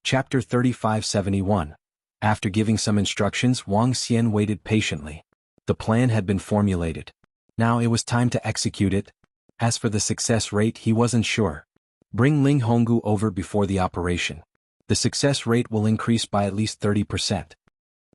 Chapter 3571. After giving some instructions, Wang Xian waited patiently. The plan had been formulated. Now it was time to execute it. As for the success rate, he wasn't sure. Bring Ling Honggu over before the operation. The success rate will increase by at least 30%.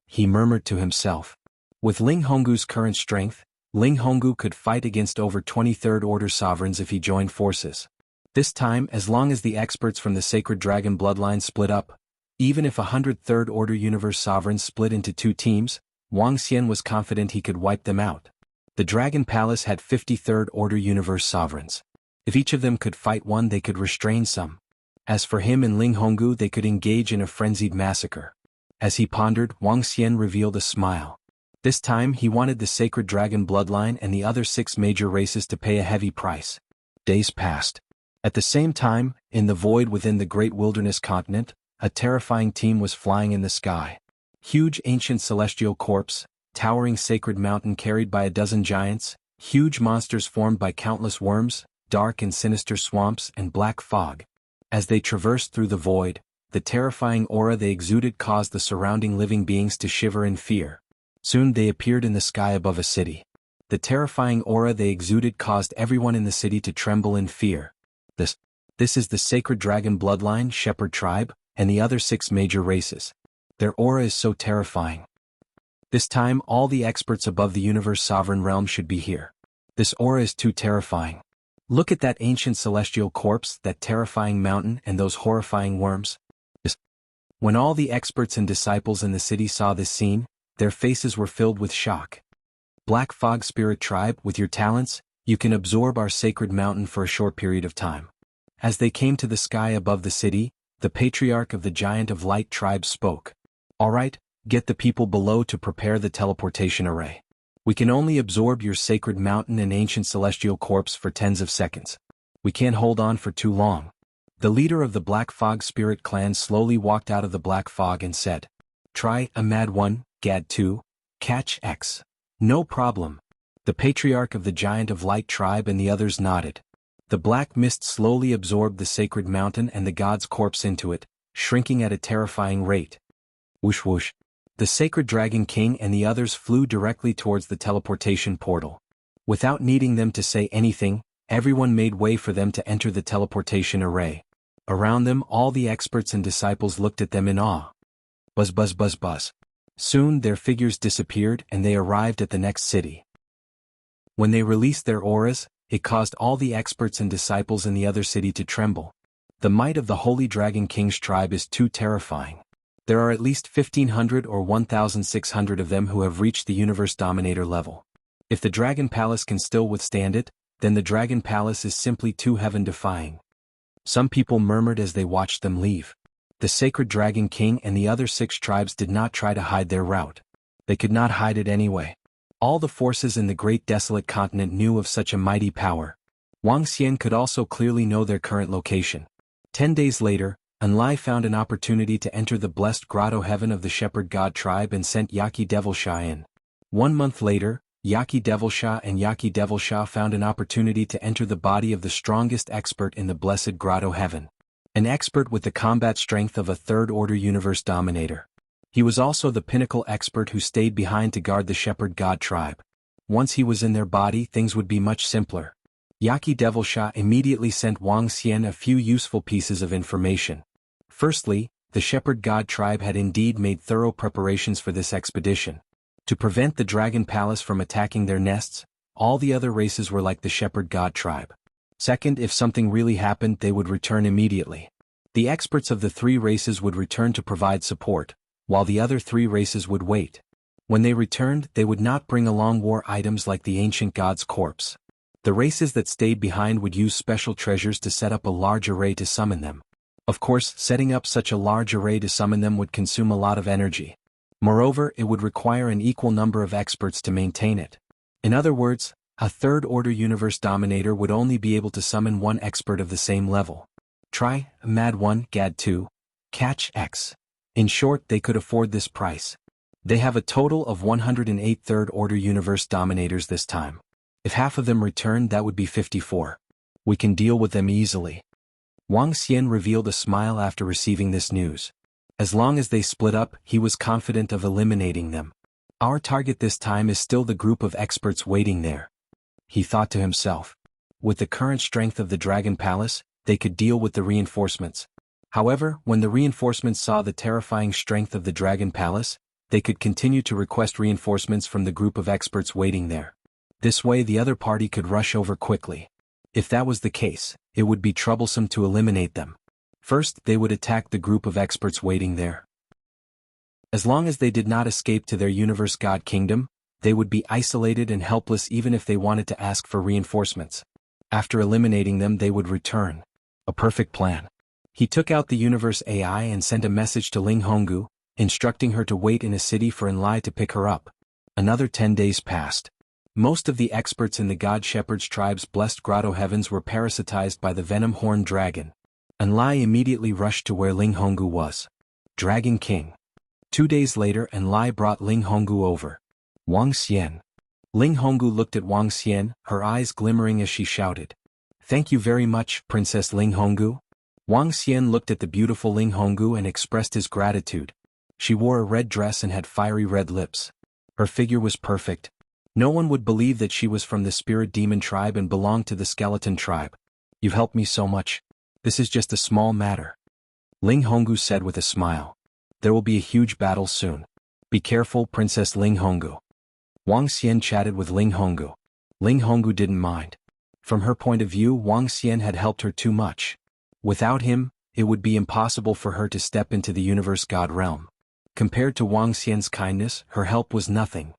He murmured to himself. With Ling Honggu's current strength, Ling Honggu could fight against over 20 third-order sovereigns if he joined forces. This time, as long as the experts from the Sacred Dragon bloodline split up, even if 100 third-order universe sovereigns split into 2 teams, Wang Xian was confident he could wipe them out. The Dragon Palace had 50 third-order universe sovereigns. If each of them could fight one, they could restrain some. As for him and Ling Honggu, they could engage in a frenzied massacre. As he pondered, Wang Xian revealed a smile. This time he wanted the Sacred Dragon bloodline and the other 6 major races to pay a heavy price. Days passed. At the same time, in the void within the great wilderness continent, a terrifying team was flying in the sky. Huge ancient celestial corpse, towering sacred mountain carried by a dozen giants, huge monsters formed by countless worms, dark and sinister swamps and black fog. As they traversed through the void, the terrifying aura they exuded caused the surrounding living beings to shiver in fear. Soon they appeared in the sky above a city. The terrifying aura they exuded caused everyone in the city to tremble in fear. This is the Sacred Dragon bloodline, Shepherd tribe, and the other 6 major races. Their aura is so terrifying. This time all the experts above the universe sovereign realm should be here. This aura is too terrifying. Look at that ancient celestial corpse, that terrifying mountain, and those horrifying worms. When all the experts and disciples in the city saw this scene, their faces were filled with shock. Black Fog Spirit Tribe, with your talents, you can absorb our sacred mountain for a short period of time. As they came to the sky above the city, the patriarch of the Giant of Light tribe spoke. All right, get the people below to prepare the teleportation array. We can only absorb your sacred mountain and ancient celestial corpse for tens of seconds. We can't hold on for too long. The leader of the Black Fog Spirit clan slowly walked out of the black fog and said, Try, a mad one, Gad 2, catch X. No problem. The patriarch of the Giant of Light tribe and the others nodded. The black mist slowly absorbed the sacred mountain and the god's corpse into it, shrinking at a terrifying rate. Whoosh whoosh. The Sacred Dragon King and the others flew directly towards the teleportation portal. Without needing them to say anything, everyone made way for them to enter the teleportation array. Around them, all the experts and disciples looked at them in awe. Buzz buzz buzz buzz. Soon their figures disappeared and they arrived at the next city. When they released their auras, it caused all the experts and disciples in the other city to tremble. The might of the Holy Dragon King's tribe is too terrifying. There are at least 1,500 or 1,600 of them who have reached the Universe Dominator level. If the Dragon Palace can still withstand it, then the Dragon Palace is simply too heaven-defying. Some people murmured as they watched them leave. The Sacred Dragon King and the other 6 tribes did not try to hide their route. They could not hide it anyway. All the forces in the great desolate continent knew of such a mighty power. Wang Xian could also clearly know their current location. 10 days later, Enlai found an opportunity to enter the blessed grotto heaven of the Shepherd God tribe and sent Yaqi Devil-Sha in. 1 month later, Yaqi Devil-Sha and Yaqi Devil-Sha found an opportunity to enter the body of the strongest expert in the blessed grotto heaven. An expert with the combat strength of a third-order universe dominator. He was also the pinnacle expert who stayed behind to guard the Shepherd God tribe. Once he was in their body, things would be much simpler. Yaqi Devil-Sha immediately sent Wang Xian a few useful pieces of information. Firstly, the Shepherd God tribe had indeed made thorough preparations for this expedition. To prevent the Dragon Palace from attacking their nests, all the other races were like the Shepherd God tribe. Second, if something really happened, they would return immediately. The experts of the 3 races would return to provide support, while the other 3 races would wait. When they returned, they would not bring along war items like the ancient god's corpse. The races that stayed behind would use special treasures to set up a large array to summon them. Of course, setting up such a large array to summon them would consume a lot of energy. Moreover, it would require an equal number of experts to maintain it. In other words, a third-order universe dominator would only be able to summon 1 expert of the same level. Try, Mad 1, Gad 2, catch X. In short, they could afford this price. They have a total of 108 third-order universe dominators this time. If half of them return, that would be 54. We can deal with them easily. Wang Xian revealed a smile after receiving this news. As long as they split up, he was confident of eliminating them. Our target this time is still the group of experts waiting there, he thought to himself. With the current strength of the Dragon Palace, they could deal with the reinforcements. However, when the reinforcements saw the terrifying strength of the Dragon Palace, they could continue to request reinforcements from the group of experts waiting there. This way the other party could rush over quickly. If that was the case, it would be troublesome to eliminate them. First, they would attack the group of experts waiting there. As long as they did not escape to their universe god kingdom, they would be isolated and helpless even if they wanted to ask for reinforcements. After eliminating them they would return. A perfect plan. He took out the universe AI and sent a message to Ling Honggu, instructing her to wait in a city for Enlai to pick her up. Another 10 days passed. Most of the experts in the God Shepherd's tribe's blessed grotto heavens were parasitized by the venom-horned dragon. Enlai immediately rushed to where Ling Honggu was. Dragon King. 2 days later Enlai brought Ling Honggu over. Wang Xian. Ling Honggu looked at Wang Xian, her eyes glimmering as she shouted. Thank you very much, Princess Ling Honggu. Wang Xian looked at the beautiful Ling Honggu and expressed his gratitude. She wore a red dress and had fiery red lips. Her figure was perfect. No one would believe that she was from the spirit demon tribe and belonged to the skeleton tribe. You've helped me so much. This is just a small matter. Ling Honggu said with a smile. There will be a huge battle soon. Be careful, Princess Ling Honggu. Wang Xian chatted with Ling Honggu. Ling Honggu didn't mind. From her point of view, Wang Xian had helped her too much. Without him, it would be impossible for her to step into the universe god realm. Compared to Wang Xian's kindness, her help was nothing.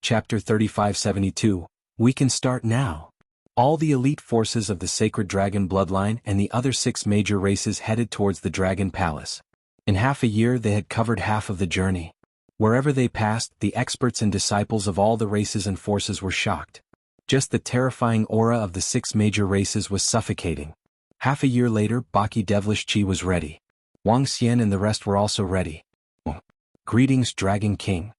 Chapter 3572. We can start now. All the elite forces of the sacred dragon bloodline and the other 6 major races headed towards the Dragon Palace. In half a year they had covered half of the journey. Wherever they passed, the experts and disciples of all the races and forces were shocked. Just the terrifying aura of the 6 major races was suffocating. Half a year later, Baki Devilish Chi was ready. Wang Xian and the rest were also ready. Greetings, Dragon King.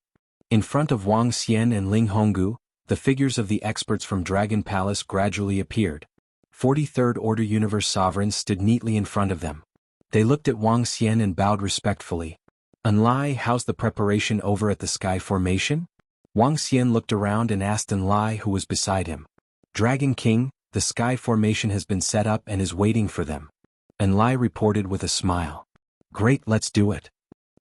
In front of Wang Xian and Ling Honggu, the figures of the experts from Dragon Palace gradually appeared. 43rd Order Universe Sovereigns stood neatly in front of them. They looked at Wang Xian and bowed respectfully. Enlai, how's the preparation over at the Sky Formation? Wang Xian looked around and asked Enlai, who was beside him. Dragon King, the Sky Formation has been set up and is waiting for them. Enlai reported with a smile. Great, let's do it.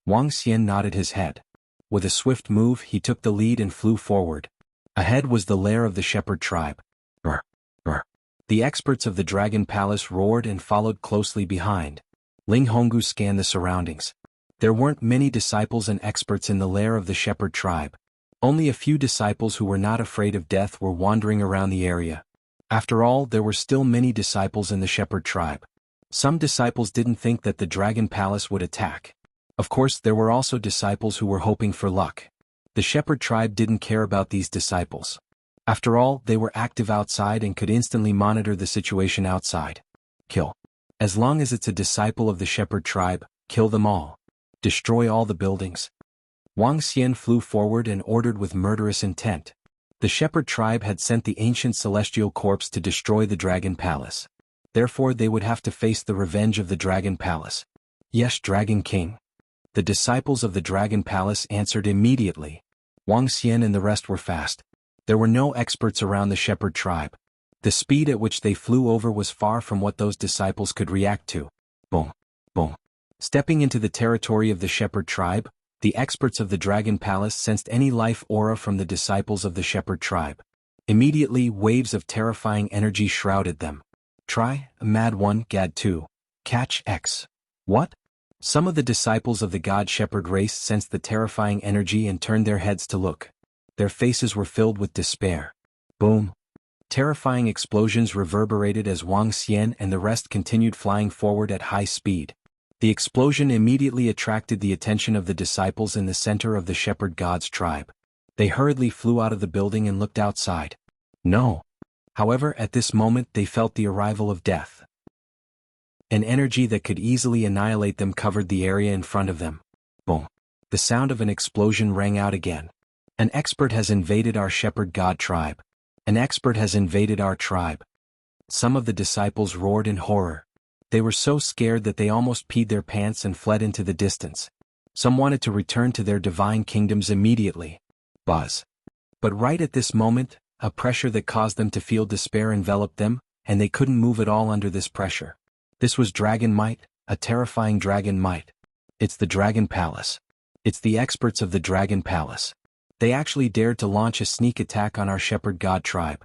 Wang Xian nodded his head. With a swift move he took the lead and flew forward. Ahead was the lair of the Shepherd tribe. Brr, brr. The experts of the Dragon Palace roared and followed closely behind. Ling Honggu scanned the surroundings. There weren't many disciples and experts in the lair of the Shepherd tribe. Only a few disciples who were not afraid of death were wandering around the area. After all, there were still many disciples in the Shepherd tribe. Some disciples didn't think that the Dragon Palace would attack. Of course, there were also disciples who were hoping for luck. The Shepherd tribe didn't care about these disciples. After all, they were active outside and could instantly monitor the situation outside. Kill. As long as it's a disciple of the Shepherd tribe, kill them all. Destroy all the buildings. Wang Xian flew forward and ordered with murderous intent. The Shepherd tribe had sent the ancient celestial corpse to destroy the Dragon Palace. Therefore they would have to face the revenge of the Dragon Palace. Yes, Dragon King. The disciples of the Dragon Palace answered immediately. Wang Xian and the rest were fast. There were no experts around the Shepherd tribe. The speed at which they flew over was far from what those disciples could react to. Boom, boom. Stepping into the territory of the Shepherd tribe, the experts of the Dragon Palace sensed any life aura from the disciples of the Shepherd tribe. Immediately, waves of terrifying energy shrouded them. Try, Mad 1, Gad 2. Catch X. What? Some of the disciples of the God Shepherd race sensed the terrifying energy and turned their heads to look. Their faces were filled with despair. Boom. Terrifying explosions reverberated as Wang Xian and the rest continued flying forward at high speed. The explosion immediately attracted the attention of the disciples in the center of the Shepherd God's tribe. They hurriedly flew out of the building and looked outside. No. However, at this moment they felt the arrival of death. An energy that could easily annihilate them covered the area in front of them. Boom. The sound of an explosion rang out again. An expert has invaded our Shepherd God tribe. An expert has invaded our tribe. Some of the disciples roared in horror. They were so scared that they almost peed their pants and fled into the distance. Some wanted to return to their divine kingdoms immediately. Buzz. But right at this moment, a pressure that caused them to feel despair enveloped them, and they couldn't move at all under this pressure. This was dragon might, a terrifying dragon might. It's the Dragon Palace. It's the experts of the Dragon Palace. They actually dared to launch a sneak attack on our shepherd god tribe.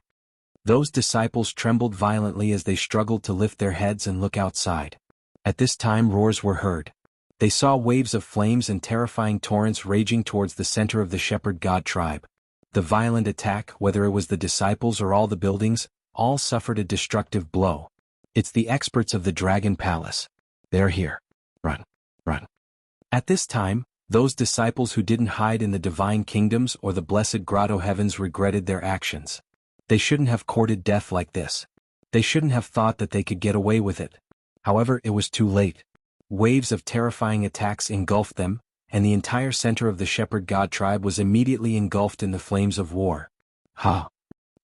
Those disciples trembled violently as they struggled to lift their heads and look outside. At this time roars were heard. They saw waves of flames and terrifying torrents raging towards the center of the shepherd god tribe. The violent attack, whether it was the disciples or all the buildings, all suffered a destructive blow. It's the experts of the Dragon Palace. They're here. Run. Run. At this time, those disciples who didn't hide in the divine kingdoms or the blessed grotto heavens regretted their actions. They shouldn't have courted death like this. They shouldn't have thought that they could get away with it. However, it was too late. Waves of terrifying attacks engulfed them, and the entire center of the shepherd god tribe was immediately engulfed in the flames of war. Ha!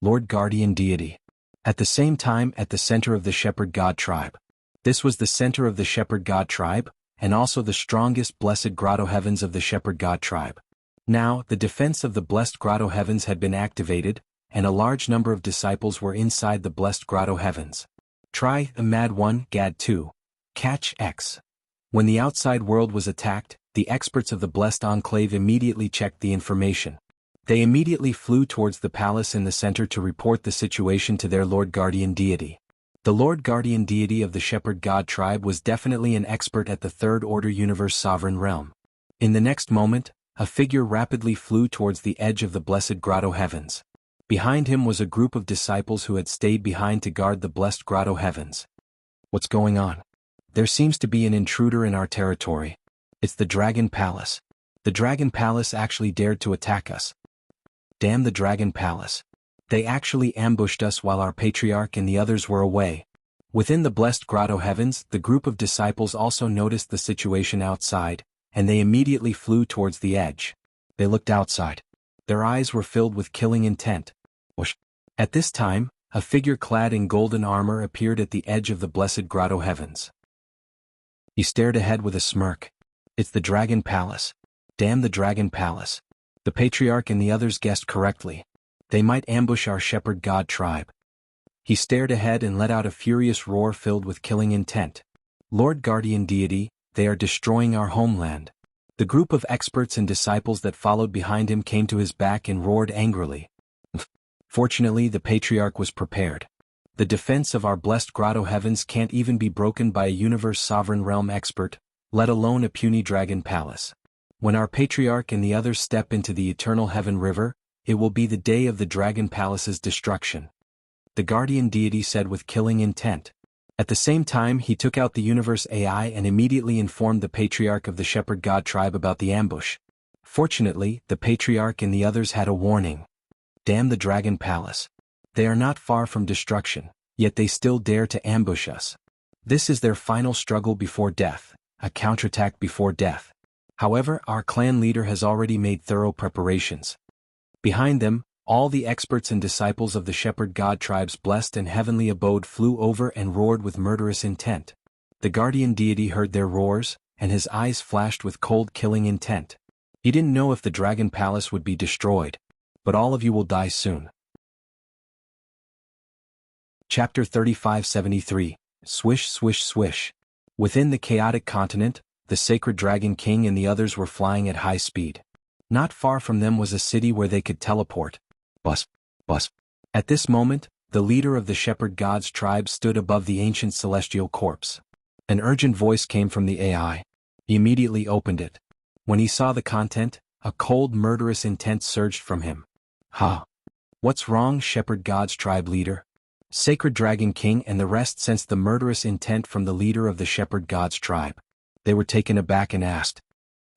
Lord Guardian Deity. At the same time, at the center of the shepherd god tribe. This was the center of the shepherd god tribe, and also the strongest blessed grotto heavens of the shepherd god tribe. Now, the defense of the blessed grotto heavens had been activated, and a large number of disciples were inside the blessed grotto heavens. Try, Mad 1, Gad 2. Catch X. When the outside world was attacked, the experts of the blessed enclave immediately checked the information. They immediately flew towards the palace in the center to report the situation to their Lord Guardian Deity. The Lord Guardian Deity of the shepherd god tribe was definitely an expert at the Third Order Universe Sovereign Realm. In the next moment, a figure rapidly flew towards the edge of the blessed grotto heavens. Behind him was a group of disciples who had stayed behind to guard the blessed grotto heavens. What's going on? There seems to be an intruder in our territory. It's the Dragon Palace. The Dragon Palace actually dared to attack us. Damn the Dragon Palace. They actually ambushed us while our patriarch and the others were away. Within the blessed grotto heavens, the group of disciples also noticed the situation outside, and they immediately flew towards the edge. They looked outside. Their eyes were filled with killing intent. Whoosh. At this time, a figure clad in golden armor appeared at the edge of the blessed grotto heavens. He stared ahead with a smirk. It's the Dragon Palace. Damn the Dragon Palace. The patriarch and the others guessed correctly. They might ambush our shepherd god tribe. He stared ahead and let out a furious roar filled with killing intent. Lord Guardian Deity, they are destroying our homeland. The group of experts and disciples that followed behind him came to his back and roared angrily. Fortunately, the patriarch was prepared. The defense of our blessed grotto heavens can't even be broken by a universe sovereign realm expert, let alone a puny dragon palace. When our patriarch and the others step into the eternal heaven river, it will be the day of the dragon palace's destruction. The guardian deity said with killing intent. At the same time, he took out the universe AI and immediately informed the patriarch of the shepherd god tribe about the ambush. Fortunately, the patriarch and the others had a warning. Damn the dragon palace. They are not far from destruction, yet they still dare to ambush us. This is their final struggle before death, a counterattack before death. However, our clan leader has already made thorough preparations. Behind them, all the experts and disciples of the shepherd god tribe's blessed and heavenly abode flew over and roared with murderous intent. The guardian deity heard their roars, and his eyes flashed with cold killing intent. He didn't know if the dragon palace would be destroyed. But all of you will die soon. Chapter 3573, Swish Swish Swish. Within the chaotic continent, the sacred dragon king and the others were flying at high speed. Not far from them was a city where they could teleport. Bus, bus. At this moment, the leader of the shepherd god's tribe stood above the ancient celestial corpse. An urgent voice came from the AI. He immediately opened it. When he saw the content, a cold murderous intent surged from him. Ha! What's wrong, shepherd god's tribe leader? Sacred Dragon King and the rest sensed the murderous intent from the leader of the shepherd god's tribe. They were taken aback and asked.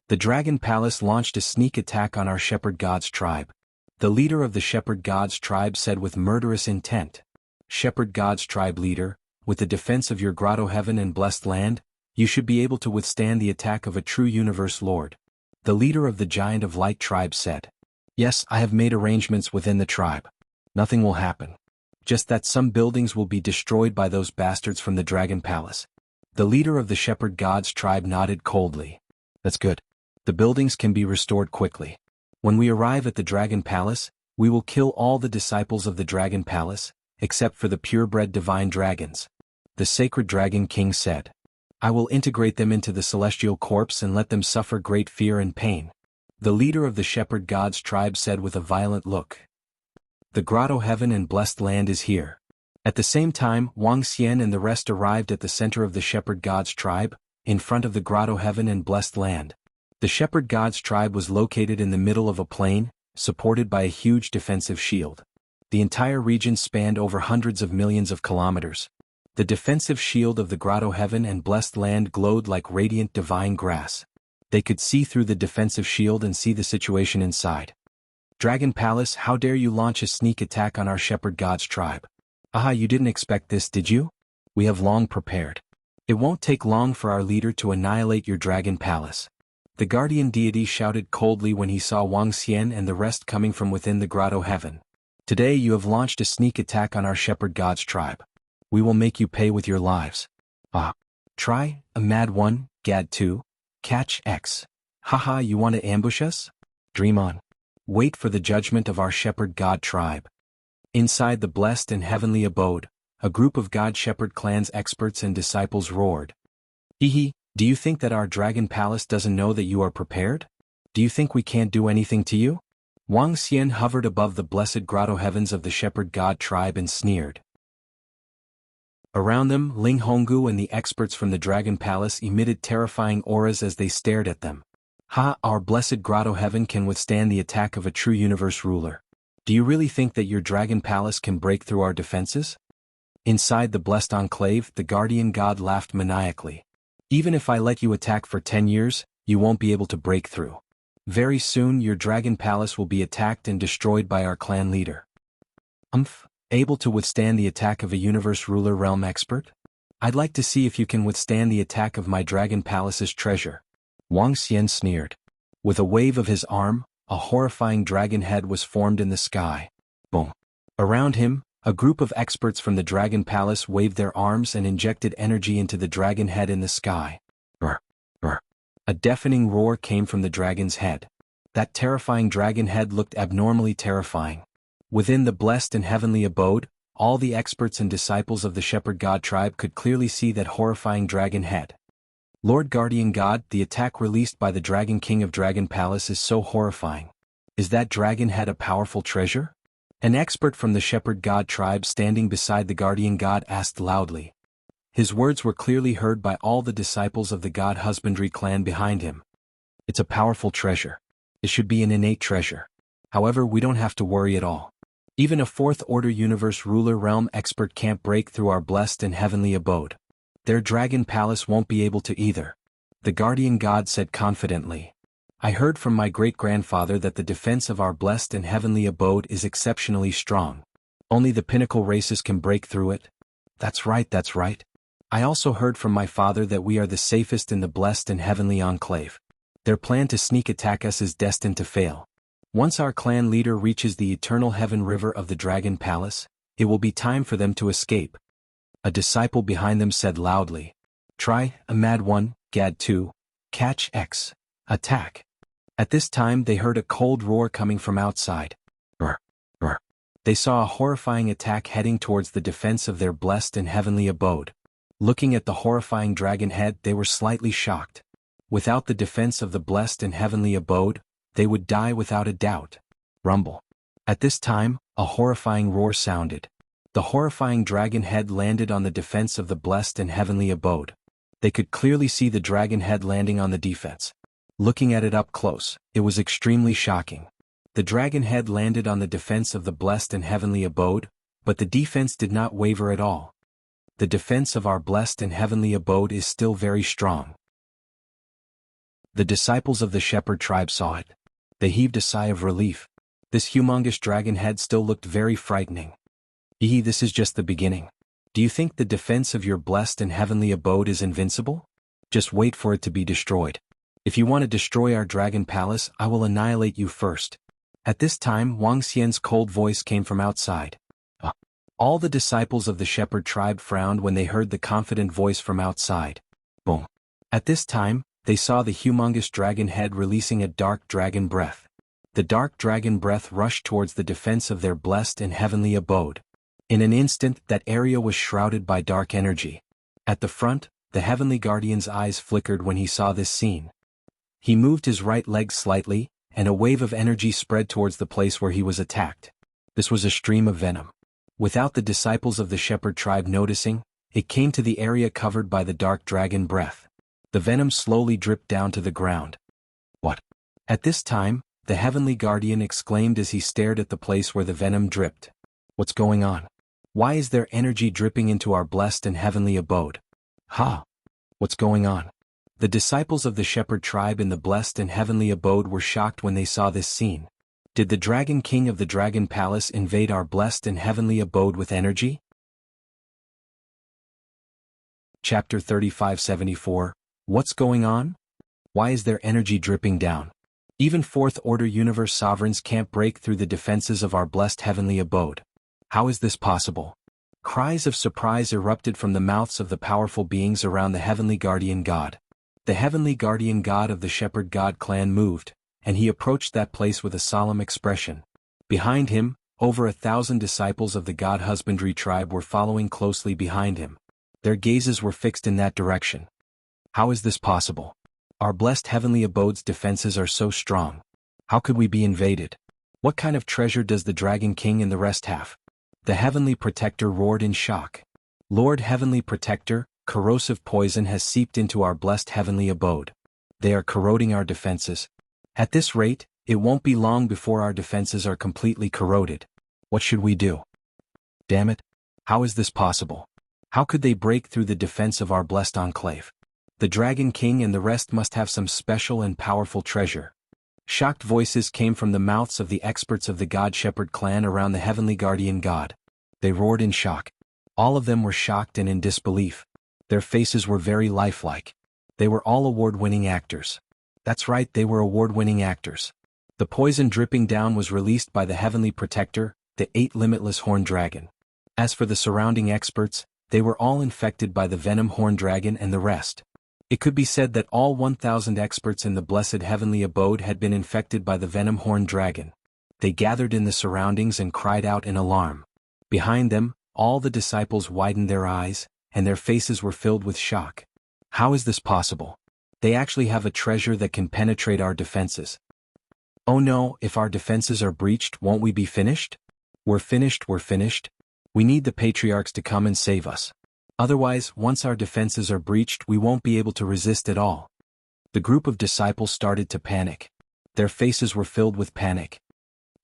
The Dragon Palace launched a sneak attack on our shepherd god's tribe. The leader of the shepherd god's tribe said with murderous intent. Shepherd god's tribe leader, with the defense of your grotto heaven and blessed land, you should be able to withstand the attack of a true universe lord. The leader of the Giant of Light tribe said. Yes, I have made arrangements within the tribe. Nothing will happen. Just that some buildings will be destroyed by those bastards from the Dragon Palace. The leader of the shepherd god's tribe nodded coldly. That's good. The buildings can be restored quickly. When we arrive at the Dragon Palace, we will kill all the disciples of the Dragon Palace, except for the purebred divine dragons. The sacred Dragon King said. I will integrate them into the celestial corpse and let them suffer great fear and pain. The leader of the shepherd god's tribe said with a violent look. The grotto heaven and blessed land is here. At the same time, Wang Xian and the rest arrived at the center of the shepherd god's tribe, in front of the grotto heaven and blessed land. The shepherd god's tribe was located in the middle of a plain, supported by a huge defensive shield. The entire region spanned over hundreds of millions of kilometers. The defensive shield of the grotto heaven and blessed land glowed like radiant divine grass. They could see through the defensive shield and see the situation inside. Dragon Palace, how dare you launch a sneak attack on our shepherd god's tribe? Aha, you didn't expect this, did you? We have long prepared. It won't take long for our leader to annihilate your Dragon Palace. The guardian deity shouted coldly when he saw Wang Xian and the rest coming from within the grotto heaven. Today you have launched a sneak attack on our shepherd god's tribe. We will make you pay with your lives. Try, a mad one, Gad 2, catch X. Haha, you want to ambush us? Dream on. Wait for the judgment of our shepherd god tribe. Inside the blessed and heavenly abode, a group of God Shepherd clan's experts and disciples roared. Hehe, do you think that our Dragon Palace doesn't know that you are prepared? Do you think we can't do anything to you? Wang Xian hovered above the blessed grotto heavens of the shepherd god tribe and sneered. Around them, Ling Honggu and the experts from the Dragon Palace emitted terrifying auras as they stared at them. Ha, our blessed grotto heaven can withstand the attack of a true universe ruler. Do you really think that your Dragon Palace can break through our defenses? Inside the blessed enclave, the guardian god laughed maniacally. Even if I let you attack for 10 years, you won't be able to break through. Very soon your Dragon Palace will be attacked and destroyed by our clan leader. Able to withstand the attack of a universe ruler realm expert? I'd like to see if you can withstand the attack of my Dragon Palace's treasure. Wang Xian sneered. With a wave of his arm, a horrifying dragon head was formed in the sky. Boom. Around him, a group of experts from the Dragon Palace waved their arms and injected energy into the dragon head in the sky. A deafening roar came from the dragon's head. That terrifying dragon head looked abnormally terrifying. Within the blessed and heavenly abode, all the experts and disciples of the shepherd god tribe could clearly see that horrifying dragon head. Lord Guardian God, the attack released by the Dragon King of Dragon Palace is so horrifying. Is that dragon head a powerful treasure? An expert from the shepherd god tribe standing beside the guardian god asked loudly. His words were clearly heard by all the disciples of the god husbandry clan behind him. It's a powerful treasure. It should be an innate treasure. However, we don't have to worry at all. Even a fourth-order universe ruler realm expert can't break through our blessed and heavenly abode. Their Dragon Palace won't be able to either. The guardian god said confidently. I heard from my great-grandfather that the defense of our blessed and heavenly abode is exceptionally strong. Only the pinnacle races can break through it. That's right. I also heard from my father that we are the safest in the blessed and heavenly enclave. Their plan to sneak attack us is destined to fail. Once our clan leader reaches the eternal heaven river of the Dragon Palace, it will be time for them to escape. A disciple behind them said loudly. Try, a mad one, Gad 2, catch X, attack. At this time they heard a cold roar coming from outside. They saw a horrifying attack heading towards the defense of their blessed and heavenly abode. Looking at the horrifying dragon head, they were slightly shocked. Without the defense of the blessed and heavenly abode, they would die without a doubt. Rumble. At this time, a horrifying roar sounded. The horrifying dragon head landed on the defense of the blessed and heavenly abode. They could clearly see the dragon head landing on the defense. Looking at it up close, it was extremely shocking. The dragon head landed on the defense of the blessed and heavenly abode, but the defense did not waver at all. The defense of our blessed and heavenly abode is still very strong. The disciples of the shepherd tribe saw it. They heaved a sigh of relief. This humongous dragon head still looked very frightening. This is just the beginning. Do you think the defense of your blessed and heavenly abode is invincible? Just wait for it to be destroyed. If you want to destroy our Dragon Palace, I will annihilate you first. At this time, Wang Xian's cold voice came from outside. All the disciples of the shepherd tribe frowned when they heard the confident voice from outside. Boom. At this time, they saw the humongous dragon head releasing a dark dragon breath. The dark dragon breath rushed towards the defense of their blessed and heavenly abode. In an instant, that area was shrouded by dark energy. At the front, the heavenly guardian's eyes flickered when he saw this scene. He moved his right leg slightly, and a wave of energy spread towards the place where he was attacked. This was a stream of venom. Without the disciples of the shepherd tribe noticing, it came to the area covered by the dark dragon breath. The venom slowly dripped down to the ground. What? At this time, the heavenly guardian exclaimed as he stared at the place where the venom dripped. What's going on? Why is there energy dripping into our blessed and heavenly abode? Ha! What's going on? The disciples of the shepherd tribe in the blessed and heavenly abode were shocked when they saw this scene. Did the Dragon King of the Dragon Palace invade our blessed and heavenly abode with energy? Chapter 3574. What's going on? Why is there energy dripping down? Even Fourth Order Universe sovereigns can't break through the defenses of our blessed heavenly abode. How is this possible? Cries of surprise erupted from the mouths of the powerful beings around the heavenly guardian god. The heavenly guardian god of the shepherd god clan moved, and he approached that place with a solemn expression. Behind him, over 1,000 disciples of the god husbandry tribe were following closely behind him. Their gazes were fixed in that direction. How is this possible? Our blessed heavenly abode's defenses are so strong. How could we be invaded? What kind of treasure does the Dragon King and the rest have? The heavenly protector roared in shock. Lord Heavenly Protector, corrosive poison has seeped into our blessed heavenly abode. They are corroding our defenses. At this rate, it won't be long before our defenses are completely corroded. What should we do? Damn it! How is this possible? How could they break through the defense of our blessed enclave? The Dragon King and the rest must have some special and powerful treasure. Shocked voices came from the mouths of the experts of the God Shepherd clan around the heavenly guardian god. They roared in shock. All of them were shocked and in disbelief. Their faces were very lifelike. They were all award-winning actors. That's right, they were award-winning actors. The poison dripping down was released by the heavenly protector, the 8 limitless horned dragon. As for the surrounding experts, they were all infected by the venom horned dragon and the rest. It could be said that all 1,000 experts in the blessed heavenly abode had been infected by the venom horned dragon. They gathered in the surroundings and cried out in alarm. Behind them, all the disciples widened their eyes, and their faces were filled with shock. How is this possible? They actually have a treasure that can penetrate our defenses. Oh no, if our defenses are breached, won't we be finished? We're finished. We need the patriarchs to come and save us. Otherwise, once our defenses are breached, we won't be able to resist at all. The group of disciples started to panic. Their faces were filled with panic.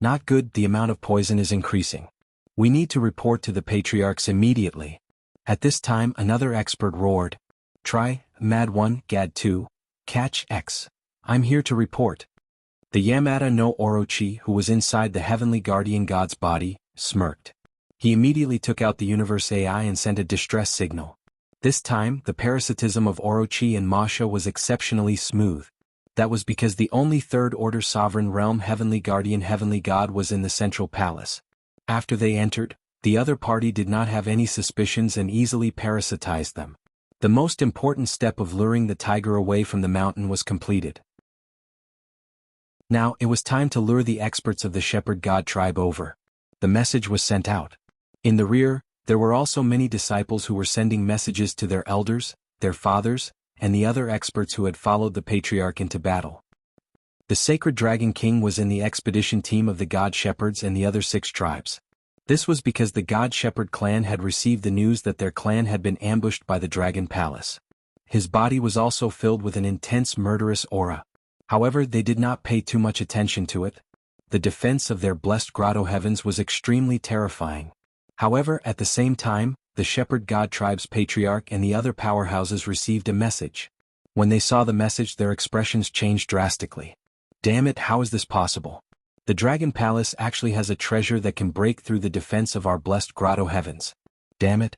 Not good, the amount of poison is increasing. We need to report to the patriarchs immediately. At this time, another expert roared. Try, Mad 1, Gad 2, Catch X. I'm here to report. The Yamada no Orochi, who was inside the heavenly guardian god's body, smirked. He immediately took out the universe AI and sent a distress signal. This time, the parasitism of Orochi and Masha was exceptionally smooth. That was because the only Third Order Sovereign Realm Heavenly Guardian Heavenly God was in the Central Palace. After they entered, the other party did not have any suspicions and easily parasitized them. The most important step of luring the tiger away from the mountain was completed. Now, it was time to lure the experts of the Shepherd God tribe over. The message was sent out. In the rear, there were also many disciples who were sending messages to their elders, their fathers, and the other experts who had followed the patriarch into battle. The Sacred Dragon King was in the expedition team of the God Shepherds and the other 6 tribes. This was because the God Shepherd clan had received the news that their clan had been ambushed by the Dragon Palace. His body was also filled with an intense murderous aura. However, they did not pay too much attention to it. The defense of their blessed grotto heavens was extremely terrifying. However, at the same time, the Shepherd God tribe's patriarch and the other powerhouses received a message. When they saw the message, their expressions changed drastically. Damn it, how is this possible? The Dragon Palace actually has a treasure that can break through the defense of our blessed grotto heavens. Damn it.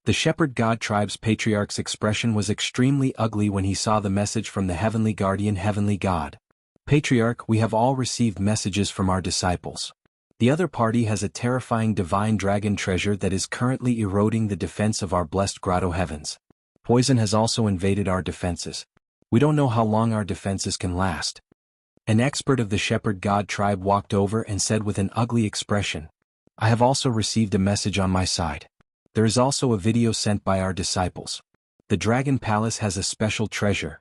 The Shepherd God tribe's patriarch's expression was extremely ugly when he saw the message from the Heavenly Guardian Heavenly God. Patriarch, we have all received messages from our disciples. The other party has a terrifying divine dragon treasure that is currently eroding the defense of our blessed grotto heavens. Poison has also invaded our defenses. We don't know how long our defenses can last. An expert of the shepherd god tribe walked over and said with an ugly expression, I have also received a message on my side. There is also a video sent by our disciples. The Dragon Palace has a special treasure.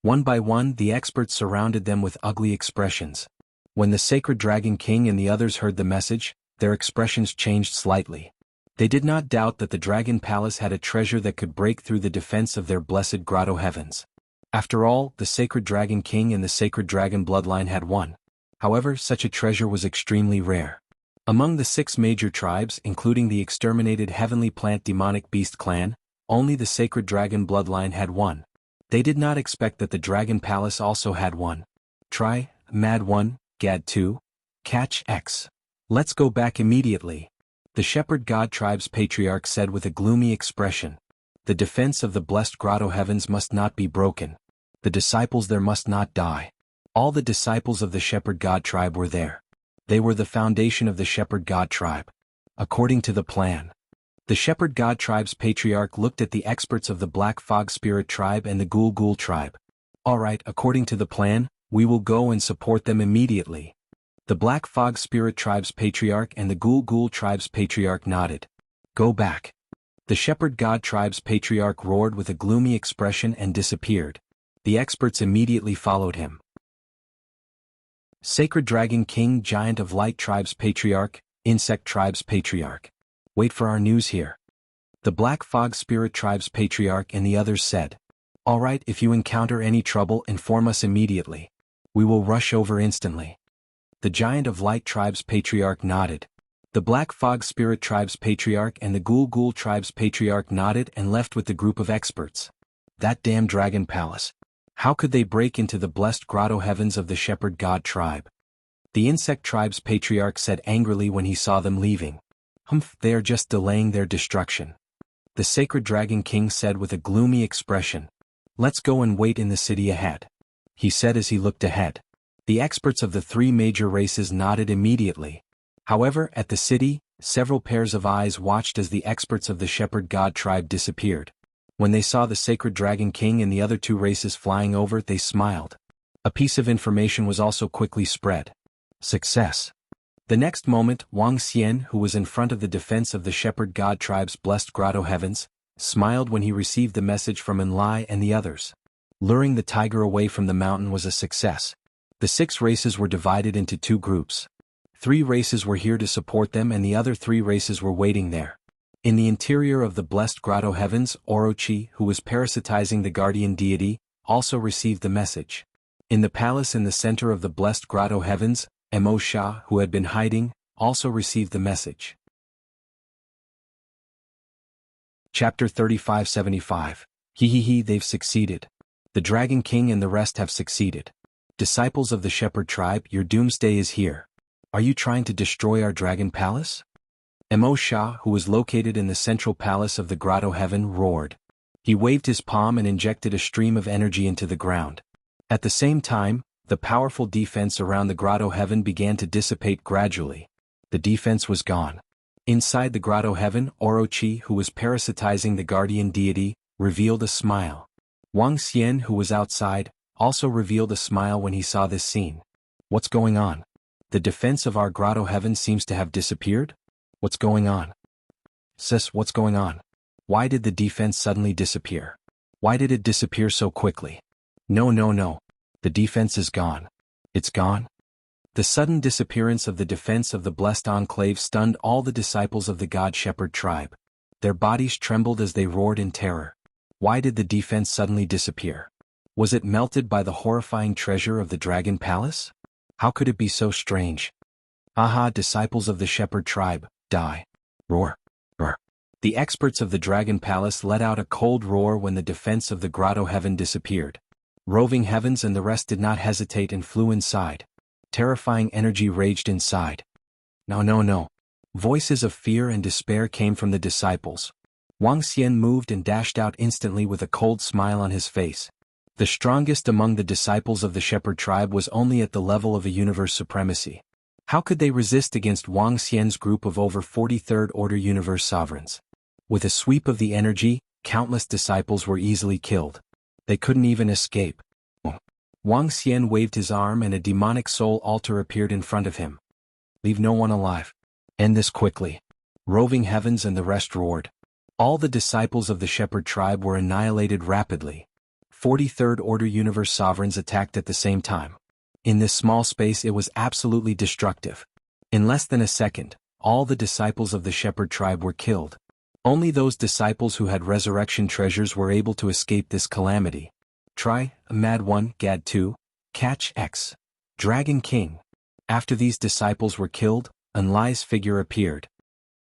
One by one, the experts surrounded them with ugly expressions. When the Sacred Dragon King and the others heard the message, their expressions changed slightly. They did not doubt that the Dragon Palace had a treasure that could break through the defense of their blessed grotto heavens. After all, the Sacred Dragon King and the Sacred Dragon bloodline had one. However, such a treasure was extremely rare. Among the 6 major tribes, including the exterminated Heavenly Plant Demonic Beast clan, only the Sacred Dragon bloodline had one. They did not expect that the Dragon Palace also had one. Try, Mad 1, Gad 2, Catch X. Let's go back immediately. The Shepherd God Tribe's Patriarch said with a gloomy expression. The defense of the blessed grotto heavens must not be broken. The disciples there must not die. All the disciples of the Shepherd God Tribe were there. They were the foundation of the Shepherd God Tribe. According to the plan. The Shepherd God Tribe's Patriarch looked at the experts of the Black Fog Spirit Tribe and the Ghoul Ghoul Tribe. Alright, according to the plan, we will go and support them immediately. The Black Fog Spirit Tribe's Patriarch and the Ghoul Ghoul Tribe's Patriarch nodded. Go back. The Shepherd God Tribe's Patriarch roared with a gloomy expression and disappeared. The experts immediately followed him. Sacred Dragon King Giant of Light Tribe's Patriarch, Insect Tribe's Patriarch. Wait for our news here. The Black Fog Spirit Tribe's Patriarch and the others said. Alright, if you encounter any trouble, inform us immediately. We will rush over instantly. The Giant of Light Tribe's Patriarch nodded. The Black Fog Spirit Tribe's Patriarch and the Ghoul Ghoul Tribe's Patriarch nodded and left with the group of experts. That damn Dragon Palace. How could they break into the blessed grotto heavens of the Shepherd God Tribe? The Insect Tribe's Patriarch said angrily when he saw them leaving. Humph, they are just delaying their destruction. The Sacred Dragon King said with a gloomy expression. Let's go and wait in the city ahead. He said as he looked ahead. The experts of the 3 major races nodded immediately. However, at the city, several pairs of eyes watched as the experts of the Shepherd God Tribe disappeared. When they saw the Sacred Dragon King and the other 2 races flying over, they smiled. A piece of information was also quickly spread. Success. The next moment, Wang Xian, who was in front of the defense of the Shepherd God Tribe's blessed grotto heavens, smiled when he received the message from Enlai and the others. Luring the tiger away from the mountain was a success. The 6 races were divided into 2 groups. 3 races were here to support them and the other 3 races were waiting there. In the interior of the blessed grotto heavens, Orochi, who was parasitizing the guardian deity, also received the message. In the palace in the center of the blessed grotto heavens, Mo Sha, who had been hiding, also received the message. Chapter 3575. Hehehe, they've succeeded. The Dragon King and the rest have succeeded. Disciples of the Shepherd Tribe, your doomsday is here. Are you trying to destroy our Dragon Palace? Mo Sha, who was located in the central palace of the grotto heaven, roared. He waved his palm and injected a stream of energy into the ground. At the same time, the powerful defense around the grotto heaven began to dissipate gradually. The defense was gone. Inside the grotto heaven, Orochi, who was parasitizing the guardian deity, revealed a smile. Wang Xian, who was outside, also revealed a smile when he saw this scene. What's going on? The defense of our grotto heaven seems to have disappeared? What's going on? Sis, what's going on? Why did the defense suddenly disappear? Why did it disappear so quickly? No. The defense is gone. It's gone? The sudden disappearance of the defense of the blessed enclave stunned all the disciples of the God Shepherd Tribe. Their bodies trembled as they roared in terror. Why did the defense suddenly disappear? Was it melted by the horrifying treasure of the Dragon Palace? How could it be so strange? Aha, disciples of the Shepherd Tribe, die. Roar. Roar. The experts of the Dragon Palace let out a cold roar when the defense of the grotto heaven disappeared. Roving Heavens and the rest did not hesitate and flew inside. Terrifying energy raged inside. No. Voices of fear and despair came from the disciples. Wang Xian moved and dashed out instantly with a cold smile on his face. The strongest among the disciples of the Shepherd Tribe was only at the level of a universe supremacy. How could they resist against Wang Xian's group of over 43rd Order Universe Sovereigns? With a sweep of the energy, Countless disciples were easily killed. They couldn't even escape. Wang Xian waved his arm and a demonic soul altar appeared in front of him. Leave no one alive. End this quickly. Roving heavens and the rest roared. All the disciples of the shepherd tribe were annihilated rapidly. 43rd Order Universe sovereigns attacked at the same time. In this small space it was absolutely destructive. In less than a second, all the disciples of the shepherd tribe were killed. Only those disciples who had resurrection treasures were able to escape this calamity. Try, Mad 1, Gad 2, Catch X. Dragon King. After these disciples were killed, Enlai's figure appeared.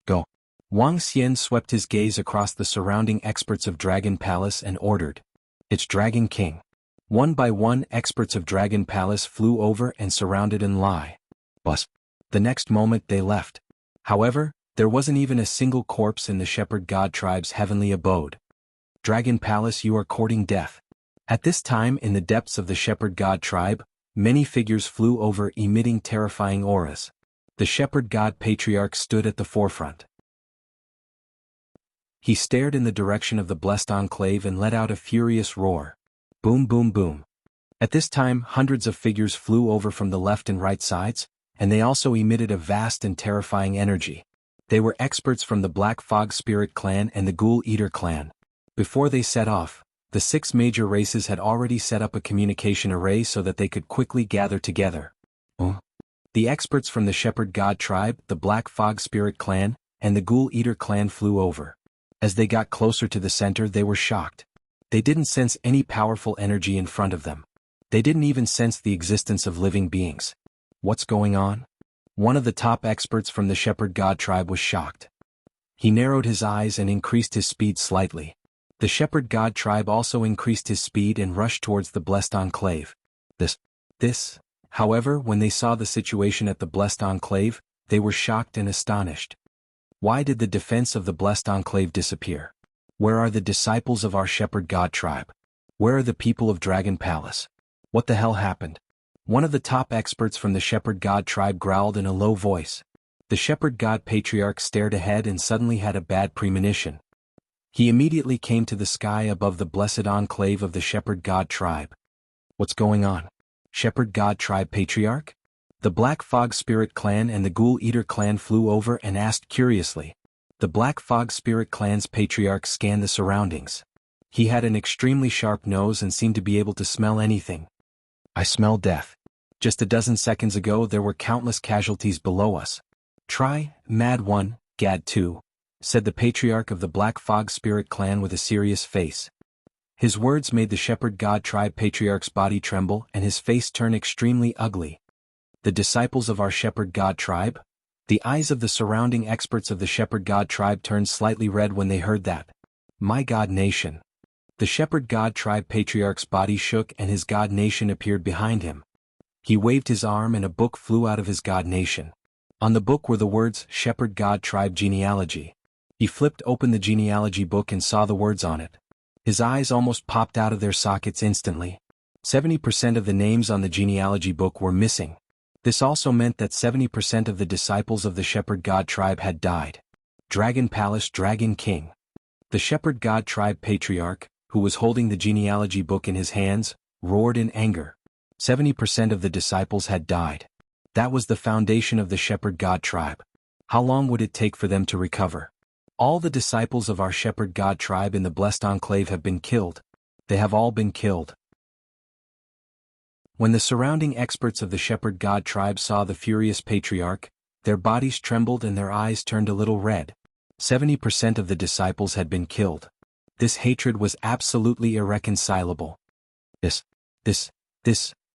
Go. Wang Xian swept his gaze across the surrounding experts of Dragon Palace and ordered. It's Dragon King. One by one experts of Dragon Palace flew over and surrounded Enlai. Bus. The next moment they left. However, there wasn't even a single corpse in the shepherd god tribe's heavenly abode. Dragon Palace, you are courting death. At this time in the depths of the shepherd god tribe, many figures flew over emitting terrifying auras. The shepherd god patriarch stood at the forefront. He stared in the direction of the blessed enclave and let out a furious roar. Boom boom boom. At this time hundreds of figures flew over from the left and right sides, and they also emitted a vast and terrifying energy. They were experts from the Black Fog Spirit clan and the Ghoul Eater clan. Before they set off, the 6 major races had already set up a communication array so that they could quickly gather together. The experts from the Shepherd God tribe, the Black Fog Spirit clan, and the Ghoul Eater clan flew over. As they got closer to the center they were shocked. They didn't sense any powerful energy in front of them. They didn't even sense the existence of living beings. What's going on? One of the top experts from the Shepherd God tribe was shocked. He narrowed his eyes and increased his speed slightly. The Shepherd God tribe also increased his speed and rushed towards the Blessed Enclave. However, when they saw the situation at the Blessed Enclave, they were shocked and astonished. Why did the defense of the Blessed Enclave disappear? Where are the disciples of our Shepherd God tribe? Where are the people of Dragon Palace? What the hell happened? One of the top experts from the Shepherd God tribe growled in a low voice. The Shepherd God Patriarch stared ahead and suddenly had a bad premonition. He immediately came to the sky above the blessed enclave of the Shepherd God tribe. What's going on? Shepherd God tribe Patriarch? The Black Fog Spirit clan and the Ghoul Eater clan flew over and asked curiously. The Black Fog Spirit clan's patriarch scanned the surroundings. He had an extremely sharp nose and seemed to be able to smell anything. I smell death. Just a dozen seconds ago there were countless casualties below us. Try, Mad 1, Gad 2, said the patriarch of the Black Fog Spirit clan with a serious face. His words made the Shepherd God tribe patriarch's body tremble and his face turn extremely ugly. The disciples of our Shepherd God tribe? The eyes of the surrounding experts of the Shepherd God tribe turned slightly red when they heard that. My God Nation. The Shepherd God tribe patriarch's body shook and his God Nation appeared behind him. He waved his arm and a book flew out of his God Nation. On the book were the words Shepherd God Tribe Genealogy. He flipped open the genealogy book and saw the words on it. His eyes almost popped out of their sockets instantly. 70% of the names on the genealogy book were missing. This also meant that 70% of the disciples of the Shepherd God tribe had died. Dragon Palace Dragon King. The Shepherd God tribe patriarch, who was holding the genealogy book in his hands, roared in anger. 70% of the disciples had died. That was the foundation of the Shepherd God tribe. How long would it take for them to recover? All the disciples of our Shepherd God tribe in the Blessed Enclave have been killed. They have all been killed. When the surrounding experts of the Shepherd God tribe saw the furious patriarch, their bodies trembled and their eyes turned a little red. 70% of the disciples had been killed. This hatred was absolutely irreconcilable.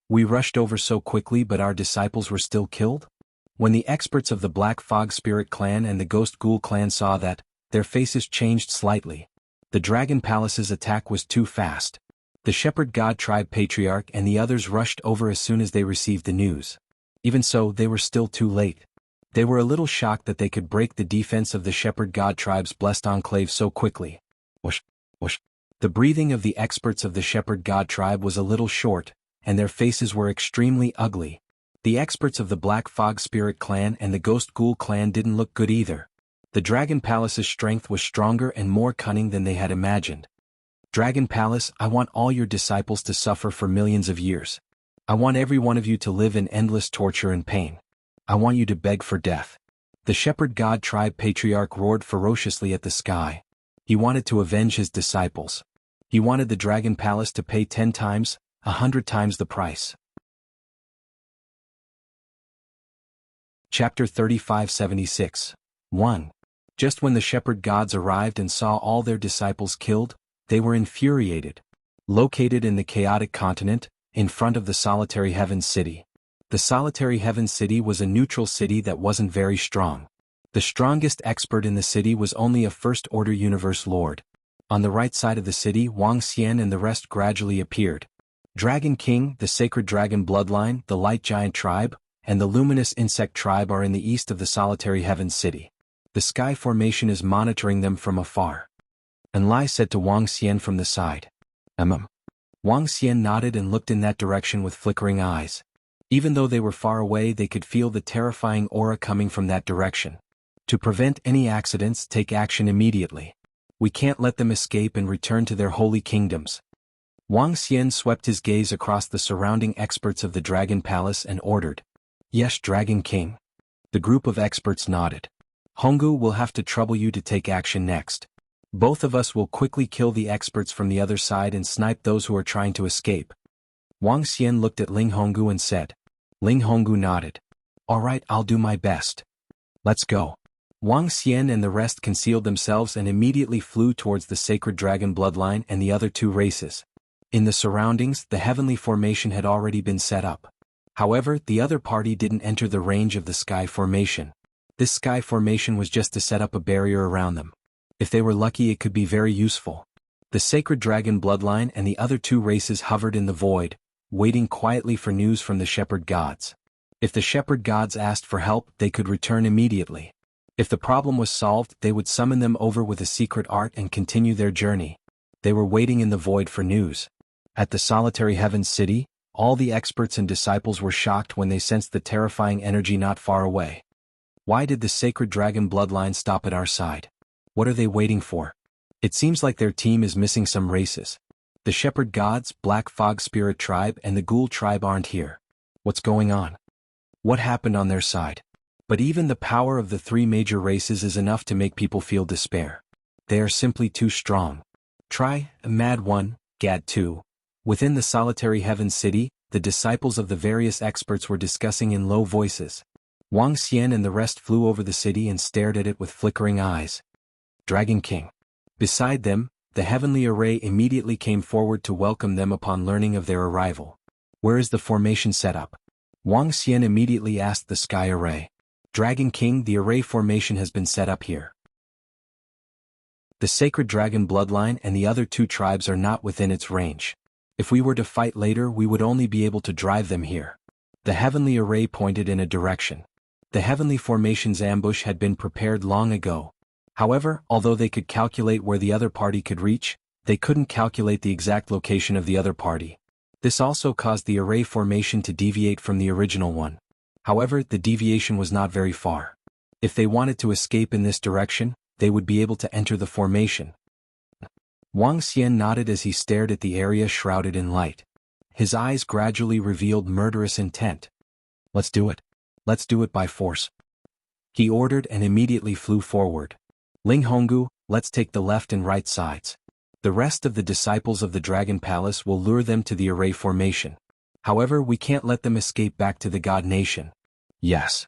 We rushed over so quickly but our disciples were still killed? When the experts of the Black Fog Spirit clan and the Ghost Ghoul clan saw that, their faces changed slightly. The Dragon Palace's attack was too fast. The Shepherd God tribe patriarch and the others rushed over as soon as they received the news. Even so, they were still too late. They were a little shocked that they could break the defense of the Shepherd God tribe's blessed enclave so quickly. Whoosh, whoosh. The breathing of the experts of the Shepherd God tribe was a little short, and their faces were extremely ugly. The experts of the Black Fog Spirit clan and the Ghost Ghoul clan didn't look good either. The Dragon Palace's strength was stronger and more cunning than they had imagined. Dragon Palace, I want all your disciples to suffer for millions of years. I want every one of you to live in endless torture and pain. I want you to beg for death. The Shepherd God Tribe Patriarch roared ferociously at the sky. He wanted to avenge his disciples. He wanted the Dragon Palace to pay 10 times, 100 times the price. Chapter 3576. 1. Just when the shepherd gods arrived and saw all their disciples killed, they were infuriated. Located in the chaotic continent, in front of the Solitary Heavens City. The Solitary Heavens City was a neutral city that wasn't very strong. The strongest expert in the city was only a First-Order Universe Lord. On the right side of the city, Wuxia and the rest gradually appeared. Dragon King, the Sacred Dragon Bloodline, the Light Giant Tribe, and the Luminous Insect Tribe are in the east of the Solitary Heavens City. The Sky Formation is monitoring them from afar. Enlai said to Wuxia from the side. Wuxia nodded and looked in that direction with flickering eyes. Even though they were far away, they could feel the terrifying aura coming from that direction. To prevent any accidents, take action immediately. We can't let them escape and return to their holy kingdoms. Wuxia swept his gaze across the surrounding experts of the Dragon Palace and ordered. Yes, Dragon King. The group of experts nodded. Honggu will have to trouble you to take action next. Both of us will quickly kill the experts from the other side and snipe those who are trying to escape. Wuxia looked at Ling Honggu and said. Ling Honggu nodded. All right, I'll do my best. Let's go. Wuxia and the rest concealed themselves and immediately flew towards the Sacred Dragon Bloodline and the other two races. In the surroundings, the heavenly formation had already been set up. However, the other party didn't enter the range of the Sky Formation. This Sky Formation was just to set up a barrier around them. If they were lucky, it could be very useful. The Sacred Dragon Bloodline and the other two races hovered in the void, waiting quietly for news from the Shepherd Gods. If the Shepherd Gods asked for help, they could return immediately. If the problem was solved, they would summon them over with a secret art and continue their journey. They were waiting in the void for news. At the Solitary Heavens City, all the experts and disciples were shocked when they sensed the terrifying energy not far away. Why did the Sacred Dragon Bloodline stop at our side? What are they waiting for? It seems like their team is missing some races. The Shepherd Gods, Black Fog Spirit Tribe and the Ghoul Tribe aren't here. What's going on? What happened on their side? But even the power of the three major races is enough to make people feel despair. They are simply too strong. Try, Mad 1, Gad 2. Within the Solitary Heavens City, the disciples of the various experts were discussing in low voices. Wuxia and the rest flew over the city and stared at it with flickering eyes. Dragon King. Beside them, the heavenly array immediately came forward to welcome them upon learning of their arrival. Where is the formation set up? Wuxia immediately asked the Sky Array. Dragon King, the array formation has been set up here. The Sacred Dragon Bloodline and the other two tribes are not within its range. If we were to fight later, we would only be able to drive them here. The heavenly array pointed in a direction. The heavenly formation's ambush had been prepared long ago. However, although they could calculate where the other party could reach, they couldn't calculate the exact location of the other party. This also caused the array formation to deviate from the original one. However, the deviation was not very far. If they wanted to escape in this direction, they would be able to enter the formation. Wuxia nodded as he stared at the area shrouded in light. His eyes gradually revealed murderous intent. Let's do it. Let's do it by force. He ordered and immediately flew forward. Ling Honggu, let's take the left and right sides. The rest of the disciples of the Dragon Palace will lure them to the array formation. However, we can't let them escape back to the God Nation. Yes.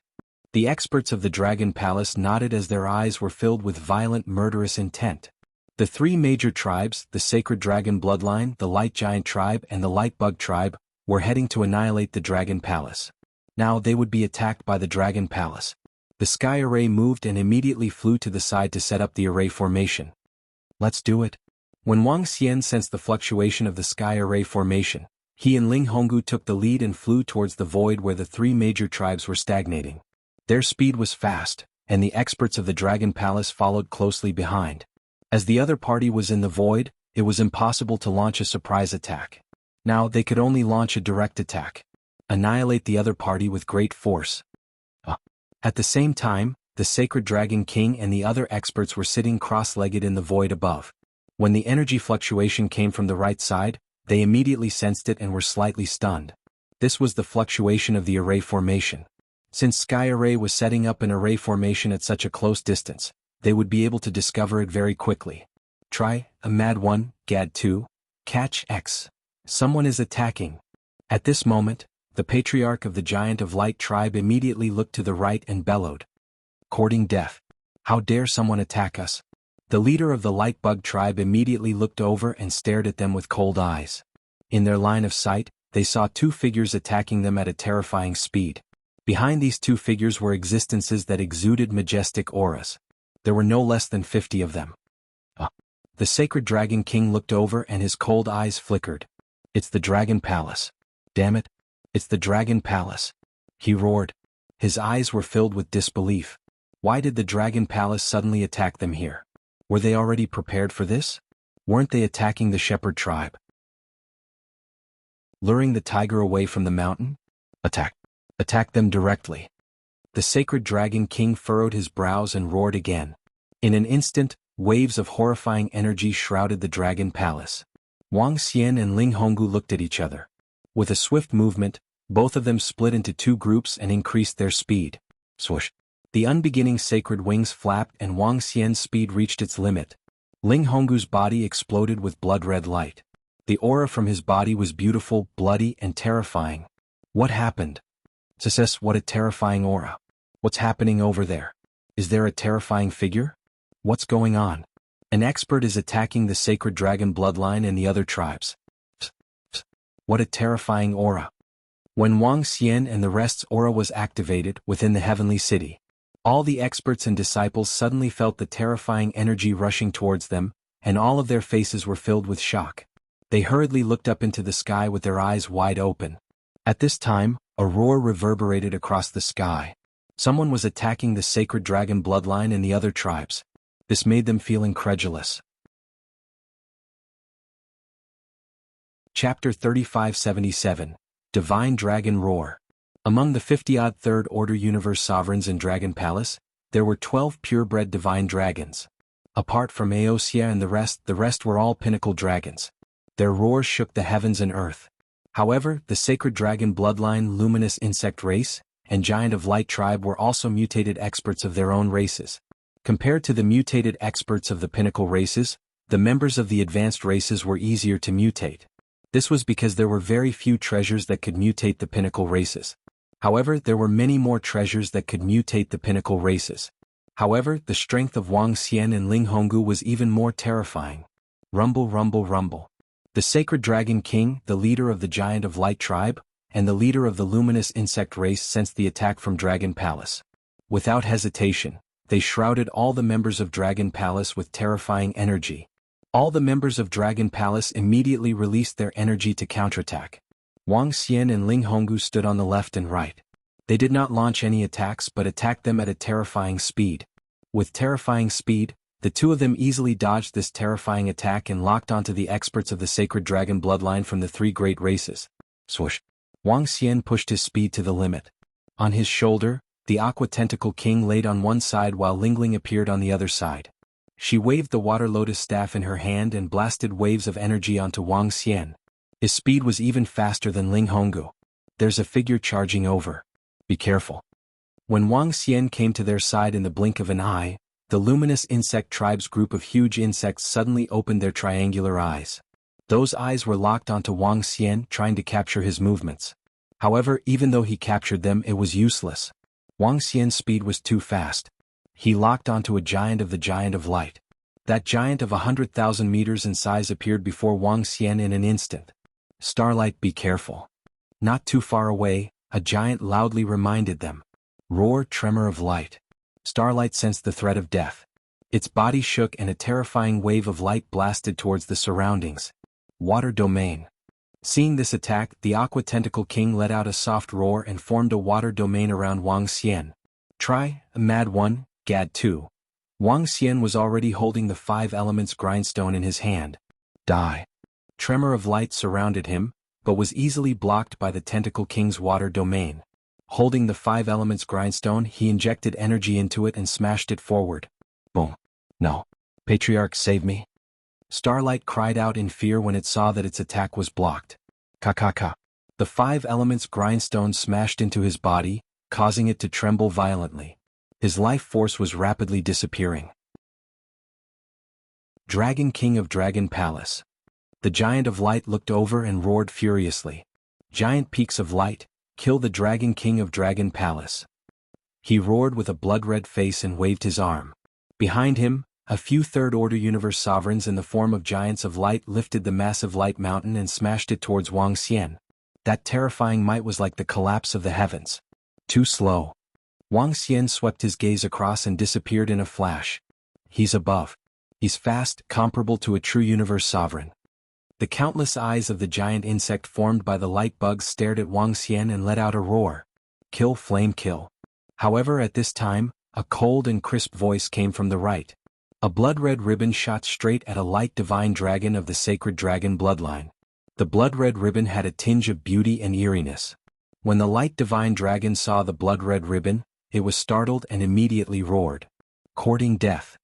The experts of the Dragon Palace nodded as their eyes were filled with violent murderous intent. The three major tribes, the Sacred Dragon Bloodline, the Light Giant Tribe and the Light Bug Tribe, were heading to annihilate the Dragon Palace. Now they would be attacked by the Dragon Palace. The Sky Array moved and immediately flew to the side to set up the array formation. Let's do it. When Wuxia sensed the fluctuation of the Sky Array formation, he and Ling Honggu took the lead and flew towards the void where the three major tribes were stagnating. Their speed was fast, and the experts of the Dragon Palace followed closely behind. As the other party was in the void, it was impossible to launch a surprise attack. Now they could only launch a direct attack. Annihilate the other party with great force. At the same time, the Sacred Dragon King and the other experts were sitting cross-legged in the void above. When the energy fluctuation came from the right side, they immediately sensed it and were slightly stunned. This was the fluctuation of the array formation. Since Sky Array was setting up an array formation at such a close distance, they would be able to discover it very quickly. Try, a mad one, Gad 2, catch X. Someone is attacking. At this moment, the patriarch of the Giant of Light tribe immediately looked to the right and bellowed. Courting death. How dare someone attack us? The leader of the Light Bug tribe immediately looked over and stared at them with cold eyes. In their line of sight, they saw two figures attacking them at a terrifying speed. Behind these two figures were existences that exuded majestic auras. There were no less than 50 of them. The Sacred Dragon King looked over and his cold eyes flickered. It's the Dragon Palace. Damn it. It's the Dragon Palace. He roared. His eyes were filled with disbelief. Why did the Dragon Palace suddenly attack them here? Were they already prepared for this? Weren't they attacking the Shepherd tribe? Luring the tiger away from the mountain? Attack. Attack them directly. The Sacred Dragon King furrowed his brows and roared again. In an instant, waves of horrifying energy shrouded the Dragon Palace. Wang Xian and Ling Honggu looked at each other. With a swift movement, both of them split into two groups and increased their speed. Swoosh. The unbeginning sacred wings flapped and Wang Xian's speed reached its limit. Ling Honggu's body exploded with blood-red light. The aura from his body was beautiful, bloody, and terrifying. What happened? Success, what a terrifying aura. What's happening over there? Is there a terrifying figure? What's going on? An expert is attacking the Sacred Dragon bloodline and the other tribes. What a terrifying aura. When Wang Xian and the rest's aura was activated within the heavenly city, all the experts and disciples suddenly felt the terrifying energy rushing towards them, and all of their faces were filled with shock. They hurriedly looked up into the sky with their eyes wide open. At this time, a roar reverberated across the sky. Someone was attacking the Sacred Dragon bloodline and the other tribes. This made them feel incredulous. Chapter 3577, Divine Dragon Roar. Among the 50-odd Third Order Universe sovereigns in Dragon Palace, there were 12 purebred divine dragons. Apart from Aosia and the rest were all pinnacle dragons. Their roars shook the heavens and earth. However, the Sacred Dragon bloodline, Luminous Insect race, and Giant of Light tribe were also mutated experts of their own races. Compared to the mutated experts of the pinnacle races, the members of the advanced races were easier to mutate. This was because there were very few treasures that could mutate the pinnacle races. However, there were many more treasures that could mutate the pinnacle races. However, the strength of Wang Xian and Ling Honggu was even more terrifying. Rumble, rumble, rumble. The Sacred Dragon King, the leader of the Giant of Light tribe, and the leader of the Luminous Insect race sensed the attack from Dragon Palace. Without hesitation, they shrouded all the members of Dragon Palace with terrifying energy. All the members of Dragon Palace immediately released their energy to counterattack. Wang Xian and Ling Honggu stood on the left and right. They did not launch any attacks but attacked them at a terrifying speed. With terrifying speed, the two of them easily dodged this terrifying attack and locked onto the experts of the Sacred Dragon bloodline from the three great races. Swoosh. Wang Xian pushed his speed to the limit. On his shoulder, the Aqua Tentacle King laid on one side while Lingling appeared on the other side. She waved the Water Lotus staff in her hand and blasted waves of energy onto Wang Xian. His speed was even faster than Ling Honggu. There's a figure charging over. Be careful. When Wang Xian came to their side in the blink of an eye, the Luminous Insect tribe's group of huge insects suddenly opened their triangular eyes. Those eyes were locked onto Wang Xian, trying to capture his movements. However, even though he captured them, it was useless. Wang Xian's speed was too fast. He locked onto a giant of the Giant of Light. That giant of 100,000 meters in size appeared before Wang Xian in an instant. Starlight, be careful. Not too far away, a giant loudly reminded them. Roar, tremor of light. Starlight sensed the threat of death. Its body shook and a terrifying wave of light blasted towards the surroundings. Water domain. Seeing this attack, the Aqua Tentacle King let out a soft roar and formed a water domain around Wang Xian. Try, a mad one, Gad 2. Wang Xian was already holding the 5 elements grindstone in his hand. Die. Tremor of light surrounded him, but was easily blocked by the Tentacle King's water domain. Holding the 5 elements grindstone, he injected energy into it and smashed it forward. Boom. No. Patriarch, save me. Starlight cried out in fear when it saw that its attack was blocked. Ka. The 5 elements grindstone smashed into his body, causing it to tremble violently. His life force was rapidly disappearing. Dragon King of Dragon Palace. The Giant of Light looked over and roared furiously. Giant peaks of light, kill the Dragon King of Dragon Palace. He roared with a blood-red face and waved his arm. Behind him, a few Third-Order Universe sovereigns in the form of Giants of Light lifted the massive light mountain and smashed it towards Wuxia. That terrifying might was like the collapse of the heavens. Too slow. Wuxia swept his gaze across and disappeared in a flash. He's above. He's fast, comparable to a true universe sovereign. The countless eyes of the giant insect formed by the light bugs stared at Wuxia and let out a roar. Kill, flame, kill. However, at this time, a cold and crisp voice came from the right. A blood-red ribbon shot straight at a light divine dragon of the sacred dragon bloodline. The blood-red ribbon had a tinge of beauty and eeriness. When the light divine dragon saw the blood-red ribbon, it was startled and immediately roared. Courting death.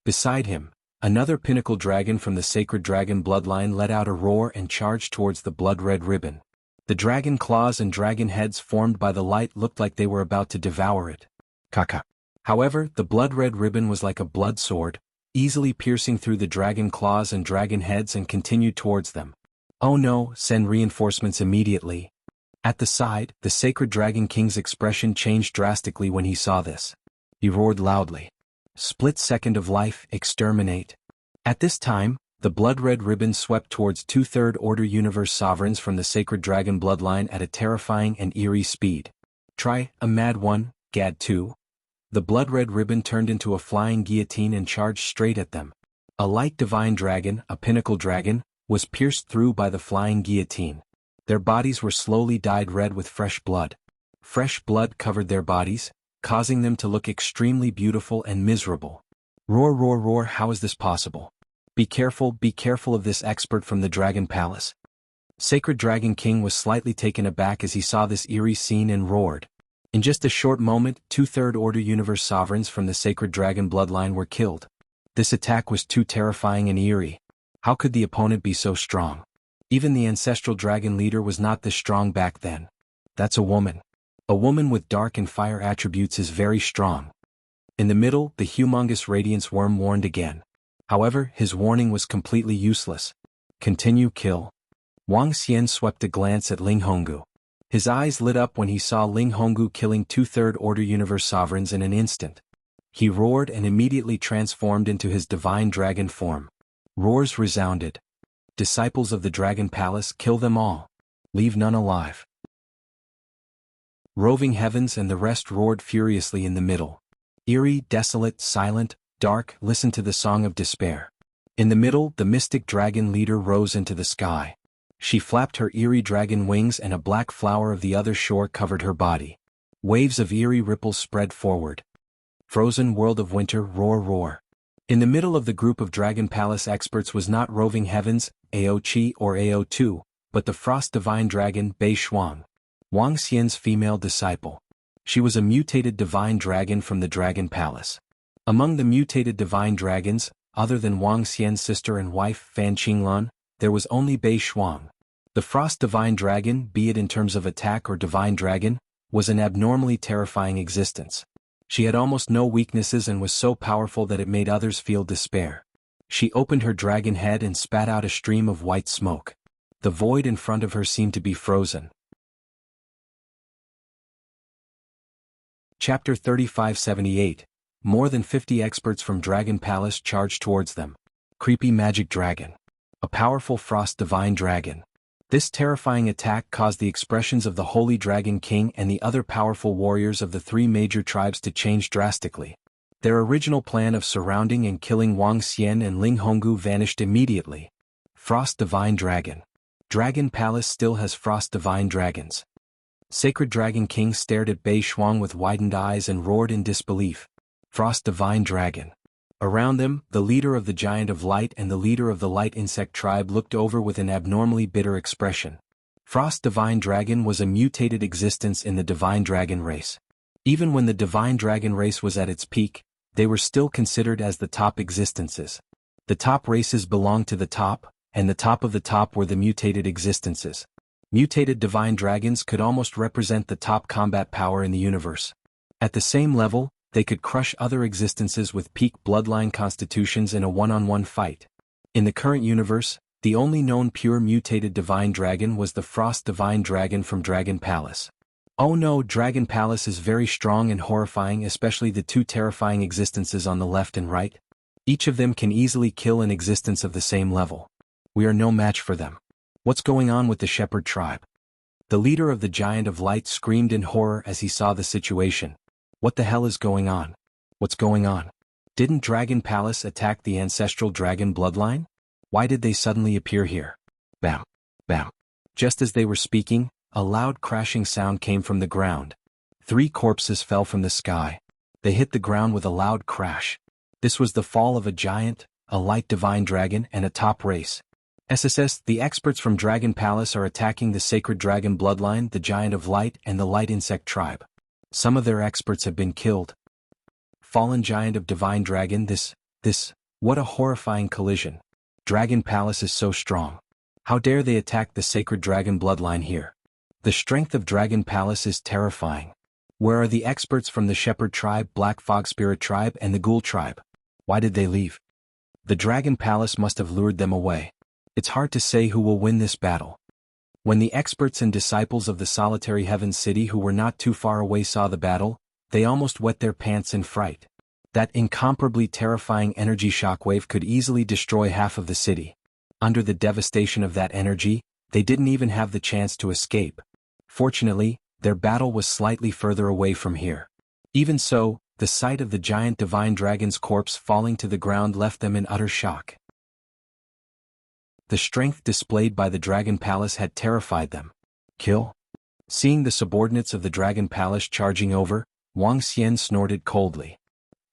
Beside him, another pinnacle dragon from the sacred dragon bloodline let out a roar and charged towards the blood-red ribbon. The dragon claws and dragon heads formed by the light looked like they were about to devour it. Kaka. However, the blood-red ribbon was like a blood sword, easily piercing through the dragon claws and dragon heads and continued towards them. Oh no, send reinforcements immediately. At the side, the sacred dragon king's expression changed drastically when he saw this. He roared loudly. Split second of life, exterminate. At this time, the blood-red ribbon swept towards 2 Third-Order Universe sovereigns from the sacred dragon bloodline at a terrifying and eerie speed. Try, a mad one, Gad 2. The blood-red ribbon turned into a flying guillotine and charged straight at them. A light divine dragon, a pinnacle dragon, was pierced through by the flying guillotine. Their bodies were slowly dyed red with fresh blood. Fresh blood covered their bodies, causing them to look extremely beautiful and miserable. Roar, roar, roar, how is this possible? Be careful of this expert from the Dragon Palace. Sacred Dragon King was slightly taken aback as he saw this eerie scene and roared. In just a short moment, 2 Third-Order Universe sovereigns from the sacred dragon bloodline were killed. This attack was too terrifying and eerie. How could the opponent be so strong? Even the ancestral dragon leader was not this strong back then. That's a woman. A woman with dark and fire attributes is very strong. In the middle, the humongous radiance worm warned again. However, his warning was completely useless. Continue kill. Wuxia swept a glance at Ling Honggu. His eyes lit up when he saw Ling Honggu killing 2 Third-Order Universe sovereigns in an instant. He roared and immediately transformed into his divine dragon form. Roars resounded. Disciples of the Dragon Palace, kill them all. Leave none alive. Roving Heavens and the rest roared furiously in the middle. Eerie, desolate, silent, dark, listen to the song of despair. In the middle, the mystic dragon leader rose into the sky. She flapped her eerie dragon wings and a black flower of the other shore covered her body. Waves of eerie ripples spread forward. Frozen world of winter, roar, roar. In the middle of the group of Dragon Palace experts was not Roving Heavens, Ao-Chi or Ao-2, but the Frost Divine Dragon, Bei Shuang. Wuxia's female disciple. She was a mutated divine dragon from the Dragon Palace. Among the mutated divine dragons, other than Wuxia's sister and wife Fan Qinglan, there was only Bei Shuang. The Frost Divine Dragon, be it in terms of attack or divine dragon, was an abnormally terrifying existence. She had almost no weaknesses and was so powerful that it made others feel despair. She opened her dragon head and spat out a stream of white smoke. The void in front of her seemed to be frozen. Chapter 3578. More than 50 experts from Dragon Palace charged towards them. Creepy magic dragon. A powerful frost divine dragon. This terrifying attack caused the expressions of the Holy Dragon King and the other powerful warriors of the 3 major tribes to change drastically. Their original plan of surrounding and killing Wuxia and Ling Honggu vanished immediately. Frost Divine Dragon. Dragon Palace still has Frost Divine Dragons. Sacred Dragon King stared at Bei Shuang with widened eyes and roared in disbelief. Frost Divine Dragon. Around them, the leader of the Giant of Light and the leader of the Light Insect tribe looked over with an abnormally bitter expression. Frost Divine Dragon was a mutated existence in the Divine Dragon race. Even when the Divine Dragon race was at its peak, they were still considered as the top existences. The top races belonged to the top, and the top of the top were the mutated existences. Mutated Divine Dragons could almost represent the top combat power in the universe. At the same level, they could crush other existences with peak bloodline constitutions in a one-on-one fight. In the current universe, the only known pure mutated Divine Dragon was the Frost Divine Dragon from Dragon Palace. Oh no, Dragon Palace is very strong and horrifying, especially the two terrifying existences on the left and right. Each of them can easily kill an existence of the same level. We are no match for them. What's going on with the Shepherd tribe? The leader of the Giant of Light screamed in horror as he saw the situation. What the hell is going on? What's going on? Didn't Dragon Palace attack the ancestral dragon bloodline? Why did they suddenly appear here? Bam! Bam! Just as they were speaking, a loud crashing sound came from the ground. 3 corpses fell from the sky. They hit the ground with a loud crash. This was the fall of a giant, a light divine dragon, and a top race. SSS, the experts from Dragon Palace are attacking the sacred dragon bloodline, the Giant of Light, and the Light Insect tribe. Some of their experts have been killed. Fallen Giant of Divine Dragon, what a horrifying collision. Dragon Palace is so strong. How dare they attack the sacred dragon bloodline here? The strength of Dragon Palace is terrifying. Where are the experts from the Shepherd tribe, Black Fog Spirit tribe, and the Ghoul tribe? Why did they leave? The Dragon Palace must have lured them away. It's hard to say who will win this battle. When the experts and disciples of the Solitary Heaven City who were not too far away saw the battle, they almost wet their pants in fright. That incomparably terrifying energy shockwave could easily destroy half of the city. Under the devastation of that energy, they didn't even have the chance to escape. Fortunately, their battle was slightly further away from here. Even so, the sight of the giant divine dragon's corpse falling to the ground left them in utter shock. The strength displayed by the Dragon Palace had terrified them. Kill? Seeing the subordinates of the Dragon Palace charging over, Wang Xian snorted coldly.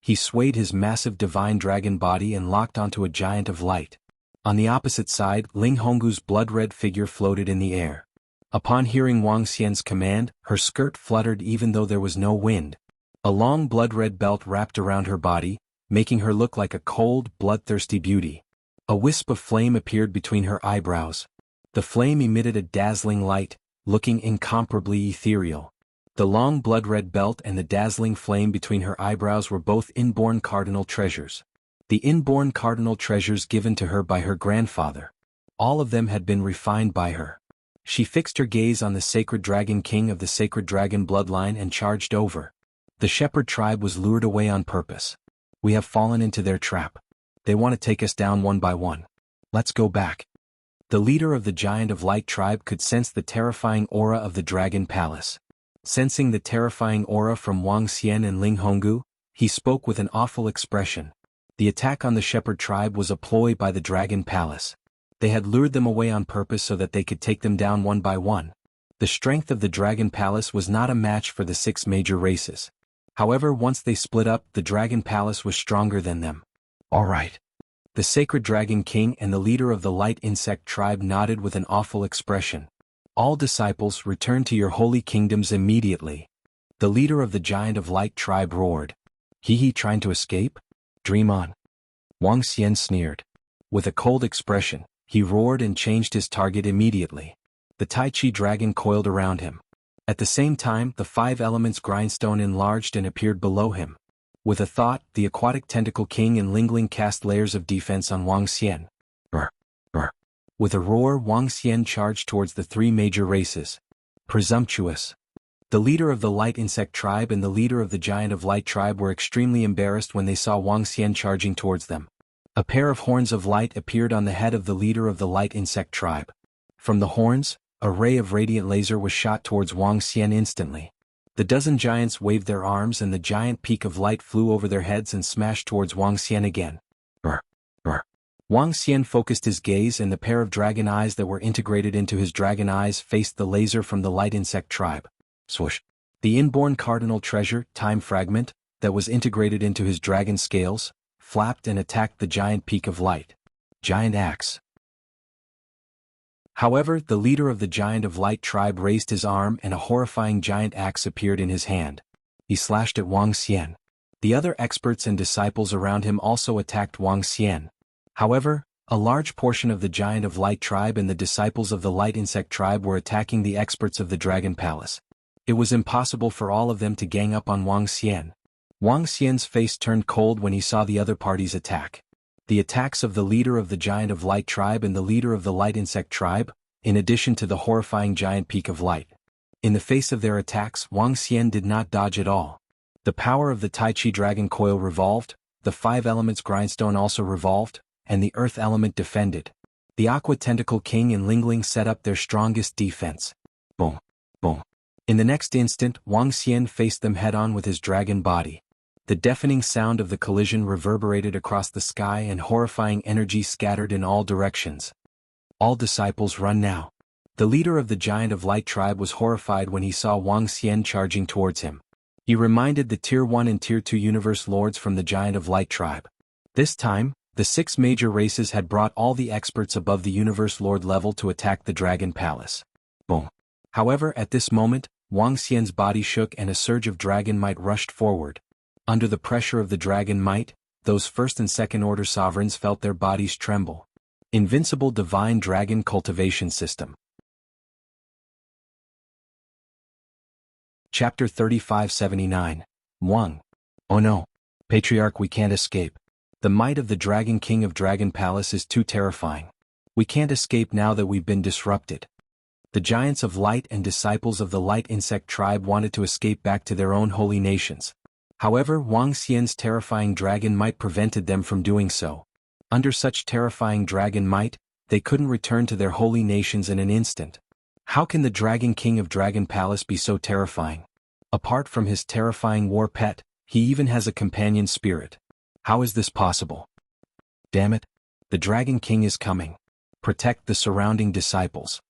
He swayed his massive divine dragon body and locked onto a giant of light. On the opposite side, Ling Honggu's blood-red figure floated in the air. Upon hearing Wang Xian's command, her skirt fluttered even though there was no wind. A long blood-red belt wrapped around her body, making her look like a cold, bloodthirsty beauty. A wisp of flame appeared between her eyebrows. The flame emitted a dazzling light, looking incomparably ethereal. The long blood-red belt and the dazzling flame between her eyebrows were both inborn cardinal treasures. The inborn cardinal treasures given to her by her grandfather. All of them had been refined by her. She fixed her gaze on the sacred dragon king of the sacred dragon bloodline and charged over. The shepherd tribe was lured away on purpose. We have fallen into their trap. They want to take us down one by one. Let's go back. The leader of the Giant of Light tribe could sense the terrifying aura of the Dragon Palace. Sensing the terrifying aura from Wang Xian and Ling Honggu, he spoke with an awful expression. The attack on the shepherd tribe was a ploy by the Dragon Palace. They had lured them away on purpose so that they could take them down one by one. The strength of the Dragon Palace was not a match for the 6 major races. However, once they split up, the Dragon Palace was stronger than them. All right. The Sacred Dragon King and the leader of the Light Insect tribe nodded with an awful expression. All disciples, return to your holy kingdoms immediately. The leader of the Giant of Light tribe roared. He trying to escape? Dream on. Wang Xian sneered. With a cold expression, he roared and changed his target immediately. The Tai Chi dragon coiled around him. At the same time, the 5 elements grindstone enlarged and appeared below him. With a thought, the aquatic tentacle king and Lingling cast layers of defense on Wang Xian. Brr, brr. With a roar, Wang Xian charged towards the 3 major races. Presumptuous. The leader of the Light Insect tribe and the leader of the Giant of Light tribe were extremely embarrassed when they saw Wang Xian charging towards them. A pair of horns of light appeared on the head of the leader of the Light Insect tribe. From the horns, a ray of radiant laser was shot towards Wang Xian instantly. The dozen giants waved their arms and the giant peak of light flew over their heads and smashed towards Wang Xian again. Brr, brr. Wang Xian focused his gaze and the pair of dragon eyes that were integrated into his dragon eyes faced the laser from the Light Insect tribe. Swoosh. The inborn cardinal treasure, time fragment, that was integrated into his dragon scales, flapped and attacked the giant peak of light. Giant axe. However, the leader of the Giant of Light tribe raised his arm and a horrifying giant axe appeared in his hand. He slashed at Wang Xian. The other experts and disciples around him also attacked Wang Xian. However, a large portion of the Giant of Light tribe and the disciples of the Light Insect tribe were attacking the experts of the Dragon Palace. It was impossible for all of them to gang up on Wang Xian. Wang Xian's face turned cold when he saw the other party's attack. The attacks of the leader of the Giant of Light tribe and the leader of the Light Insect tribe, in addition to the horrifying giant peak of light. In the face of their attacks, Wang Xian did not dodge at all. The power of the Tai Chi Dragon Coil revolved, the 5 elements grindstone also revolved, and the earth element defended. The Aqua Tentacle King and Lingling set up their strongest defense. Boom, boom. In the next instant, Wang Xian faced them head-on with his dragon body. The deafening sound of the collision reverberated across the sky and horrifying energy scattered in all directions. All disciples run now. The leader of the Giant of Light tribe was horrified when he saw Wang Xian charging towards him. He reminded the Tier 1 and Tier 2 Universe Lords from the Giant of Light tribe. This time, the 6 major races had brought all the experts above the Universe Lord level to attack the Dragon Palace. Boom. However, at this moment, Wang Xian's body shook and a surge of dragon might rushed forward. Under the pressure of the dragon might, those first and second order sovereigns felt their bodies tremble. Invincible Divine Dragon Cultivation System. Chapter 3579. Wang. Oh no. Patriarch, we can't escape. The might of the Dragon King of Dragon Palace is too terrifying. We can't escape now that we've been disrupted. The Giants of Light and disciples of the Light Insect tribe wanted to escape back to their own holy nations. However, Wang Xian's terrifying dragon might prevented them from doing so. Under such terrifying dragon might, they couldn't return to their holy nations in an instant. How can the Dragon King of Dragon Palace be so terrifying? Apart from his terrifying war pet, he even has a companion spirit. How is this possible? Damn it! The Dragon King is coming. Protect the surrounding disciples.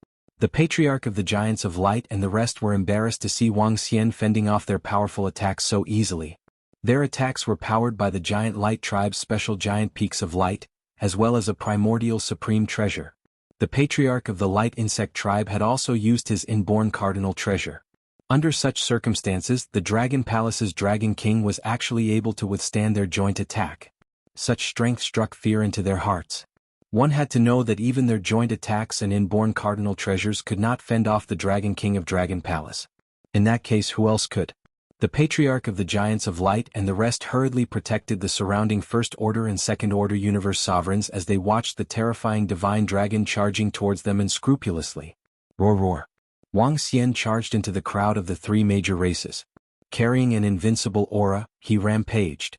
The Patriarch of the Giants of Light and the rest were embarrassed to see Wang Xian fending off their powerful attacks so easily. Their attacks were powered by the Giant Light tribe's special giant peaks of light, as well as a primordial supreme treasure. The Patriarch of the Light Insect tribe had also used his inborn cardinal treasure. Under such circumstances, the Dragon Palace's Dragon King was actually able to withstand their joint attack. Such strength struck fear into their hearts. One had to know that even their joint attacks and inborn cardinal treasures could not fend off the Dragon King of Dragon Palace. In that case, who else could? The Patriarch of the Giants of Light and the rest hurriedly protected the surrounding First Order and Second Order Universe sovereigns as they watched the terrifying Divine Dragon charging towards them unscrupulously. Roar roar. Wang Xian charged into the crowd of the 3 major races. Carrying an invincible aura, he rampaged.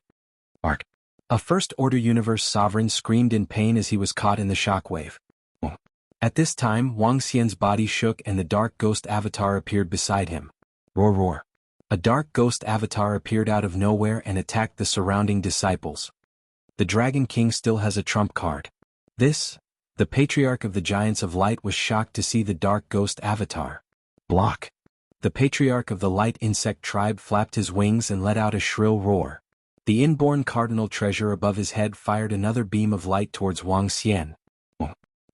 Ark. A First Order Universe sovereign screamed in pain as he was caught in the shockwave. At this time, Wang Xian's body shook and the Dark Ghost Avatar appeared beside him. Roar roar. A Dark Ghost Avatar appeared out of nowhere and attacked the surrounding disciples. The Dragon King still has a trump card. The Patriarch of the Giants of Light was shocked to see the Dark Ghost Avatar. Block. The Patriarch of the Light Insect tribe flapped his wings and let out a shrill roar. The inborn cardinal treasure above his head fired another beam of light towards Wang Xian.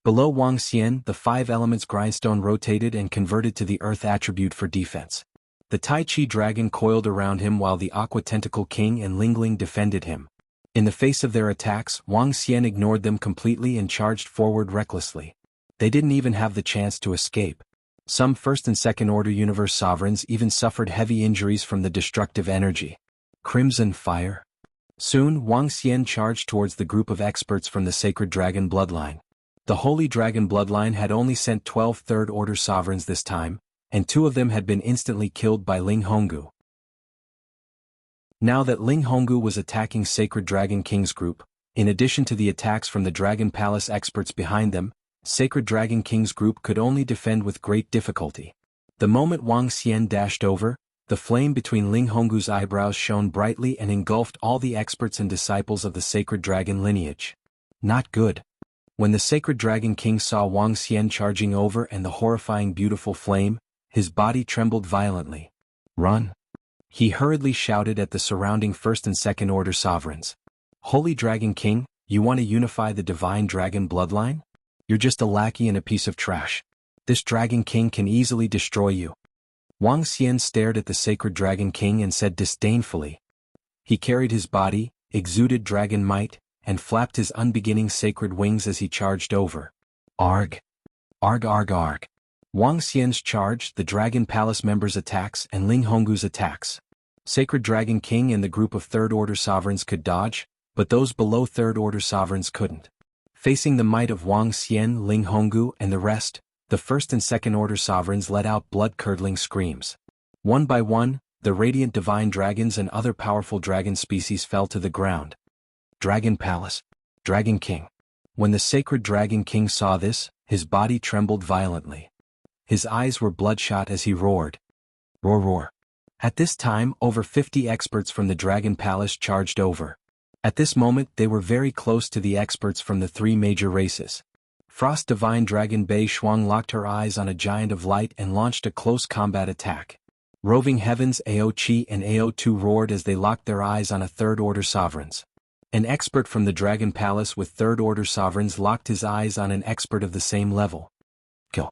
Below Wang Xian, the 5 elements grindstone rotated and converted to the earth attribute for defense. The Tai Chi dragon coiled around him while the Aqua Tentacle King and Lingling defended him. In the face of their attacks, Wang Xian ignored them completely and charged forward recklessly. They didn't even have the chance to escape. Some First and Second Order Universe sovereigns even suffered heavy injuries from the destructive energy. Crimson Fire. Soon, Wang Xian charged towards the group of experts from the Sacred Dragon Bloodline. The Holy Dragon Bloodline had only sent 12 Third Order sovereigns this time, and 2 of them had been instantly killed by Ling Honggu. Now that Ling Honggu was attacking Sacred Dragon King's group, in addition to the attacks from the Dragon Palace experts behind them, Sacred Dragon King's group could only defend with great difficulty. The moment Wang Xian dashed over, the flame between Ling Honggu's eyebrows shone brightly and engulfed all the experts and disciples of the Sacred Dragon lineage. Not good. When the Sacred Dragon King saw Wang Xian charging over and the horrifying beautiful flame, his body trembled violently. Run! He hurriedly shouted at the surrounding First and Second Order sovereigns. Holy Dragon King, you want to unify the Divine Dragon bloodline? You're just a lackey and a piece of trash. This Dragon King can easily destroy you." Wang Xian stared at the sacred Dragon King and said disdainfully. He carried his body, exuded dragon might, and flapped his unbeginning sacred wings as he charged over. Arg! Arg arg arg! Wang Xian's charge, the Dragon Palace members' attacks and Ling Honggu's attacks. Sacred Dragon King and the group of third-order sovereigns could dodge, but those below third-order sovereigns couldn't. Facing the might of Wang Xian, Ling Honggu, and the rest, the first and second-order sovereigns let out blood-curdling screams. One by one, the radiant divine dragons and other powerful dragon species fell to the ground. Dragon Palace. Dragon King. When the sacred Dragon King saw this, his body trembled violently. His eyes were bloodshot as he roared. Roar roar. At this time, over 50 experts from the Dragon Palace charged over. At this moment they were very close to the experts from the three major races. Frost Divine Dragon Bei Shuang locked her eyes on a giant of light and launched a close combat attack. Roving Heavens Ao Chi and Ao Tu roared as they locked their eyes on a third-order sovereigns. An expert from the Dragon Palace with third-order sovereigns locked his eyes on an expert of the same level. Kill.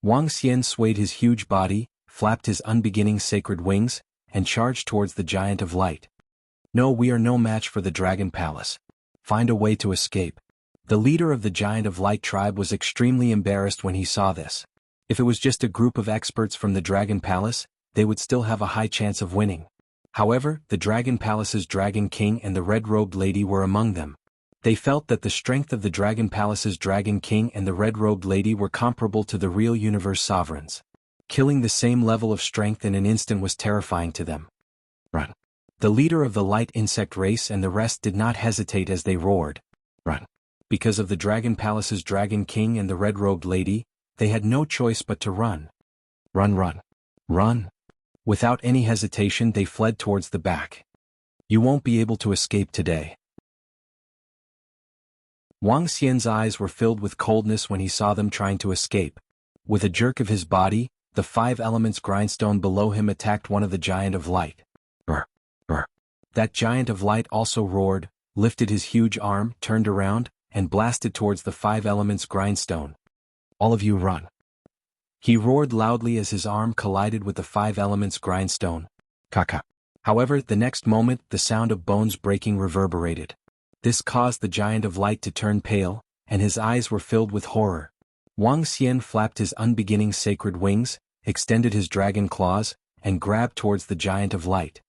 Wang Xian swayed his huge body, flapped his unbeginning sacred wings, and charged towards the giant of light. No, we are no match for the Dragon Palace. Find a way to escape. The leader of the Giant of Light tribe was extremely embarrassed when he saw this. If it was just a group of experts from the Dragon Palace, they would still have a high chance of winning. However, the Dragon Palace's Dragon King and the red-robed lady were among them. They felt that the strength of the Dragon Palace's Dragon King and the red-robed lady were comparable to the real universe sovereigns. Killing the same level of strength in an instant was terrifying to them. Run. The leader of the light insect race and the rest did not hesitate as they roared. Run. Because of the Dragon Palace's Dragon King and the red-robed lady, they had no choice but to run. Run run. Run. Without any hesitation they fled towards the back. You won't be able to escape today. Wang Xian's eyes were filled with coldness when he saw them trying to escape. With a jerk of his body, the five elements grindstone below him attacked one of the Giant of Light. Brr, brr. That Giant of Light also roared, lifted his huge arm, turned around, and blasted towards the five elements grindstone. All of you run. He roared loudly as his arm collided with the five elements grindstone. Kaka. However, the next moment the sound of bones breaking reverberated. This caused the Giant of Light to turn pale, and his eyes were filled with horror. Wang Xian flapped his unbeginning sacred wings, extended his dragon claws, and grabbed towards the Giant of Light.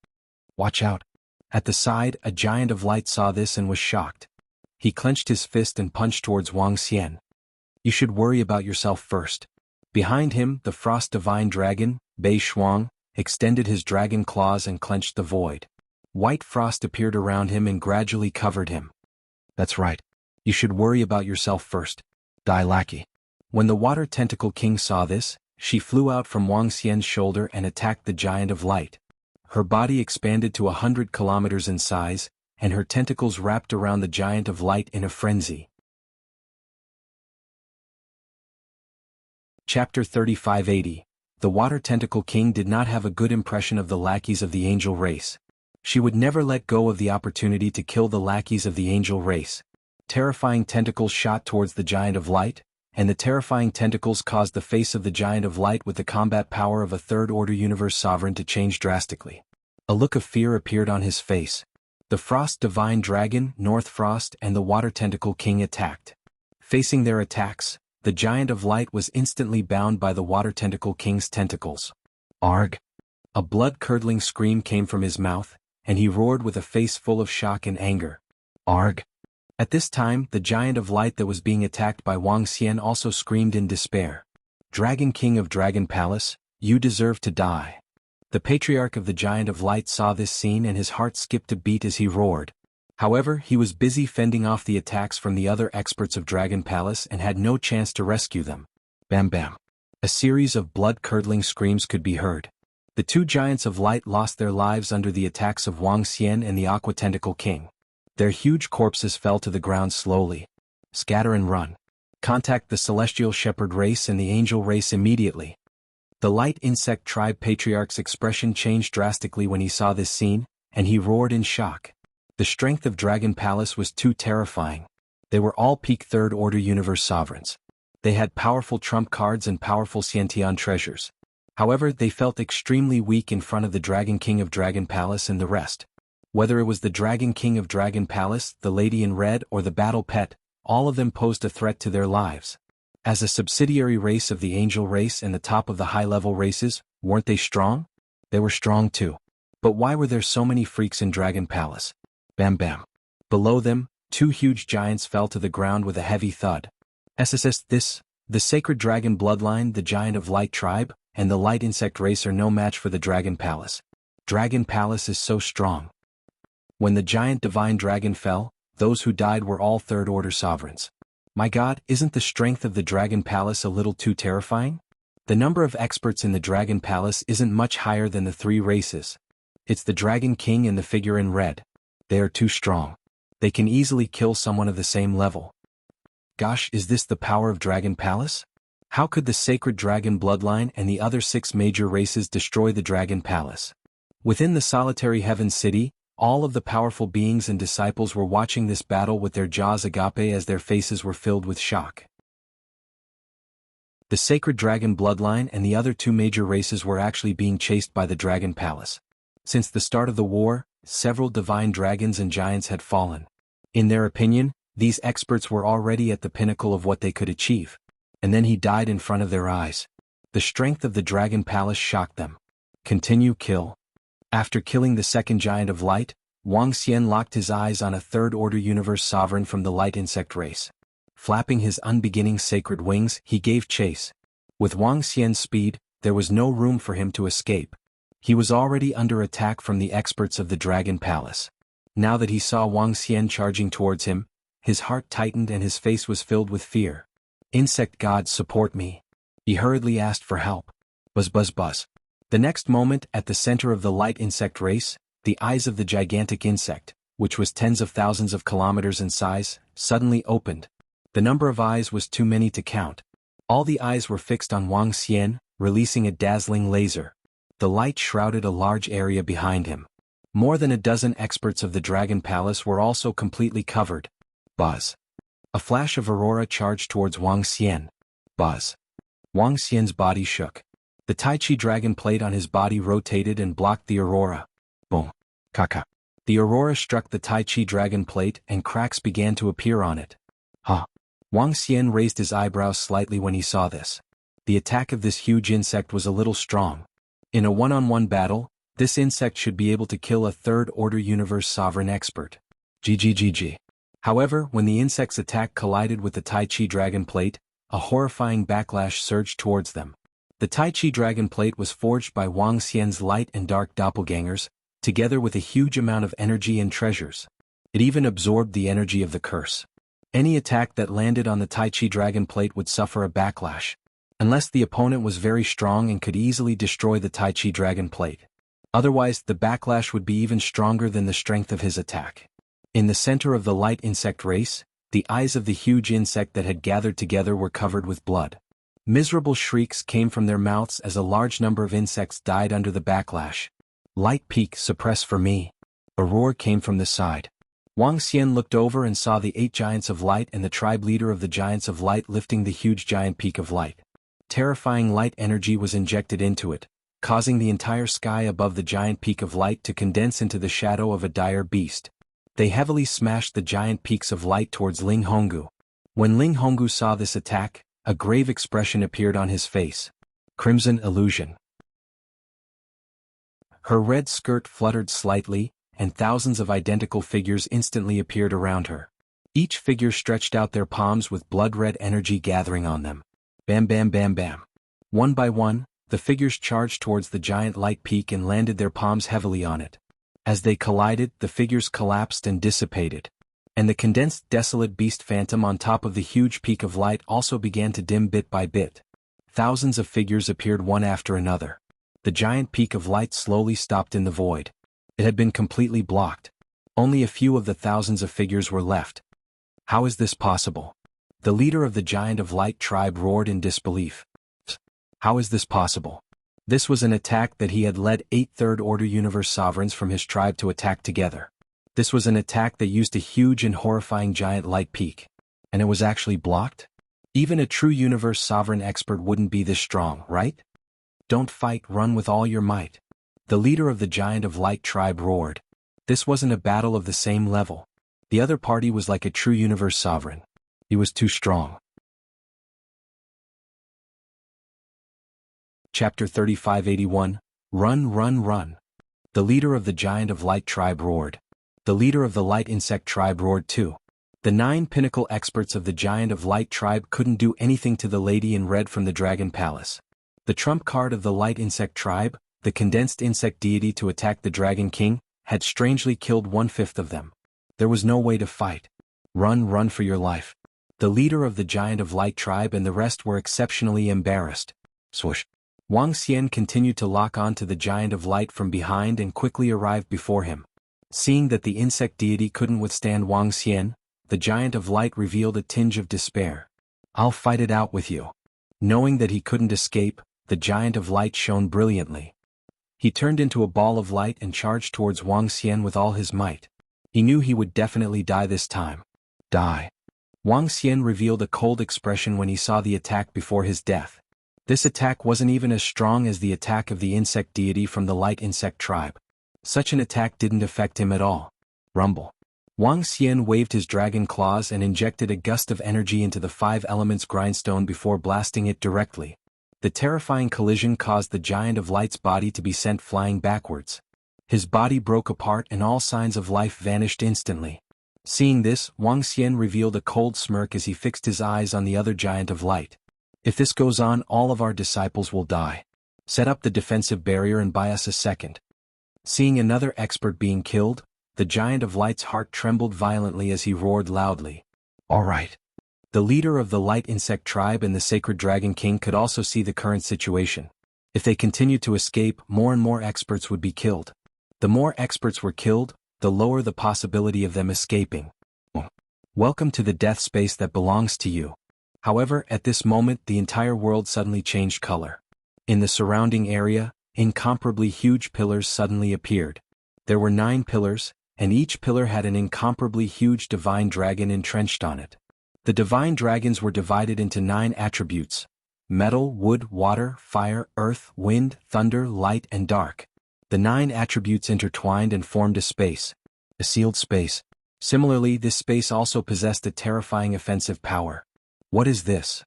Watch out. At the side, a Giant of Light saw this and was shocked. He clenched his fist and punched towards Wang Xian. You should worry about yourself first. Behind him, the Frost Divine Dragon, Bei Shuang, extended his dragon claws and clenched the void. White frost appeared around him and gradually covered him. That's right. You should worry about yourself first. Die lackey. When the Water Tentacle King saw this, she flew out from Wang Xian's shoulder and attacked the Giant of Light. Her body expanded to 100 kilometers in size, and her tentacles wrapped around the Giant of Light in a frenzy. Chapter 3580. The Water Tentacle King did not have a good impression of the lackeys of the angel race. She would never let go of the opportunity to kill the lackeys of the angel race. Terrifying tentacles shot towards the Giant of Light, and the terrifying tentacles caused the face of the Giant of Light with the combat power of a third-order universe sovereign to change drastically. A look of fear appeared on his face. The Frost Divine Dragon, North Frost, and the Water Tentacle King attacked. Facing their attacks, the Giant of Light was instantly bound by the Water Tentacle King's tentacles. Arg! A blood-curdling scream came from his mouth, and he roared with a face full of shock and anger. Arg! At this time, the Giant of Light that was being attacked by Wang Xian also screamed in despair. Dragon King of Dragon Palace, you deserve to die. The Patriarch of the Giant of Light saw this scene and his heart skipped a beat as he roared. However, he was busy fending off the attacks from the other experts of Dragon Palace and had no chance to rescue them. Bam bam. A series of blood-curdling screams could be heard. The two Giants of Light lost their lives under the attacks of Wang Xian and the Aqua Tentacle King. Their huge corpses fell to the ground slowly. Scatter and run. Contact the Celestial Shepherd race and the Angel race immediately. The Light Insect Tribe Patriarch's expression changed drastically when he saw this scene, and he roared in shock. The strength of Dragon Palace was too terrifying. They were all peak third-order universe sovereigns. They had powerful trump cards and powerful Xiantian treasures. However, they felt extremely weak in front of the Dragon King of Dragon Palace and the rest. Whether it was the Dragon King of Dragon Palace, the Lady in Red, or the Battle Pet, all of them posed a threat to their lives. As a subsidiary race of the Angel race and the top of the high-level races, weren't they strong? They were strong too. But why were there so many freaks in Dragon Palace? Bam bam. Below them, two huge giants fell to the ground with a heavy thud. The sacred dragon bloodline, the giant of light tribe, and the light insect race are no match for the Dragon Palace. Dragon Palace is so strong. When the giant divine dragon fell, those who died were all third-order sovereigns. My God, isn't the strength of the Dragon Palace a little too terrifying? The number of experts in the Dragon Palace isn't much higher than the three races. It's the Dragon King and the figure in red. They are too strong. They can easily kill someone of the same level. Gosh, is this the power of Dragon Palace? How could the sacred dragon bloodline and the other 6 major races destroy the Dragon Palace? Within the solitary heaven city, all of the powerful beings and disciples were watching this battle with their jaws agape as their faces were filled with shock. The sacred dragon bloodline and the other 2 major races were actually being chased by the Dragon Palace. Since the start of the war, several divine dragons and giants had fallen. In their opinion, these experts were already at the pinnacle of what they could achieve. And then he died in front of their eyes. The strength of the Dragon Palace shocked them. Continue kill. After killing the second giant of light, Wang Xian locked his eyes on a third-order universe sovereign from the light insect race. Flapping his unbeginning sacred wings, he gave chase. With Wang Xian's speed, there was no room for him to escape. He was already under attack from the experts of the Dragon Palace. Now that he saw Wang Xian charging towards him, his heart tightened and his face was filled with fear. Insect gods, support me. He hurriedly asked for help. Buzz buzz buzz. The next moment, at the center of the light insect race, the eyes of the gigantic insect, which was tens of thousands of kilometers in size, suddenly opened. The number of eyes was too many to count. All the eyes were fixed on Wang Xian, releasing a dazzling laser. The light shrouded a large area behind him. More than a dozen experts of the Dragon Palace were also completely covered. Buzz. A flash of aurora charged towards Wang Xian. Buzz. Wang Xian's body shook. The Tai Chi dragon plate on his body rotated and blocked the aurora. Boom. Kaka. The aurora struck the Tai Chi dragon plate and cracks began to appear on it. Huh. Wang Xian raised his eyebrows slightly when he saw this. The attack of this huge insect was a little strong. In a one-on-one battle, this insect should be able to kill a third-order universe sovereign expert. GGGG. However, when the insect's attack collided with the Tai Chi dragon plate, a horrifying backlash surged towards them. The Tai Chi dragon plate was forged by Wang Xian's light and dark doppelgangers, together with a huge amount of energy and treasures. It even absorbed the energy of the curse. Any attack that landed on the Tai Chi dragon plate would suffer a backlash, unless the opponent was very strong and could easily destroy the Tai Chi dragon plate. Otherwise, the backlash would be even stronger than the strength of his attack. In the center of the light insect race, the eyes of the huge insect that had gathered together were covered with blood. Miserable shrieks came from their mouths as a large number of insects died under the backlash. Light peak, suppress for me. A roar came from the side. Wang Xian looked over and saw the 8 giants of light and the tribe leader of the giants of light lifting the huge giant peak of light. Terrifying light energy was injected into it, causing the entire sky above the giant peak of light to condense into the shadow of a dire beast. They heavily smashed the giant peaks of light towards Ling Honggu. When Ling Honggu saw this attack, a grave expression appeared on his face. Crimson illusion. Her red skirt fluttered slightly, and thousands of identical figures instantly appeared around her. Each figure stretched out their palms with blood-red energy gathering on them. Bam bam bam bam. One by one, the figures charged towards the giant light peak and landed their palms heavily on it. As they collided, the figures collapsed and dissipated. And the condensed desolate beast phantom on top of the huge peak of light also began to dim bit by bit. Thousands of figures appeared one after another. The giant peak of light slowly stopped in the void. It had been completely blocked. Only a few of the thousands of figures were left. How is this possible? The leader of the giant of light tribe roared in disbelief. How is this possible? This was an attack that he had led 8 third-order universe sovereigns from his tribe to attack together. This was an attack that used a huge and horrifying giant light peak. And it was actually blocked? Even a true universe sovereign expert wouldn't be this strong, right? Don't fight, run with all your might. The leader of the Giant of Light tribe roared. This wasn't a battle of the same level. The other party was like a true universe sovereign. He was too strong. Chapter 3581, Run, Run, Run. The leader of the Giant of Light tribe roared. The leader of the Light Insect tribe roared too. The 9 pinnacle experts of the Giant of Light tribe couldn't do anything to the lady in red from the Dragon Palace. The trump card of the Light Insect tribe, the condensed insect deity to attack the Dragon King, had strangely killed 1/5 of them. There was no way to fight. Run, run for your life. The leader of the Giant of Light tribe and the rest were exceptionally embarrassed. Swoosh. Wang Xian continued to lock on to the Giant of Light from behind and quickly arrived before him. Seeing that the insect deity couldn't withstand Wang Xian, the Giant of Light revealed a tinge of despair. I'll fight it out with you. Knowing that he couldn't escape, the Giant of Light shone brilliantly. He turned into a ball of light and charged towards Wang Xian with all his might. He knew he would definitely die this time. Die. Wang Xian revealed a cold expression when he saw the attack before his death. This attack wasn't even as strong as the attack of the insect deity from the Light Insect tribe. Such an attack didn't affect him at all. Rumble. Wang Xian waved his dragon claws and injected a gust of energy into the 5 elements grindstone before blasting it directly. The terrifying collision caused the Giant of Light's body to be sent flying backwards. His body broke apart and all signs of life vanished instantly. Seeing this, Wang Xian revealed a cold smirk as he fixed his eyes on the other Giant of Light. If this goes on, all of our disciples will die. Set up the defensive barrier and buy us a second. Seeing another expert being killed, the Giant of Light's heart trembled violently as he roared loudly. All right. The leader of the Light Insect tribe and the Sacred Dragon King could also see the current situation. If they continued to escape, more and more experts would be killed. The more experts were killed, the lower the possibility of them escaping. Welcome to the death space that belongs to you. However, at this moment the entire world suddenly changed color. In the surrounding area, incomparably huge pillars suddenly appeared. There were 9 pillars, and each pillar had an incomparably huge divine dragon entrenched on it. The divine dragons were divided into 9 attributes: metal, wood, water, fire, earth, wind, thunder, light, and dark. The 9 attributes intertwined and formed a space. A sealed space. Similarly, this space also possessed a terrifying offensive power. What is this?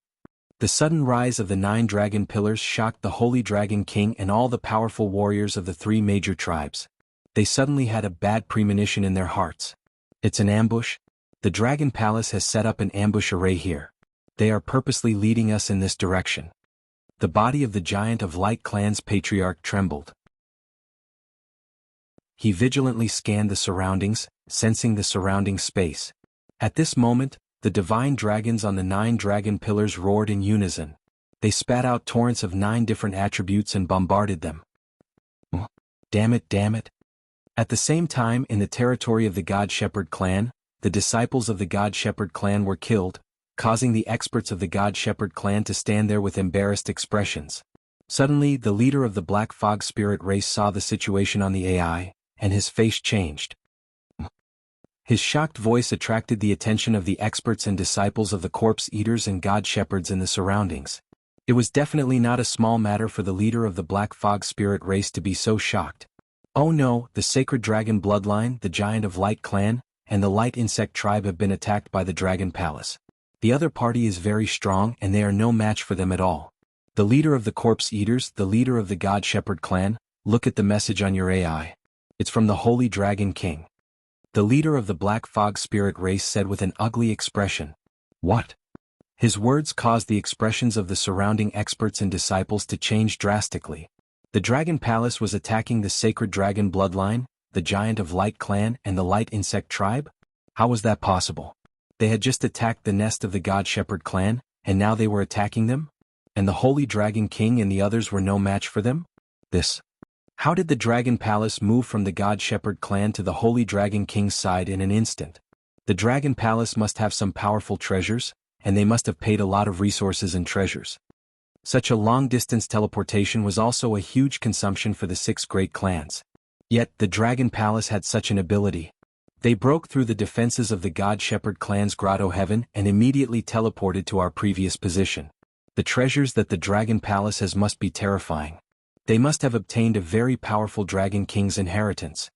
The sudden rise of the 9 dragon pillars shocked the Holy Dragon King and all the powerful warriors of the 3 major tribes. They suddenly had a bad premonition in their hearts. It's an ambush? The Dragon Palace has set up an ambush array here. They are purposely leading us in this direction. The body of the Giant of Light clan's patriarch trembled. He vigilantly scanned the surroundings, sensing the surrounding space. At this moment, the divine dragons on the 9 dragon pillars roared in unison. They spat out torrents of 9 different attributes and bombarded them. Damn it, damn it. At the same time, in the territory of the God Shepherd clan, the disciples of the God Shepherd clan were killed, causing the experts of the God Shepherd clan to stand there with embarrassed expressions. Suddenly, the leader of the Black Fog Spirit race saw the situation on the AI, and his face changed. His shocked voice attracted the attention of the experts and disciples of the Corpse Eaters and God Shepherds in the surroundings. It was definitely not a small matter for the leader of the Black Fog Spirit race to be so shocked. Oh no, the Sacred Dragon bloodline, the Giant of Light clan, and the Light Insect tribe have been attacked by the Dragon Palace. The other party is very strong and they are no match for them at all. The leader of the Corpse Eaters, the leader of the God Shepherd clan, look at the message on your AI. It's from the Holy Dragon King. The leader of the Black Fog Spirit race said with an ugly expression. What? His words caused the expressions of the surrounding experts and disciples to change drastically. The Dragon Palace was attacking the Sacred Dragon bloodline, the Giant of Light clan, and the Light Insect tribe? How was that possible? They had just attacked the nest of the God Shepherd clan, and now they were attacking them? And the Holy Dragon King and the others were no match for them? How did the Dragon Palace move from the God Shepherd clan to the Holy Dragon King's side in an instant? The Dragon Palace must have some powerful treasures, and they must have paid a lot of resources and treasures. Such a long-distance teleportation was also a huge consumption for the 6 great clans. Yet, the Dragon Palace had such an ability. They broke through the defenses of the God Shepherd clan's grotto heaven and immediately teleported to our previous position. The treasures that the Dragon Palace has must be terrifying. They must have obtained a very powerful Dragon King's inheritance.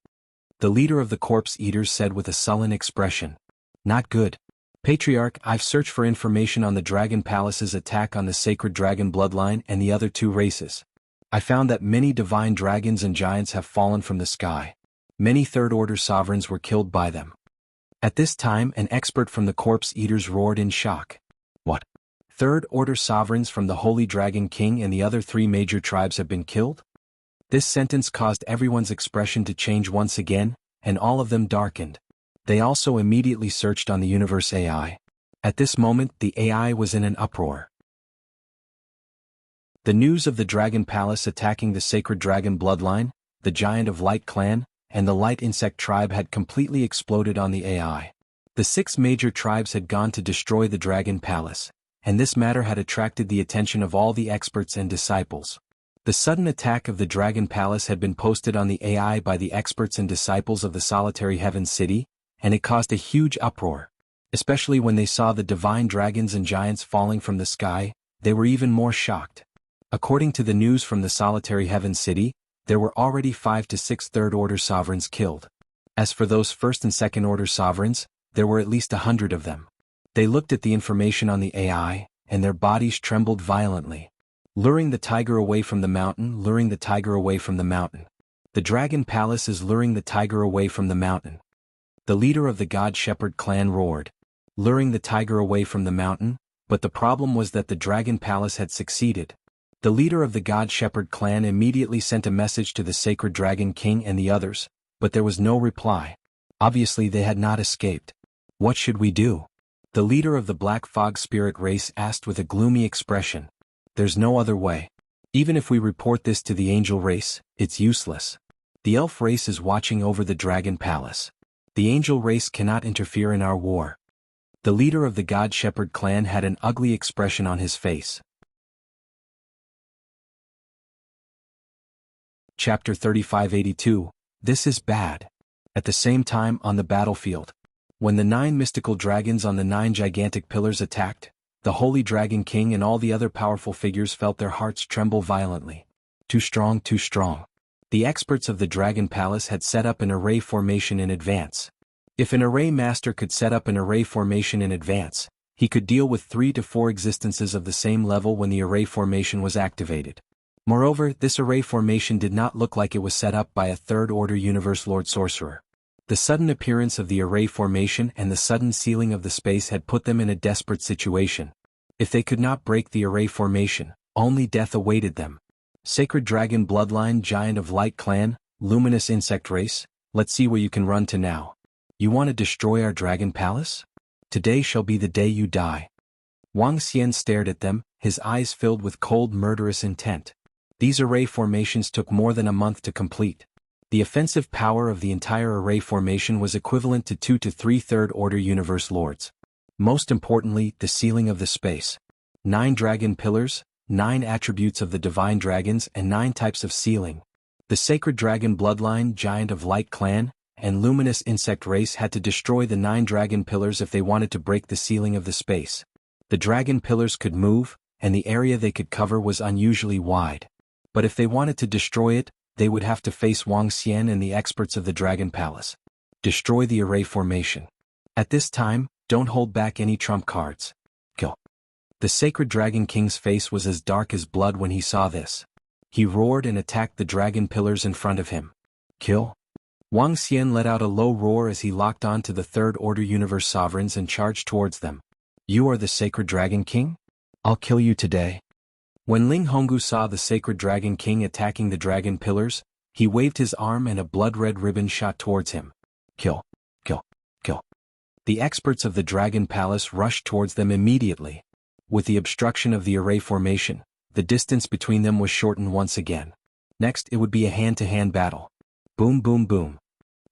The leader of the Corpse Eaters said with a sullen expression. Not good. Patriarch, I've searched for information on the Dragon Palace's attack on the sacred dragon bloodline and the other two races. I found that many divine dragons and giants have fallen from the sky. Many third-order sovereigns were killed by them. At this time, an expert from the Corpse Eaters roared in shock. What? Third-order sovereigns from the Holy Dragon King and the other three major tribes have been killed? This sentence caused everyone's expression to change once again, and all of them darkened. They also immediately searched on the universe AI. At this moment, the AI was in an uproar. The news of the Dragon Palace attacking the sacred dragon bloodline, the Giant of Light clan, and the Light Insect tribe had completely exploded on the AI. The 6 major tribes had gone to destroy the Dragon Palace, and this matter had attracted the attention of all the experts and disciples. The sudden attack of the Dragon Palace had been posted on the AI by the experts and disciples of the Solitary Heaven City, and it caused a huge uproar. Especially when they saw the divine dragons and giants falling from the sky, they were even more shocked. According to the news from the Solitary Heaven City, there were already 5 to 6 third-order sovereigns killed. As for those first and second-order sovereigns, there were at least 100 of them. They looked at the information on the AI, and their bodies trembled violently. Luring the tiger away from the mountain, luring the tiger away from the mountain. The Dragon Palace is luring the tiger away from the mountain. The leader of the God Shepherd clan roared. Luring the tiger away from the mountain, but the problem was that the Dragon Palace had succeeded. The leader of the God Shepherd clan immediately sent a message to the Sacred Dragon King and the others, but there was no reply. Obviously they had not escaped. What should we do? The leader of the Black Fog Spirit race asked with a gloomy expression. There's no other way. Even if we report this to the Angel race, it's useless. The Elf race is watching over the Dragon Palace. The Angel race cannot interfere in our war. The leader of the God Shepherd clan had an ugly expression on his face. Chapter 3582, This is bad. At the same time on the battlefield, when the 9 mystical dragons on the 9 gigantic pillars attacked, the Holy Dragon King and all the other powerful figures felt their hearts tremble violently. Too strong, too strong. The experts of the Dragon Palace had set up an array formation in advance. If an array master could set up an array formation in advance, he could deal with 3 to 4 existences of the same level when the array formation was activated. Moreover, this array formation did not look like it was set up by a third-order Universe Lord Sorcerer. The sudden appearance of the array formation and the sudden sealing of the space had put them in a desperate situation. If they could not break the array formation, only death awaited them. Sacred Dragon Bloodline, Giant of Light Clan, Luminous Insect Race, let's see where you can run to now. You want to destroy our Dragon Palace? Today shall be the day you die. Wang Xian stared at them, his eyes filled with cold murderous intent. These array formations took more than a month to complete. The offensive power of the entire array formation was equivalent to 2 to 3 third-order Universe Lords. Most importantly, the sealing of the space. 9 dragon pillars, 9 attributes of the divine dragons and 9 types of sealing. The Sacred Dragon Bloodline, Giant of Light Clan, and Luminous Insect Race had to destroy the 9 dragon pillars if they wanted to break the sealing of the space. The dragon pillars could move, and the area they could cover was unusually wide. But if they wanted to destroy it, they would have to face Wang Xian and the experts of the Dragon Palace. Destroy the array formation. At this time, don't hold back any trump cards. Kill. The Sacred Dragon King's face was as dark as blood when he saw this. He roared and attacked the dragon pillars in front of him. Kill. Wang Xian let out a low roar as he locked on to the Third-Order Universe Sovereigns and charged towards them. You are the Sacred Dragon King? I'll kill you today. When Ling Honggu saw the Sacred Dragon King attacking the dragon pillars, he waved his arm and a blood-red ribbon shot towards him. Kill. Kill. Kill. The experts of the Dragon Palace rushed towards them immediately. With the obstruction of the array formation, the distance between them was shortened once again. Next, it would be a hand-to-hand battle. Boom, boom, boom.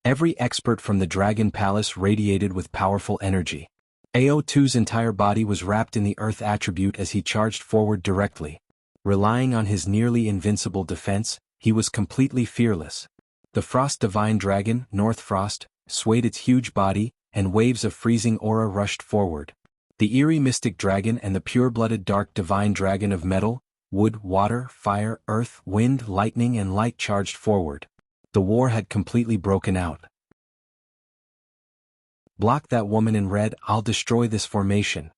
Every expert from the Dragon Palace radiated with powerful energy. AO2's entire body was wrapped in the Earth attribute as he charged forward directly. Relying on his nearly invincible defense, he was completely fearless. The Frost Divine Dragon, North Frost, swayed its huge body, and waves of freezing aura rushed forward. The eerie mystic dragon and the pure-blooded dark divine dragon of metal, wood, water, fire, earth, wind, lightning and light charged forward. The war had completely broken out. Block that woman in red, I'll destroy this formation.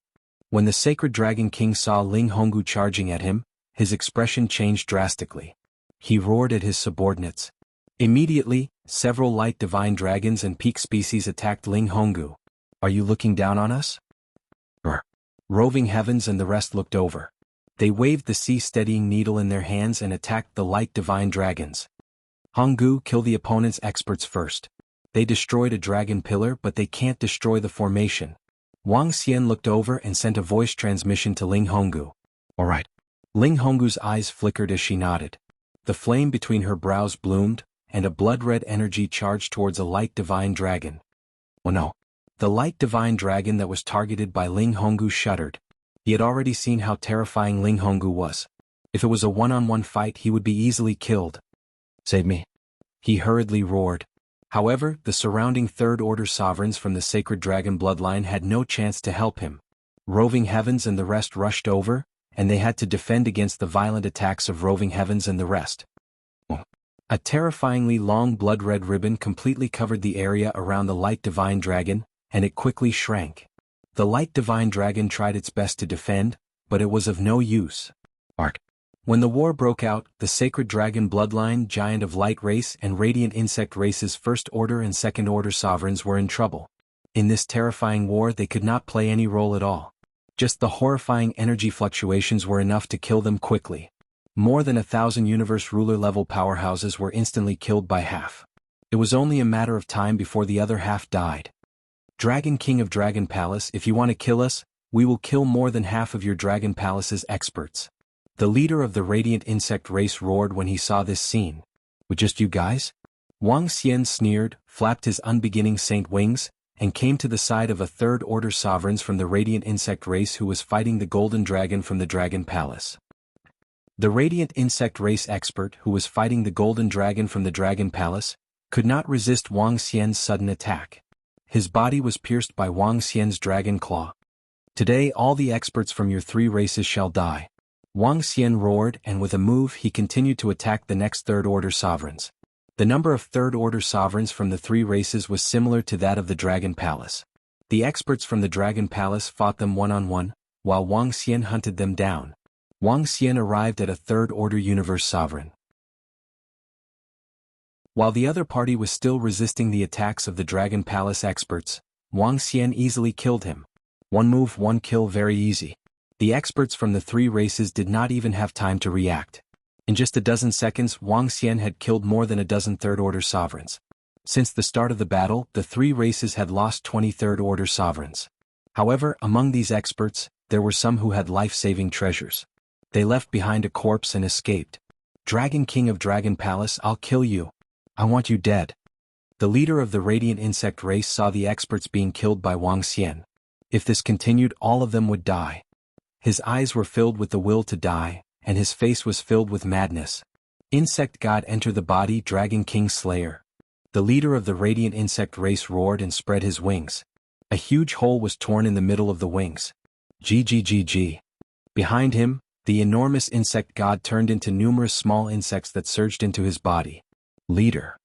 When the sacred dragon king saw Ling Honggu charging at him, his expression changed drastically. He roared at his subordinates. Immediately, several light divine dragons and peak species attacked Ling Honggu. Are you looking down on us? Roving Heavens and the rest looked over. They waved the sea-steadying needle in their hands and attacked the light divine dragons. Honggu, kill the opponent's experts first. They destroyed a dragon pillar but they can't destroy the formation. Wang Xian looked over and sent a voice transmission to Ling Honggu. Alright. Ling Honggu's eyes flickered as she nodded. The flame between her brows bloomed, and a blood-red energy charged towards a light divine dragon. Oh no. The light divine dragon that was targeted by Ling Honggu shuddered. He had already seen how terrifying Ling Honggu was. If it was a one-on-one fight he would be easily killed. Save me. He hurriedly roared. However, the surrounding third-order sovereigns from the sacred dragon bloodline had no chance to help him. Roving Heavens and the rest rushed over, and they had to defend against the violent attacks of Roving Heavens and the rest. A terrifyingly long blood-red ribbon completely covered the area around the light divine dragon, and it quickly shrank. The light divine dragon tried its best to defend, but it was of no use. When the war broke out, the sacred dragon bloodline, giant of light race and radiant insect race's first-order and second-order sovereigns were in trouble. In this terrifying war they could not play any role at all. Just the horrifying energy fluctuations were enough to kill them quickly. More than 1,000 universe ruler-level powerhouses were instantly killed by half. It was only a matter of time before the other half died. Dragon King of Dragon Palace, if you want to kill us, we will kill more than half of your Dragon Palace's experts. The leader of the radiant insect race roared when he saw this scene. With just you guys? Wang Xian sneered, flapped his unbeginning saint wings, and came to the side of a third-order sovereigns from the radiant insect race who was fighting the golden dragon from the Dragon Palace. The radiant insect race expert who was fighting the golden dragon from the Dragon Palace could not resist Wang Xian's sudden attack. His body was pierced by Wang Xian's dragon claw. Today all the experts from your three races shall die. Wang Xian roared, and with a move he continued to attack the next third-order sovereigns. The number of third-order sovereigns from the three races was similar to that of the Dragon Palace. The experts from the Dragon Palace fought them one-on-one, while Wang Xian hunted them down. Wang Xian arrived at a third-order universe sovereign. While the other party was still resisting the attacks of the Dragon Palace experts, Wang Xian easily killed him. One move, one kill, very easy. The experts from the three races did not even have time to react. In just a dozen seconds, Wang Xian had killed more than a dozen third-order sovereigns. Since the start of the battle, the three races had lost 20 third-order sovereigns. However, among these experts, there were some who had life-saving treasures. They left behind a corpse and escaped. Dragon King of Dragon Palace, I'll kill you. I want you dead. The leader of the radiant insect race saw the experts being killed by Wang Xian. If this continued, all of them would die. His eyes were filled with the will to die, and his face was filled with madness. Insect God, enter the body, Dragon King Slayer. The leader of the radiant insect race roared and spread his wings. A huge hole was torn in the middle of the wings. GGGG. Behind him, the enormous insect god turned into numerous small insects that surged into his body. Leader.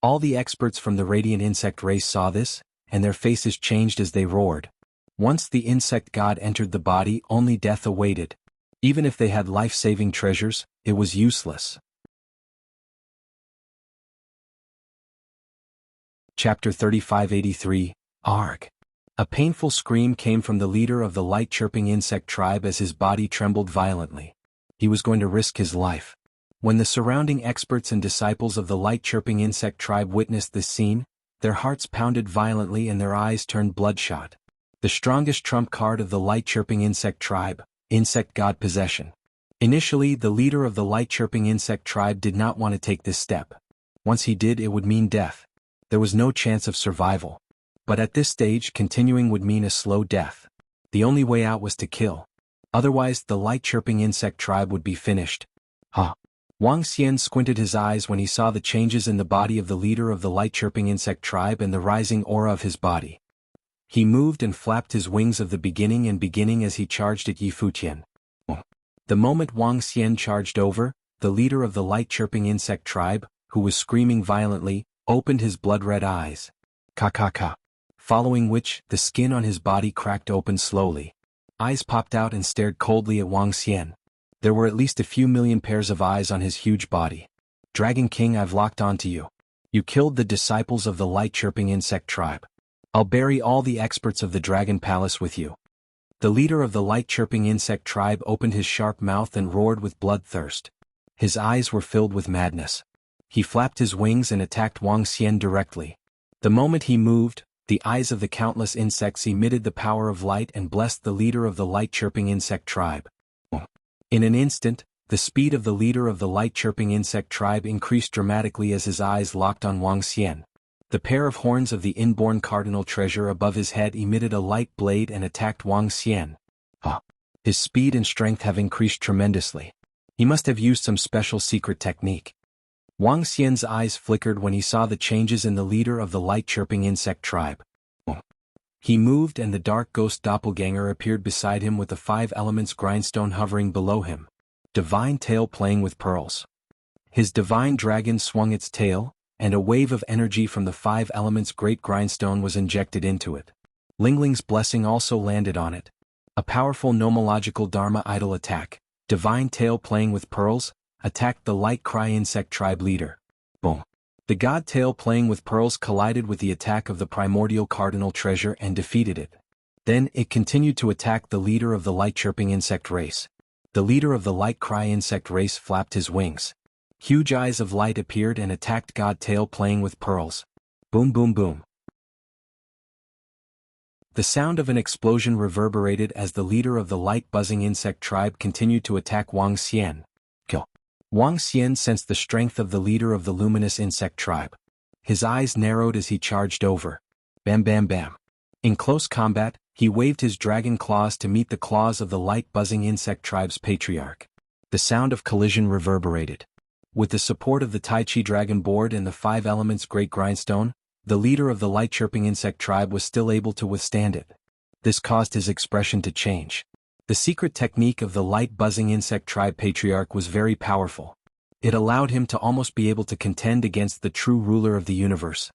All the experts from the radiant insect race saw this, and their faces changed as they roared. Once the insect god entered the body, only death awaited. Even if they had life-saving treasures, it was useless. Chapter 3583, Arg. A painful scream came from the leader of the light-chirping insect tribe as his body trembled violently. He was going to risk his life. When the surrounding experts and disciples of the light-chirping insect tribe witnessed this scene, their hearts pounded violently and their eyes turned bloodshot. The strongest trump card of the light-chirping insect tribe, Insect God Possession. Initially, the leader of the light-chirping insect tribe did not want to take this step. Once he did, it would mean death. There was no chance of survival. But at this stage, continuing would mean a slow death. The only way out was to kill. Otherwise, the light-chirping insect tribe would be finished. Wang Xian squinted his eyes when he saw the changes in the body of the leader of the light-chirping insect tribe and the rising aura of his body. He moved and flapped his wings of the beginning as he charged at Yi Futian. The moment Wang Xian charged over, the leader of the light-chirping insect tribe, who was screaming violently, opened his blood-red eyes. Ka. Following which, the skin on his body cracked open slowly. Eyes popped out and stared coldly at Wang Xian. There were at least a few million pairs of eyes on his huge body. Dragon King, I've locked onto you. You killed the disciples of the light-chirping insect tribe. I'll bury all the experts of the Dragon Palace with you. The leader of the light-chirping insect tribe opened his sharp mouth and roared with bloodthirst. His eyes were filled with madness. He flapped his wings and attacked Wang Xian directly. The moment he moved, the eyes of the countless insects emitted the power of light and blessed the leader of the light-chirping insect tribe. In an instant, the speed of the leader of the light-chirping insect tribe increased dramatically as his eyes locked on Wang Xian. The pair of horns of the inborn cardinal treasure above his head emitted a light blade and attacked Wang Xian. His speed and strength have increased tremendously. He must have used some special secret technique. Wang Xian's eyes flickered when he saw the changes in the leader of the light-chirping insect tribe. He moved and the dark ghost doppelganger appeared beside him with the 5 elements grindstone hovering below him. Divine tail playing with pearls. His divine dragon swung its tail, and a wave of energy from the 5 elements great grindstone was injected into it. Lingling's blessing also landed on it. A powerful nomological Dharma idol attack, divine tail playing with pearls, attacked the light cry insect tribe leader. Boom. The god tail playing with pearls collided with the attack of the primordial cardinal treasure and defeated it. Then it continued to attack the leader of the light-chirping insect race. The leader of the light cry insect race flapped his wings. Huge eyes of light appeared and attacked god tail playing with pearls. Boom boom boom. The sound of an explosion reverberated as the leader of the light buzzing insect tribe continued to attack Wang Xian. Kill. Wang Xian sensed the strength of the leader of the luminous insect tribe. His eyes narrowed as he charged over. Bam bam bam. In close combat, he waved his dragon claws to meet the claws of the light buzzing insect tribe's patriarch. The sound of collision reverberated. With the support of the Tai Chi Dragon Board and the 5 elements Great Grindstone, the leader of the light-chirping insect tribe was still able to withstand it. This caused his expression to change. The secret technique of the light-buzzing insect tribe patriarch was very powerful. It allowed him to almost be able to contend against the true ruler of the universe.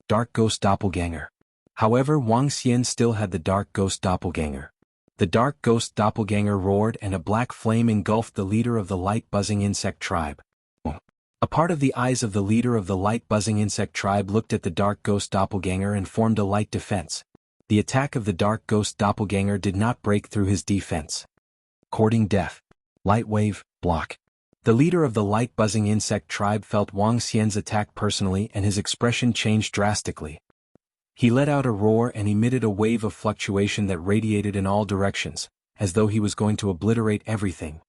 Dark Ghost Doppelganger. However, Wang Xian still had the Dark Ghost Doppelganger. The Dark Ghost Doppelganger roared and a black flame engulfed the leader of the light-buzzing insect tribe. A part of the eyes of the leader of the light-buzzing insect tribe looked at the Dark Ghost Doppelganger and formed a light defense. The attack of the Dark Ghost Doppelganger did not break through his defense. Courting death. Light wave, block. The leader of the light-buzzing insect tribe felt Wang Xian's attack personally and his expression changed drastically. He let out a roar and emitted a wave of fluctuation that radiated in all directions, as though he was going to obliterate everything.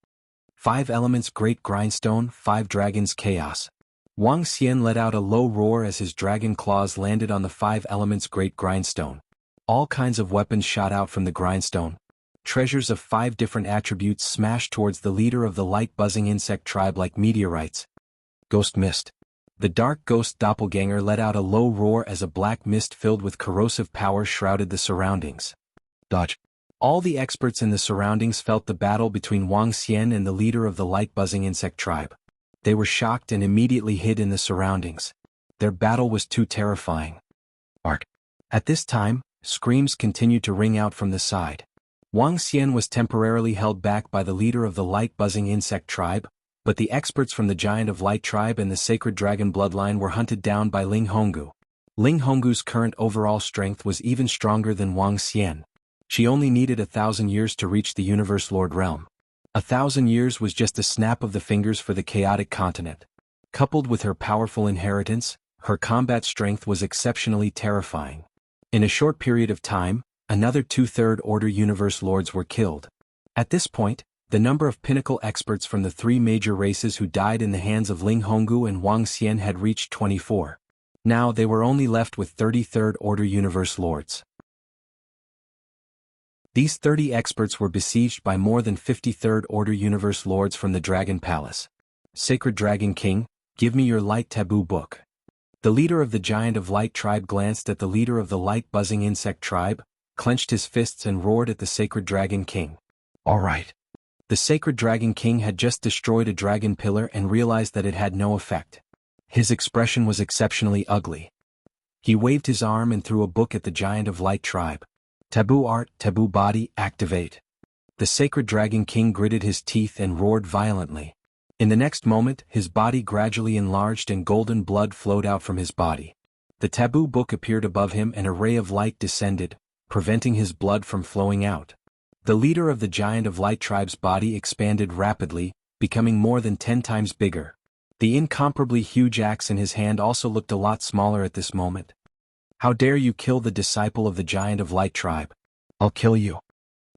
5 elements Great Grindstone, 5 dragons Chaos. Wang Xian let out a low roar as his dragon claws landed on the 5 elements Great Grindstone. All kinds of weapons shot out from the grindstone. Treasures of 5 different attributes smashed towards the leader of the light-buzzing insect tribe like meteorites. Ghost Mist. The Dark Ghost Doppelganger let out a low roar as a black mist filled with corrosive power shrouded the surroundings. Dodge. All the experts in the surroundings felt the battle between Wang Xian and the leader of the light-buzzing insect tribe. They were shocked and immediately hid in the surroundings. Their battle was too terrifying. Arc. At this time, screams continued to ring out from the side. Wang Xian was temporarily held back by the leader of the light-buzzing insect tribe, but the experts from the Giant of Light tribe and the Sacred Dragon bloodline were hunted down by Ling Honggu. Ling Honggu's current overall strength was even stronger than Wang Xian. She only needed 1,000 years to reach the Universe Lord realm. 1,000 years was just a snap of the fingers for the chaotic continent. Coupled with her powerful inheritance, her combat strength was exceptionally terrifying. In a short period of time, another 2/3 Order Universe Lords were killed. At this point, the number of pinnacle experts from the 3 major races who died in the hands of Ling Honggu and Wang Xian had reached 24. Now they were only left with 33rd Order Universe Lords. These 30 experts were besieged by more than 53rd Order Universe Lords from the Dragon Palace. Sacred Dragon King, give me your light taboo book. The leader of the Giant of Light tribe glanced at the leader of the light buzzing insect tribe, clenched his fists and roared at the Sacred Dragon King. All right. The Sacred Dragon King had just destroyed a dragon pillar and realized that it had no effect. His expression was exceptionally ugly. He waved his arm and threw a book at the Giant of Light tribe. Taboo art, taboo body, activate. The Sacred Dragon King gritted his teeth and roared violently. In the next moment, his body gradually enlarged and golden blood flowed out from his body. The taboo book appeared above him and a ray of light descended, preventing his blood from flowing out. The leader of the Giant of Light tribe's body expanded rapidly, becoming more than 10 times bigger. The incomparably huge axe in his hand also looked a lot smaller at this moment. How dare you kill the disciple of the Giant of Light tribe? I'll kill you.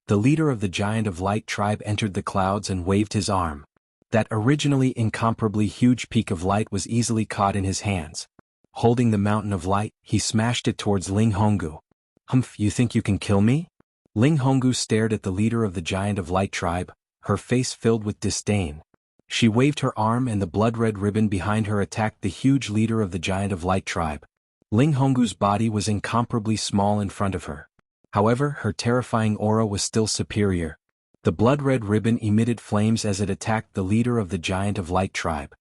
The leader of the Giant of Light tribe entered the clouds and waved his arm. That originally incomparably huge peak of light was easily caught in his hands. Holding the mountain of light, he smashed it towards Ling Honggu. Humph, you think you can kill me? Ling Honggu stared at the leader of the Giant of Light tribe, her face filled with disdain. She waved her arm and the blood-red ribbon behind her attacked the huge leader of the Giant of Light tribe. Ling Honggu's body was incomparably small in front of her. However, her terrifying aura was still superior. The blood-red ribbon emitted flames as it attacked the leader of the Giant of Light tribe.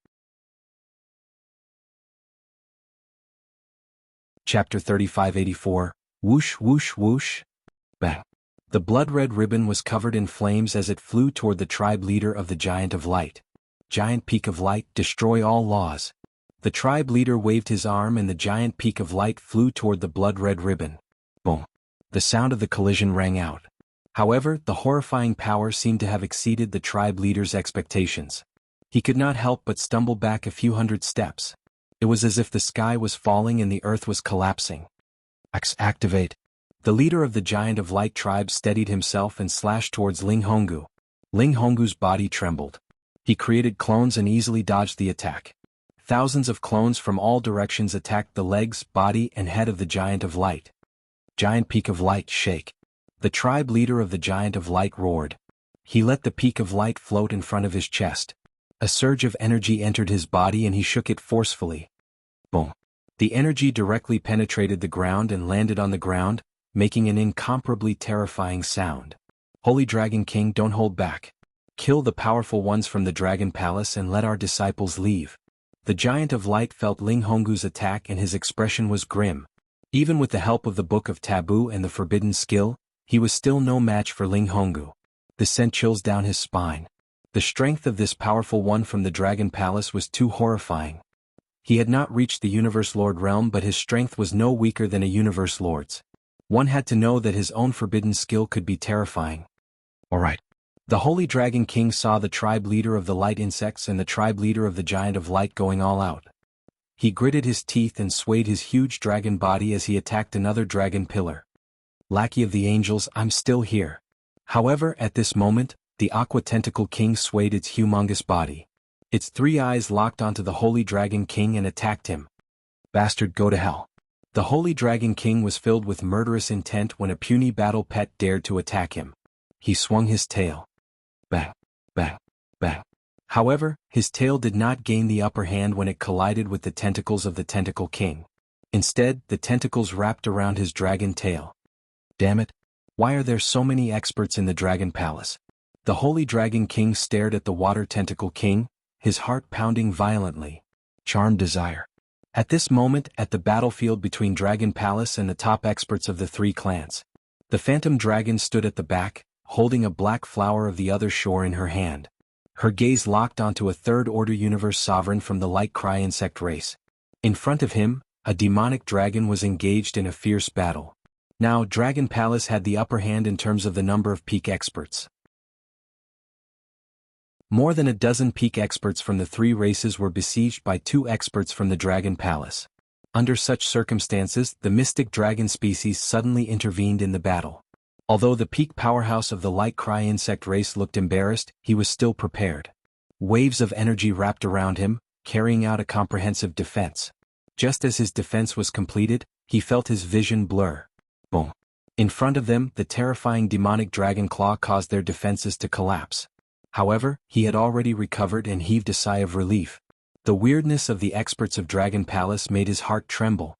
Chapter 3584, Whoosh Whoosh Whoosh. Bang. The blood-red ribbon was covered in flames as it flew toward the tribe leader of the Giant of Light. Giant Peak of Light, destroy all laws. The tribe leader waved his arm and the Giant Peak of Light flew toward the blood-red ribbon. Boom. The sound of the collision rang out. However, the horrifying power seemed to have exceeded the tribe leader's expectations. He could not help but stumble back a few hundred steps. It was as if the sky was falling and the earth was collapsing. Activate. The leader of the Giant of Light tribe steadied himself and slashed towards Ling Honggu. Ling Honggu's body trembled. He created clones and easily dodged the attack. Thousands of clones from all directions attacked the legs, body, and head of the Giant of Light. Giant Peak of Light, shake. The tribe leader of the Giant of Light roared. He let the peak of light float in front of his chest. A surge of energy entered his body and he shook it forcefully. Boom. The energy directly penetrated the ground and landed on the ground, making an incomparably terrifying sound. Holy Dragon King, don't hold back. Kill the powerful ones from the Dragon Palace and let our disciples leave. The Giant of Light felt Ling Honggu's attack and his expression was grim. Even with the help of the Book of Taboo and the Forbidden Skill, he was still no match for Ling Honggu. This sent chills down his spine. The strength of this powerful one from the Dragon Palace was too horrifying. He had not reached the Universe Lord realm, but his strength was no weaker than a Universe Lord's. One had to know that his own forbidden skill could be terrifying. Alright. The Holy Dragon King saw the tribe leader of the light insects and the tribe leader of the Giant of Light going all out. He gritted his teeth and swayed his huge dragon body as he attacked another dragon pillar. Lackey of the angels, I'm still here. However, at this moment, the Aqua Tentacle King swayed its humongous body. Its 3 eyes locked onto the Holy Dragon King and attacked him. Bastard, go to hell. The Holy Dragon King was filled with murderous intent when a puny battle pet dared to attack him. He swung his tail. Bang, bang, bang. However, his tail did not gain the upper hand when it collided with the tentacles of the Tentacle King. Instead, the tentacles wrapped around his dragon tail. Damn it! Why are there so many experts in the Dragon Palace? The Holy Dragon King stared at the Water Tentacle King, his heart pounding violently. Charmed desire. At this moment, at the battlefield between Dragon Palace and the top experts of the 3 clans, the Phantom Dragon stood at the back, holding a black flower of the other shore in her hand. Her gaze locked onto a third-order universe sovereign from the light cry insect race. In front of him, a demonic dragon was engaged in a fierce battle. Now, Dragon Palace had the upper hand in terms of the number of peak experts. More than a dozen peak experts from the 3 races were besieged by 2 experts from the Dragon Palace. Under such circumstances, the mystic dragon species suddenly intervened in the battle. Although the peak powerhouse of the light cry insect race looked embarrassed, he was still prepared. Waves of energy wrapped around him, carrying out a comprehensive defense. Just as his defense was completed, he felt his vision blur. Boom. In front of them, the terrifying demonic dragon claw caused their defenses to collapse. However, he had already recovered and heaved a sigh of relief. The weirdness of the experts of Dragon Palace made his heart tremble.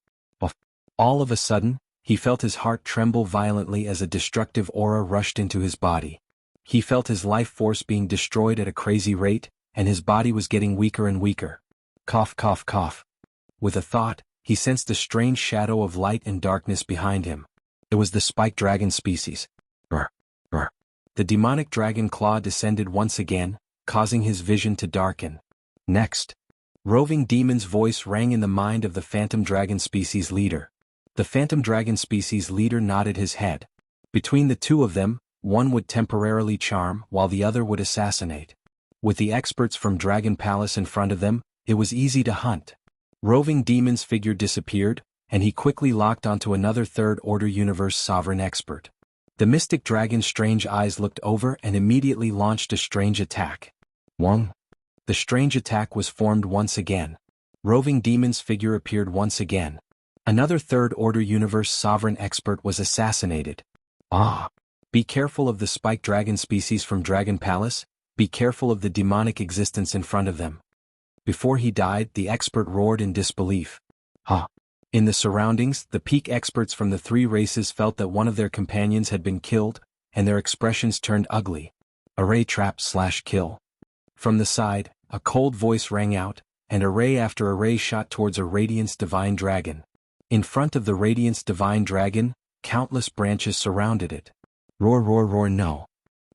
All of a sudden, he felt his heart tremble violently as a destructive aura rushed into his body. He felt his life force being destroyed at a crazy rate, and his body was getting weaker and weaker. Cough, cough, cough. With a thought, he sensed a strange shadow of light and darkness behind him. It was the spiked dragon species. Brr, brr. The demonic dragon claw descended once again, causing his vision to darken. Next, roving demon's voice rang in the mind of the phantom dragon species leader. The phantom dragon species leader nodded his head. Between the two of them, one would temporarily charm while the other would assassinate. With the experts from Dragon Palace in front of them, it was easy to hunt. Roving demon's figure disappeared, and he quickly locked onto another third-order universe sovereign expert. The mystic dragon's strange eyes looked over and immediately launched a strange attack. Wong. The strange attack was formed once again. Roving demon's figure appeared once again. Another third-order universe sovereign expert was assassinated. Ah! Be careful of the spiked dragon species from Dragon Palace, be careful of the demonic existence in front of them. Before he died, the expert roared in disbelief. Ha! In the surroundings, the peak experts from the three races felt that one of their companions had been killed, and their expressions turned ugly. Array trap/kill. From the side, a cold voice rang out, and array after array shot towards a Radiance Divine Dragon. In front of the Radiance Divine Dragon, countless branches surrounded it. Roar, roar, roar, no.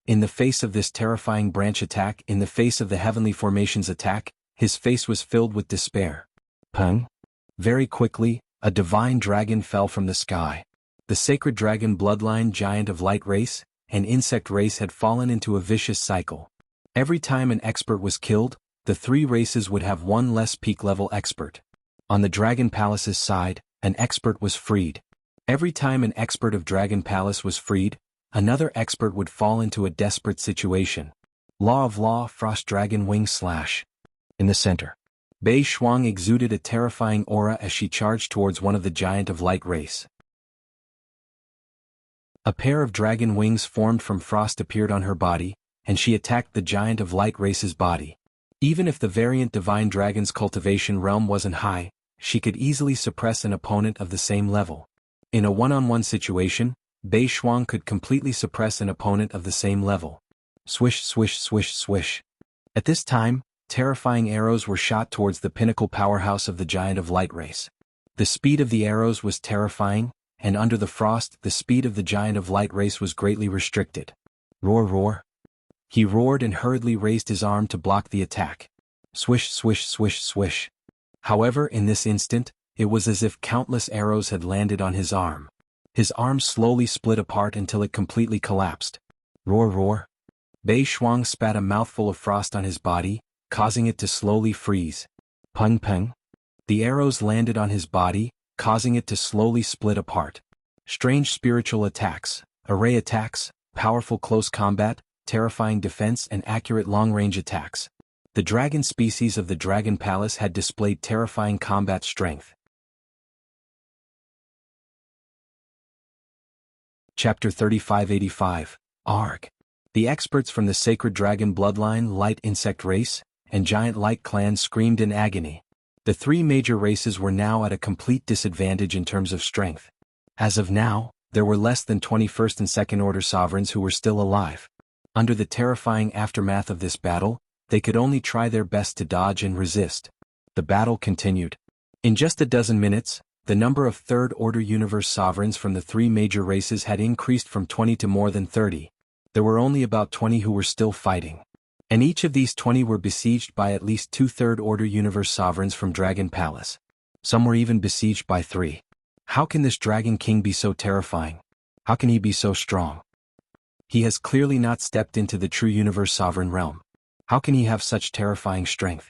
In the face of this terrifying branch attack, in the face of the Heavenly Formation's attack, his face was filled with despair. Pung. Very quickly, a divine dragon fell from the sky. The sacred dragon bloodline giant of light race and insect race had fallen into a vicious cycle. Every time an expert was killed, the three races would have one less peak-level expert. On the Dragon Palace's side, an expert was freed. Every time an expert of Dragon Palace was freed, another expert would fall into a desperate situation. Law of Law Frost Dragon Wing Slash. In the center, Bei Shuang exuded a terrifying aura as she charged towards one of the giant of light race. A pair of dragon wings formed from frost appeared on her body, and she attacked the giant of light race's body. Even if the variant divine dragon's cultivation realm wasn't high, she could easily suppress an opponent of the same level. In a one-on-one situation, Bei Shuang could completely suppress an opponent of the same level. Swish, swish, swish, swish. At this time, terrifying arrows were shot towards the pinnacle powerhouse of the giant of light race. The speed of the arrows was terrifying, and under the frost, the speed of the giant of light race was greatly restricted. Roar, roar. He roared and hurriedly raised his arm to block the attack. Swish, swish, swish, swish. However, in this instant, it was as if countless arrows had landed on his arm. His arm slowly split apart until it completely collapsed. Roar, roar. Bei Shuang spat a mouthful of frost on his body, causing it to slowly freeze. Pung pung. The arrows landed on his body, causing it to slowly split apart. Strange spiritual attacks, array attacks, powerful close combat, terrifying defense and accurate long-range attacks. The dragon species of the Dragon Palace had displayed terrifying combat strength. Chapter 3585, Arg. The experts from the Sacred Dragon Bloodline Light Insect Race and Giant Light Clan screamed in agony. The three major races were now at a complete disadvantage in terms of strength. As of now, there were less than 21st and 2nd order sovereigns who were still alive. Under the terrifying aftermath of this battle, they could only try their best to dodge and resist. The battle continued. In just a dozen minutes, the number of third-order universe sovereigns from the three major races had increased from 20 to more than 30. There were only about 20 who were still fighting. And each of these 20 were besieged by at least two third-order universe sovereigns from Dragon Palace. Some were even besieged by 3. How can this Dragon King be so terrifying? How can he be so strong? He has clearly not stepped into the true universe sovereign realm. How can he have such terrifying strength?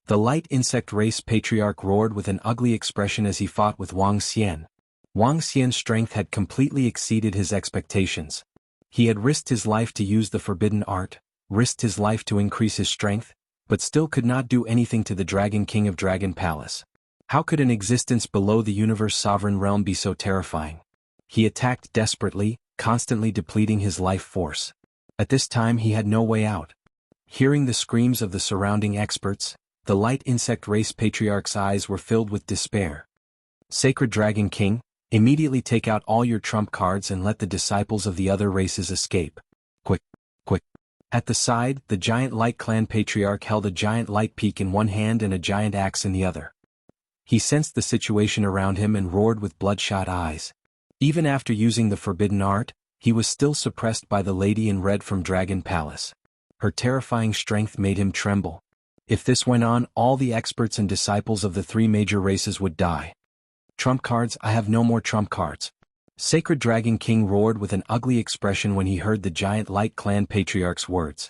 The light insect race patriarch roared with an ugly expression as he fought with Wang Xian. Wang Xian's strength had completely exceeded his expectations. He had risked his life to use the forbidden art, risked his life to increase his strength, but still could not do anything to the Dragon King of Dragon Palace. How could an existence below the universe sovereign realm be so terrifying? He attacked desperately, constantly depleting his life force. At this time he had no way out. Hearing the screams of the surrounding experts, the light insect race patriarch's eyes were filled with despair. Sacred Dragon King, immediately take out all your trump cards and let the disciples of the other races escape. Quick, quick. At the side, the giant light clan patriarch held a giant light peak in one hand and a giant axe in the other. He sensed the situation around him and roared with bloodshot eyes. Even after using the forbidden art, he was still suppressed by the lady in red from Dragon Palace. Her terrifying strength made him tremble. If this went on, all the experts and disciples of the three major races would die. Trump cards, I have no more trump cards. Sacred Dragon King roared with an ugly expression when he heard the giant light clan patriarch's words.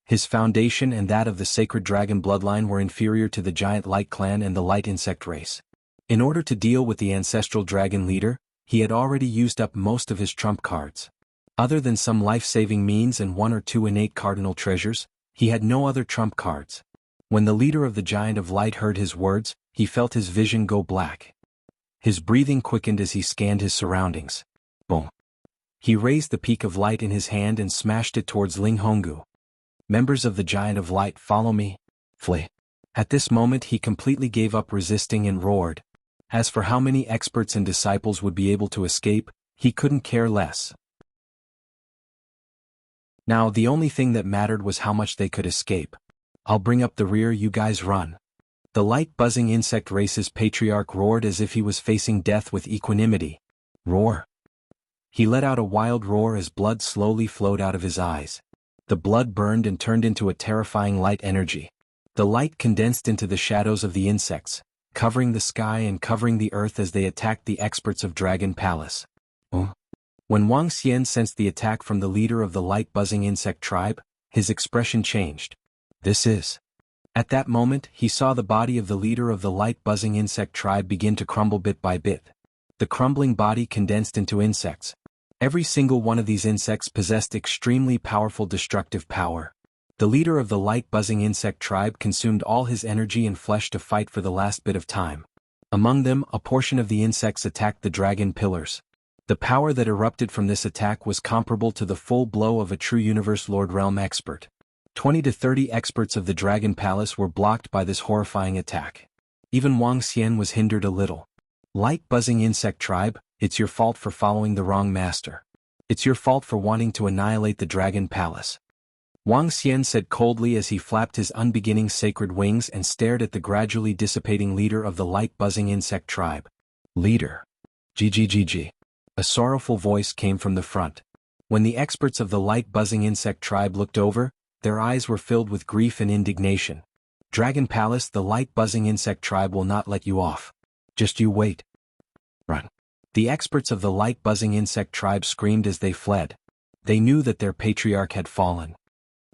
His foundation and that of the sacred dragon bloodline were inferior to the giant light clan and the light insect race. In order to deal with the ancestral dragon leader, he had already used up most of his trump cards. Other than some life-saving means and one or two innate cardinal treasures, he had no other trump cards. When the leader of the giant of light heard his words, he felt his vision go black. His breathing quickened as he scanned his surroundings. Boom. He raised the peak of light in his hand and smashed it towards Ling Honggu. Members of the giant of light, follow me. Flee. At this moment he completely gave up resisting and roared. As for how many experts and disciples would be able to escape, he couldn't care less. Now the only thing that mattered was how much they could escape. I'll bring up the rear, you guys run. The light buzzing insect race's patriarch roared as if he was facing death with equanimity. Roar. He let out a wild roar as blood slowly flowed out of his eyes. The blood burned and turned into a terrifying light energy. The light condensed into the shadows of the insects, covering the sky and covering the earth as they attacked the experts of Dragon Palace. When Wang Xian sensed the attack from the leader of the light buzzing insect tribe, his expression changed. This is. At that moment, he saw the body of the leader of the light buzzing insect tribe begin to crumble bit by bit. The crumbling body condensed into insects. Every single one of these insects possessed extremely powerful destructive power. The leader of the light buzzing insect tribe consumed all his energy and flesh to fight for the last bit of time. Among them, a portion of the insects attacked the dragon pillars. The power that erupted from this attack was comparable to the full blow of a true Universe Lord Realm expert. 20 to 30 experts of the Dragon Palace were blocked by this horrifying attack. Even Wang Xian was hindered a little. Light buzzing insect tribe, it's your fault for following the wrong master. It's your fault for wanting to annihilate the Dragon Palace. Wang Xian said coldly as he flapped his unbeginning sacred wings and stared at the gradually dissipating leader of the light buzzing insect tribe. Leader. GGGG. A sorrowful voice came from the front. When the experts of the light buzzing insect tribe looked over, their eyes were filled with grief and indignation. Dragon Palace, the light buzzing insect tribe will not let you off. Just you wait. Run. The experts of the light buzzing insect tribe screamed as they fled. They knew that their patriarch had fallen.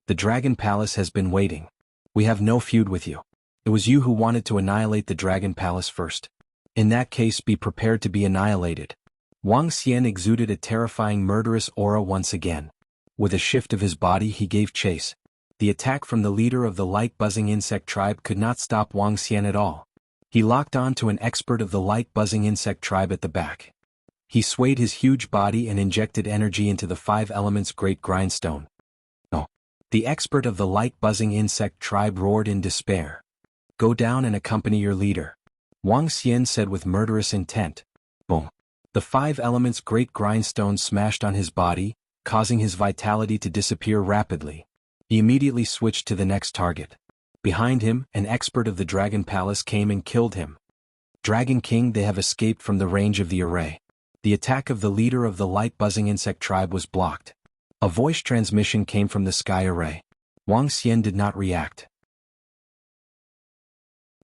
The Dragon Palace has been waiting. We have no feud with you. It was you who wanted to annihilate the Dragon Palace first. In that case, be prepared to be annihilated. Wang Xian exuded a terrifying murderous aura once again. With a shift of his body he gave chase. The attack from the leader of the light buzzing insect tribe could not stop Wang Xian at all. He locked on to an expert of the light buzzing insect tribe at the back. He swayed his huge body and injected energy into the 5 elements great grindstone. No. The expert of the light buzzing insect tribe roared in despair. Go down and accompany your leader. Wang Xian said with murderous intent. Boom. The 5 elements great grindstone smashed on his body, causing his vitality to disappear rapidly. He immediately switched to the next target. Behind him, an expert of the Dragon Palace came and killed him. Dragon King, they have escaped from the range of the array. The attack of the leader of the light buzzing insect tribe was blocked. A voice transmission came from the sky array. Wang Xian did not react.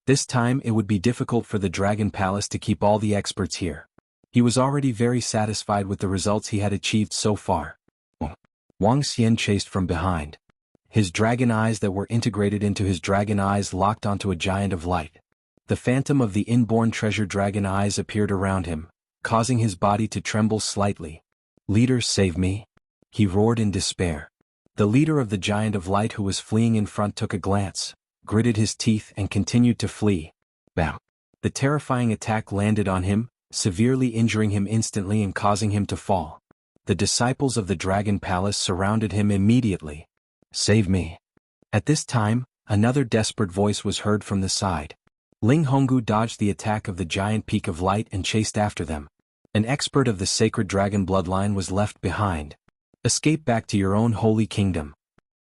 This time it would be difficult for the Dragon Palace to keep all the experts here. He was already very satisfied with the results he had achieved so far. Wang Xian chased from behind. His dragon eyes that were integrated into his dragon eyes locked onto a giant of light. The phantom of the inborn treasure dragon eyes appeared around him, causing his body to tremble slightly. Leader, save me. He roared in despair. The leader of the giant of light who was fleeing in front took a glance, gritted his teeth and continued to flee. Bam. The terrifying attack landed on him, severely injuring him instantly and causing him to fall. The disciples of the Dragon Palace surrounded him immediately. Save me. At this time, another desperate voice was heard from the side. Ling Honggu dodged the attack of the giant peak of light and chased after them. An expert of the sacred dragon bloodline was left behind. Escape back to your own holy kingdom.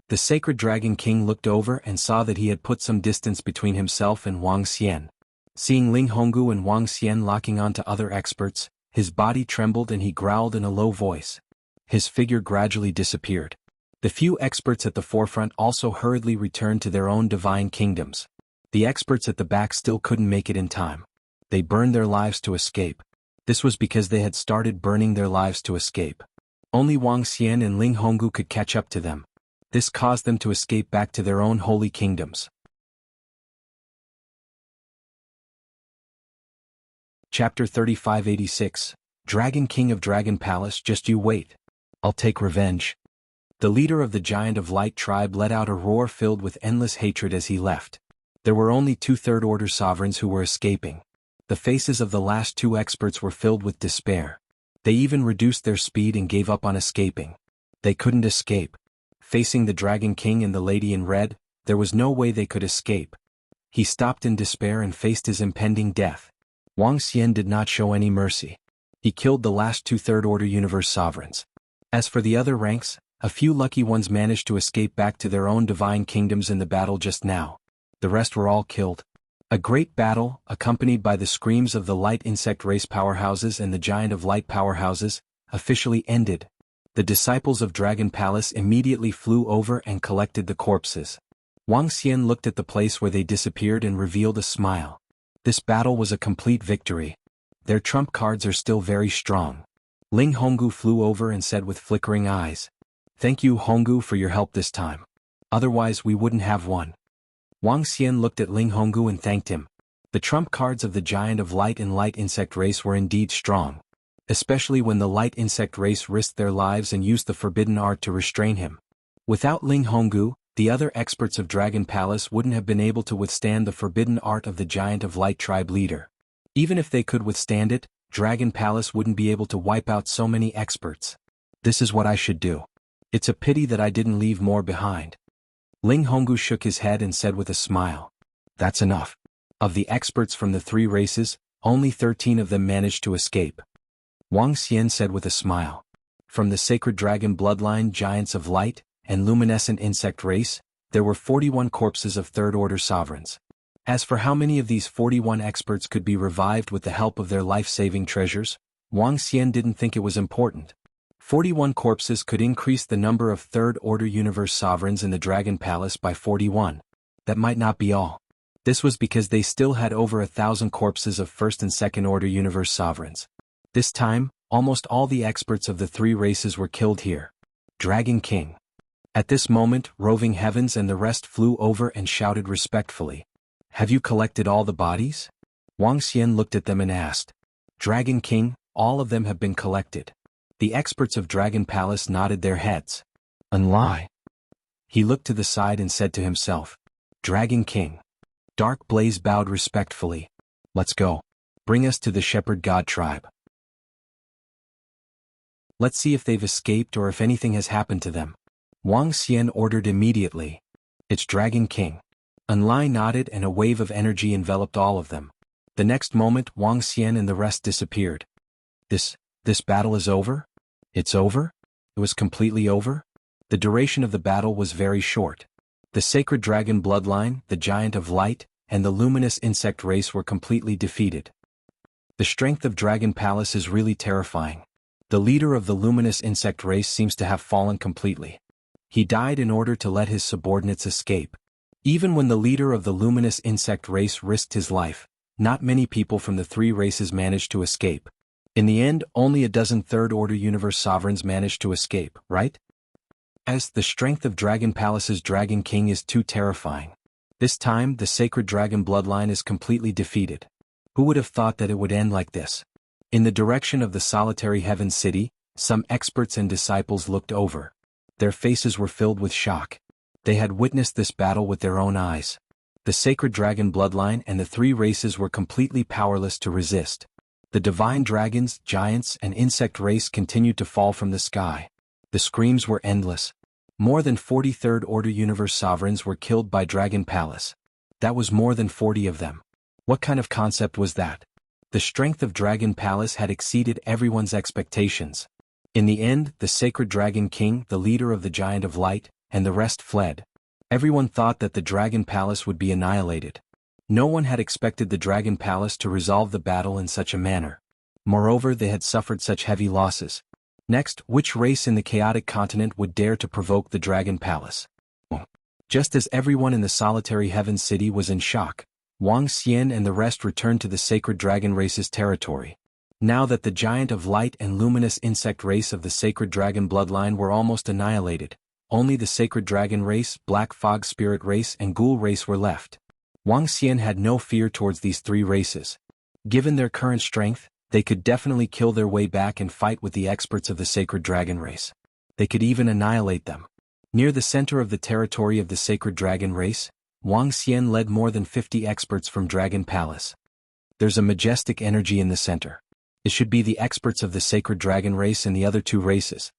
The sacred dragon king looked over and saw that he had put some distance between himself and Wang Xian. Seeing Ling Honggu and Wang Xian locking on to other experts, his body trembled and he growled in a low voice. His figure gradually disappeared. The few experts at the forefront also hurriedly returned to their own divine kingdoms. The experts at the back still couldn't make it in time. They burned their lives to escape. This was because they had started burning their lives to escape. Only Wang Xian and Ling Honggu could catch up to them. This caused them to escape back to their own holy kingdoms. Chapter 3586. Dragon King of Dragon Palace. Just you wait. I'll take revenge. The leader of the Giant of Light tribe let out a roar filled with endless hatred as he left. There were only 2 third-order sovereigns who were escaping. The faces of the last 2 experts were filled with despair. They even reduced their speed and gave up on escaping. They couldn't escape. Facing the Dragon King and the Lady in Red, there was no way they could escape. He stopped in despair and faced his impending death. Wang Xian did not show any mercy. He killed the last 2 third-order universe sovereigns. As for the other ranks, a few lucky ones managed to escape back to their own divine kingdoms in the battle just now. The rest were all killed. A great battle, accompanied by the screams of the light insect race powerhouses and the giant of light powerhouses, officially ended. The disciples of Dragon Palace immediately flew over and collected the corpses. Wang Xian looked at the place where they disappeared and revealed a smile. This battle was a complete victory. Their trump cards are still very strong. Ling Honggu flew over and said with flickering eyes, "Thank you, Honggu, for your help this time. Otherwise we wouldn't have won." Wang Xian looked at Ling Honggu and thanked him. The trump cards of the Giant of Light and Light Insect race were indeed strong. Especially when the Light Insect race risked their lives and used the forbidden art to restrain him. Without Ling Honggu, the other experts of Dragon Palace wouldn't have been able to withstand the forbidden art of the Giant of Light tribe leader. Even if they could withstand it, Dragon Palace wouldn't be able to wipe out so many experts. This is what I should do. It's a pity that I didn't leave more behind. Ling Honggu shook his head and said with a smile, "That's enough. Of the experts from the 3 races, only 13 of them managed to escape." Wang Xian said with a smile, "From the sacred dragon bloodline Giants of Light and luminescent insect race, there were 41 corpses of third-order sovereigns. As for how many of these 41 experts could be revived with the help of their life-saving treasures, Wang Xian didn't think it was important. 41 corpses could increase the number of third-order universe sovereigns in the Dragon Palace by 41. That might not be all. This was because they still had over 1,000 corpses of first and second-order universe sovereigns. This time, almost all the experts of the 3 races were killed here. Dragon King." At this moment, Roving Heavens and the rest flew over and shouted respectfully, "Have you collected all the bodies?" Wang Xian looked at them and asked, "Dragon King, all of them have been collected." The experts of Dragon Palace nodded their heads. "Unlie." He looked to the side and said to himself, "Dragon King." Dark Blaze bowed respectfully. "Let's go. Bring us to the Shepherd God tribe. Let's see if they've escaped or if anything has happened to them." Wang Xian ordered immediately. "It's Dragon King." Unlai nodded and a wave of energy enveloped all of them. The next moment Wang Xian and the rest disappeared. This battle is over? It's over? It was completely over? The duration of the battle was very short. The sacred dragon bloodline, the Giant of Light, and the luminous insect race were completely defeated. The strength of Dragon Palace is really terrifying. The leader of the luminous insect race seems to have fallen completely. He died in order to let his subordinates escape. Even when the leader of the luminous insect race risked his life, not many people from the 3 races managed to escape. In the end, only a dozen third-order universe sovereigns managed to escape, right? As the strength of Dragon Palace's Dragon King is too terrifying. This time, the sacred dragon bloodline is completely defeated. Who would have thought that it would end like this? In the direction of the solitary heaven city, some experts and disciples looked over. Their faces were filled with shock. They had witnessed this battle with their own eyes. The sacred dragon bloodline and the 3 races were completely powerless to resist. The divine dragons, giants, and insect race continued to fall from the sky. The screams were endless. More than 40 Third Order Universe sovereigns were killed by Dragon Palace. That was more than 40 of them. What kind of concept was that? The strength of Dragon Palace had exceeded everyone's expectations. In the end, the Sacred Dragon King, the leader of the Giant of Light, and the rest fled. Everyone thought that the Dragon Palace would be annihilated. No one had expected the Dragon Palace to resolve the battle in such a manner. Moreover, they had suffered such heavy losses. Next, which race in the chaotic continent would dare to provoke the Dragon Palace? Just as everyone in the solitary Heaven City was in shock, Wang Xian and the rest returned to the Sacred Dragon race's territory. Now that the Giant of Light and Luminous Insect race of the Sacred Dragon bloodline were almost annihilated, only the Sacred Dragon race, Black Fog Spirit race and Ghoul race were left. Wang Xian had no fear towards these three races. Given their current strength, they could definitely kill their way back and fight with the experts of the Sacred Dragon race. They could even annihilate them. Near the center of the territory of the Sacred Dragon race, Wang Xian led more than 50 experts from Dragon Palace. There's a majestic energy in the center. It should be the experts of the Sacred Dragon race and the other two races.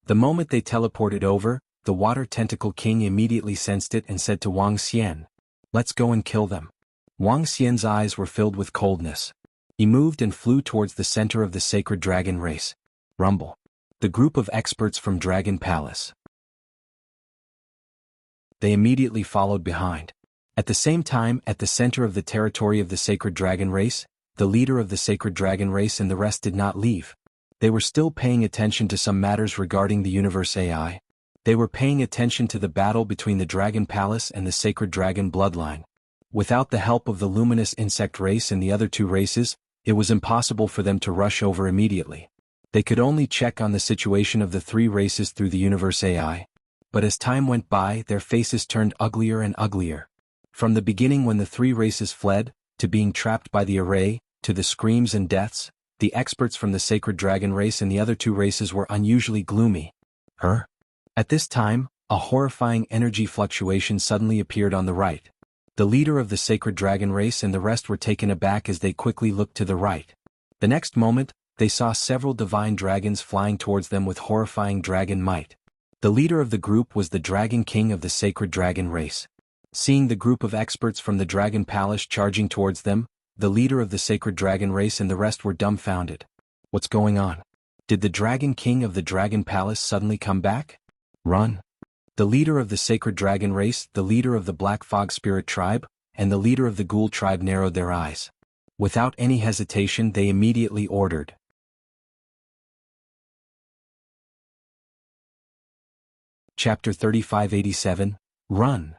The moment they teleported over, the Water Tentacle King immediately sensed it and said to Wang Xian, "Let's go and kill them." Wang Xian's eyes were filled with coldness. He moved and flew towards the center of the Sacred Dragon race. Rumble. The group of experts from Dragon Palace. They immediately followed behind. At the same time, at the center of the territory of the Sacred Dragon race, the leader of the Sacred Dragon race and the rest did not leave. They were still paying attention to some matters regarding the universe AI. They were paying attention to the battle between the Dragon Palace and the Sacred Dragon bloodline. Without the help of the Luminous Insect race and the other two races, it was impossible for them to rush over immediately. They could only check on the situation of the three races through the universe AI. But as time went by, their faces turned uglier and uglier. From the beginning when the three races fled, to being trapped by the array, to the screams and deaths, the experts from the Sacred Dragon race and the other two races were unusually gloomy. At this time, a horrifying energy fluctuation suddenly appeared on the right. The leader of the Sacred Dragon race and the rest were taken aback as they quickly looked to the right. The next moment, they saw several divine dragons flying towards them with horrifying dragon might. The leader of the group was the Dragon King of the Sacred Dragon race. Seeing the group of experts from the Dragon Palace charging towards them, the leader of the Sacred Dragon race and the rest were dumbfounded. What's going on? Did the Dragon King of the Dragon Palace suddenly come back? Run! The leader of the Sacred Dragon race, the leader of the Black Fog Spirit tribe, and the leader of the Ghoul tribe narrowed their eyes. Without any hesitation they immediately ordered. Chapter 3587, Run!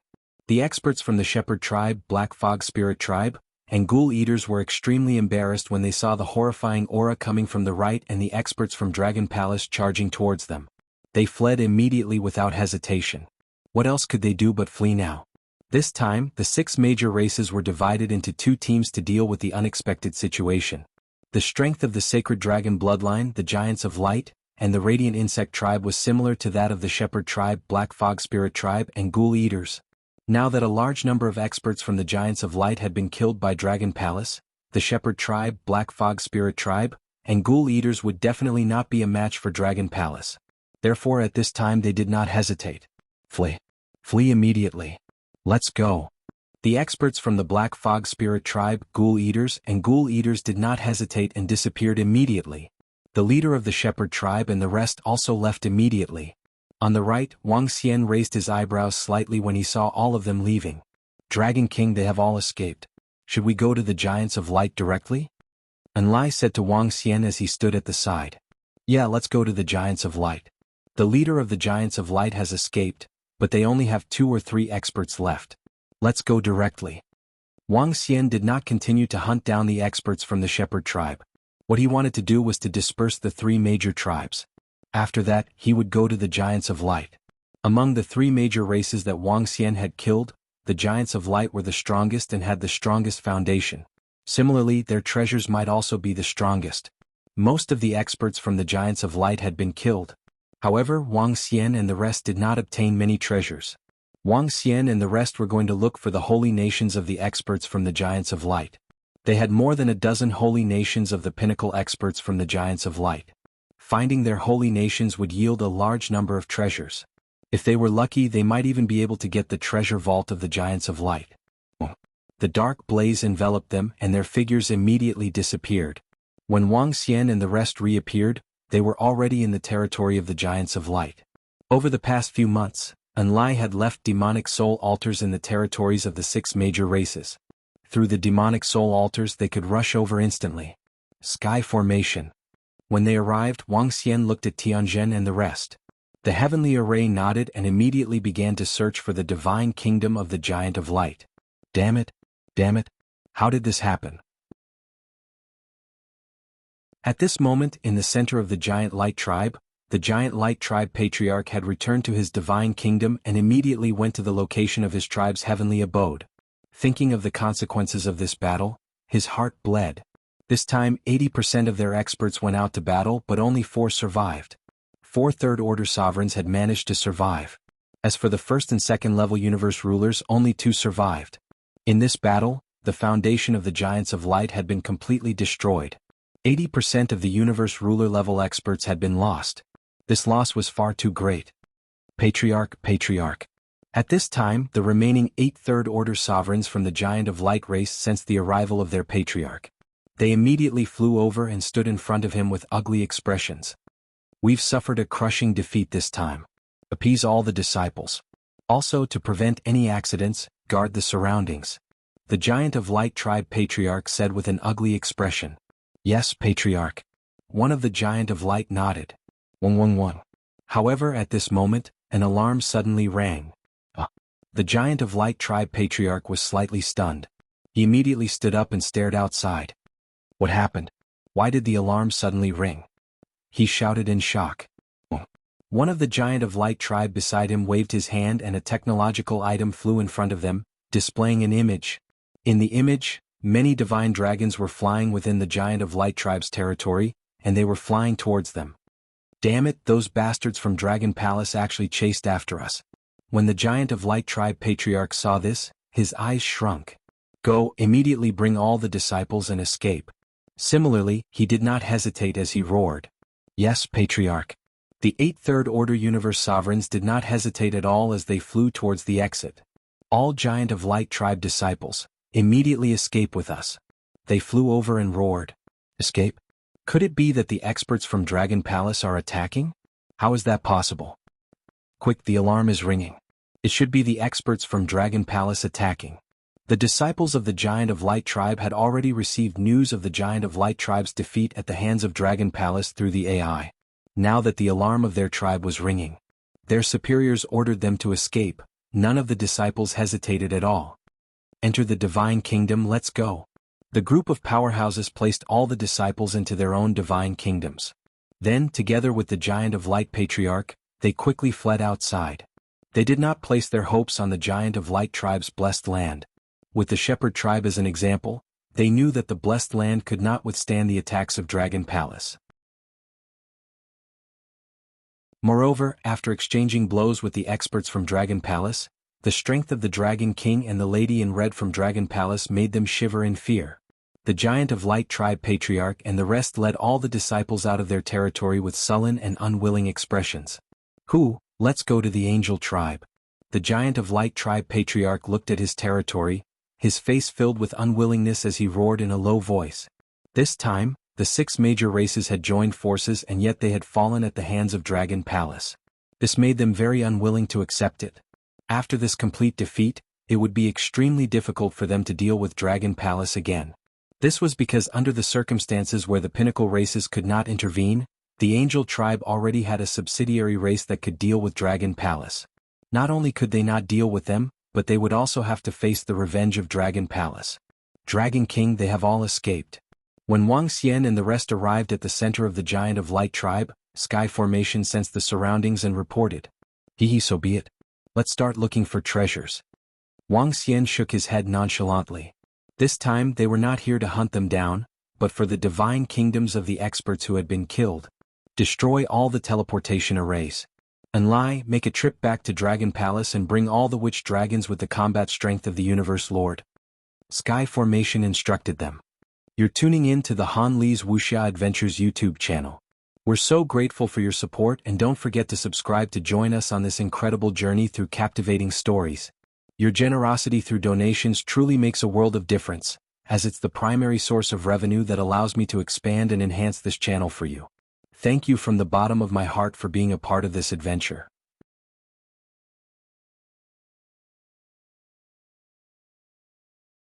The experts from the Shepherd tribe, Black Fog Spirit tribe, and Ghoul Eaters were extremely embarrassed when they saw the horrifying aura coming from the right and the experts from Dragon Palace charging towards them. They fled immediately without hesitation. What else could they do but flee now? This time, the 6 major races were divided into 2 teams to deal with the unexpected situation. The strength of the Sacred Dragon bloodline, the Giants of Light, and the Radiant Insect tribe was similar to that of the Shepherd tribe, Black Fog Spirit tribe, and Ghoul Eaters. Now that a large number of experts from the Giants of Light had been killed by Dragon Palace, the Shepherd tribe, Black Fog Spirit tribe, and Ghoul Eaters would definitely not be a match for Dragon Palace. Therefore at this time they did not hesitate. Flee. Flee immediately. Let's go. The experts from the Black Fog Spirit tribe, Ghoul Eaters, and Ghoul Eaters did not hesitate and disappeared immediately. The leader of the Shepherd tribe and the rest also left immediately. On the right, Wang Xian raised his eyebrows slightly when he saw all of them leaving. Dragon King, they have all escaped. Should we go to the Giants of Light directly? Enlai said to Wang Xian as he stood at the side. Yeah, let's go to the Giants of Light. The leader of the Giants of Light has escaped, but they only have 2 or 3 experts left. Let's go directly. Wang Xian did not continue to hunt down the experts from the Shepherd tribe. What he wanted to do was to disperse the 3 major tribes. After that, he would go to the Giants of Light. Among the 3 major races that Wang Xian had killed, the Giants of Light were the strongest and had the strongest foundation. Similarly, their treasures might also be the strongest. Most of the experts from the Giants of Light had been killed. However, Wang Xian and the rest did not obtain many treasures. Wang Xian and the rest were going to look for the holy nations of the experts from the Giants of Light. They had more than a dozen holy nations of the pinnacle experts from the Giants of Light. Finding their holy nations would yield a large number of treasures. If they were lucky, they might even be able to get the treasure vault of the Giants of Light. The dark blaze enveloped them and their figures immediately disappeared. When Wang Xian and the rest reappeared, they were already in the territory of the Giants of Light. Over the past few months, Enlai had left demonic soul altars in the territories of the 6 major races. Through the demonic soul altars they could rush over instantly. Sky formation. When they arrived, Wang Xian looked at Tianzhen and the rest. The heavenly array nodded and immediately began to search for the divine kingdom of the Giant of Light. Damn it! Damn it! How did this happen? At this moment, in the center of the Giant Light Tribe, the Giant Light Tribe Patriarch had returned to his divine kingdom and immediately went to the location of his tribe's heavenly abode. Thinking of the consequences of this battle, his heart bled. This time 80% of their experts went out to battle, but only 4 survived. 4 third-order sovereigns had managed to survive. As for the first and second level universe rulers, only 2 survived. In this battle, the foundation of the Giants of Light had been completely destroyed. 80% of the universe ruler level experts had been lost. This loss was far too great. Patriarch. At this time, the remaining 8 third-order sovereigns from the Giant of Light race sensed the arrival of their patriarch. They immediately flew over and stood in front of him with ugly expressions. We've suffered a crushing defeat this time. Appease all the disciples. Also, to prevent any accidents, guard the surroundings. The Giant of Light Tribe Patriarch said with an ugly expression. Yes, Patriarch. One of the Giant of Light nodded. 111. However, at this moment, an alarm suddenly rang. The Giant of Light Tribe Patriarch was slightly stunned. He immediately stood up and stared outside. What happened? Why did the alarm suddenly ring? He shouted in shock. One of the Giant of Light Tribe beside him waved his hand and a technological item flew in front of them, displaying an image. In the image, many divine dragons were flying within the Giant of Light Tribe's territory, and they were flying towards them. Damn it, those bastards from Dragon Palace actually chased after us. When the Giant of Light Tribe Patriarch saw this, his eyes shrunk. Go, immediately bring all the disciples and escape. Similarly, he did not hesitate as he roared. Yes, Patriarch. The 8 third-order universe sovereigns did not hesitate at all as they flew towards the exit. All Giant of Light Tribe disciples, immediately escape with us. They flew over and roared. Escape? Could it be that the experts from Dragon Palace are attacking? How is that possible? Quick, the alarm is ringing. It should be the experts from Dragon Palace attacking. The disciples of the Giant of Light Tribe had already received news of the Giant of Light Tribe's defeat at the hands of Dragon Palace through the AI. Now that the alarm of their tribe was ringing, their superiors ordered them to escape. None of the disciples hesitated at all. Enter the divine kingdom, let's go. The group of powerhouses placed all the disciples into their own divine kingdoms. Then, together with the Giant of Light Patriarch, they quickly fled outside. They did not place their hopes on the Giant of Light Tribe's blessed land. With the Shepherd tribe as an example, they knew that the blessed land could not withstand the attacks of Dragon Palace. Moreover, after exchanging blows with the experts from Dragon Palace, the strength of the Dragon King and the Lady in Red from Dragon Palace made them shiver in fear. The Giant of Light Tribe Patriarch and the rest led all the disciples out of their territory with sullen and unwilling expressions. Let's go to the Angel Tribe. The Giant of Light Tribe Patriarch looked at his territory, his face filled with unwillingness as he roared in a low voice. This time, the 6 major races had joined forces and yet they had fallen at the hands of Dragon Palace. This made them very unwilling to accept it. After this complete defeat, it would be extremely difficult for them to deal with Dragon Palace again. This was because under the circumstances where the pinnacle races could not intervene, the Angel Tribe already had a subsidiary race that could deal with Dragon Palace. Not only could they not deal with them, but they would also have to face the revenge of Dragon Palace. Dragon King, they have all escaped. When Wang Xian and the rest arrived at the center of the Giant of Light Tribe, Sky Formation sensed the surroundings and reported. So be it. Let's start looking for treasures. Wang Xian shook his head nonchalantly. This time they were not here to hunt them down, but for the divine kingdoms of the experts who had been killed. Destroy all the teleportation arrays. Enlai, make a trip back to Dragon Palace and bring all the witch dragons with the combat strength of the Universe Lord. Sky Formation instructed them. You're tuning in to the Han Li's Wuxia Adventures YouTube channel. We're so grateful for your support, and don't forget to subscribe to join us on this incredible journey through captivating stories. Your generosity through donations truly makes a world of difference, as it's the primary source of revenue that allows me to expand and enhance this channel for you. Thank you from the bottom of my heart for being a part of this adventure.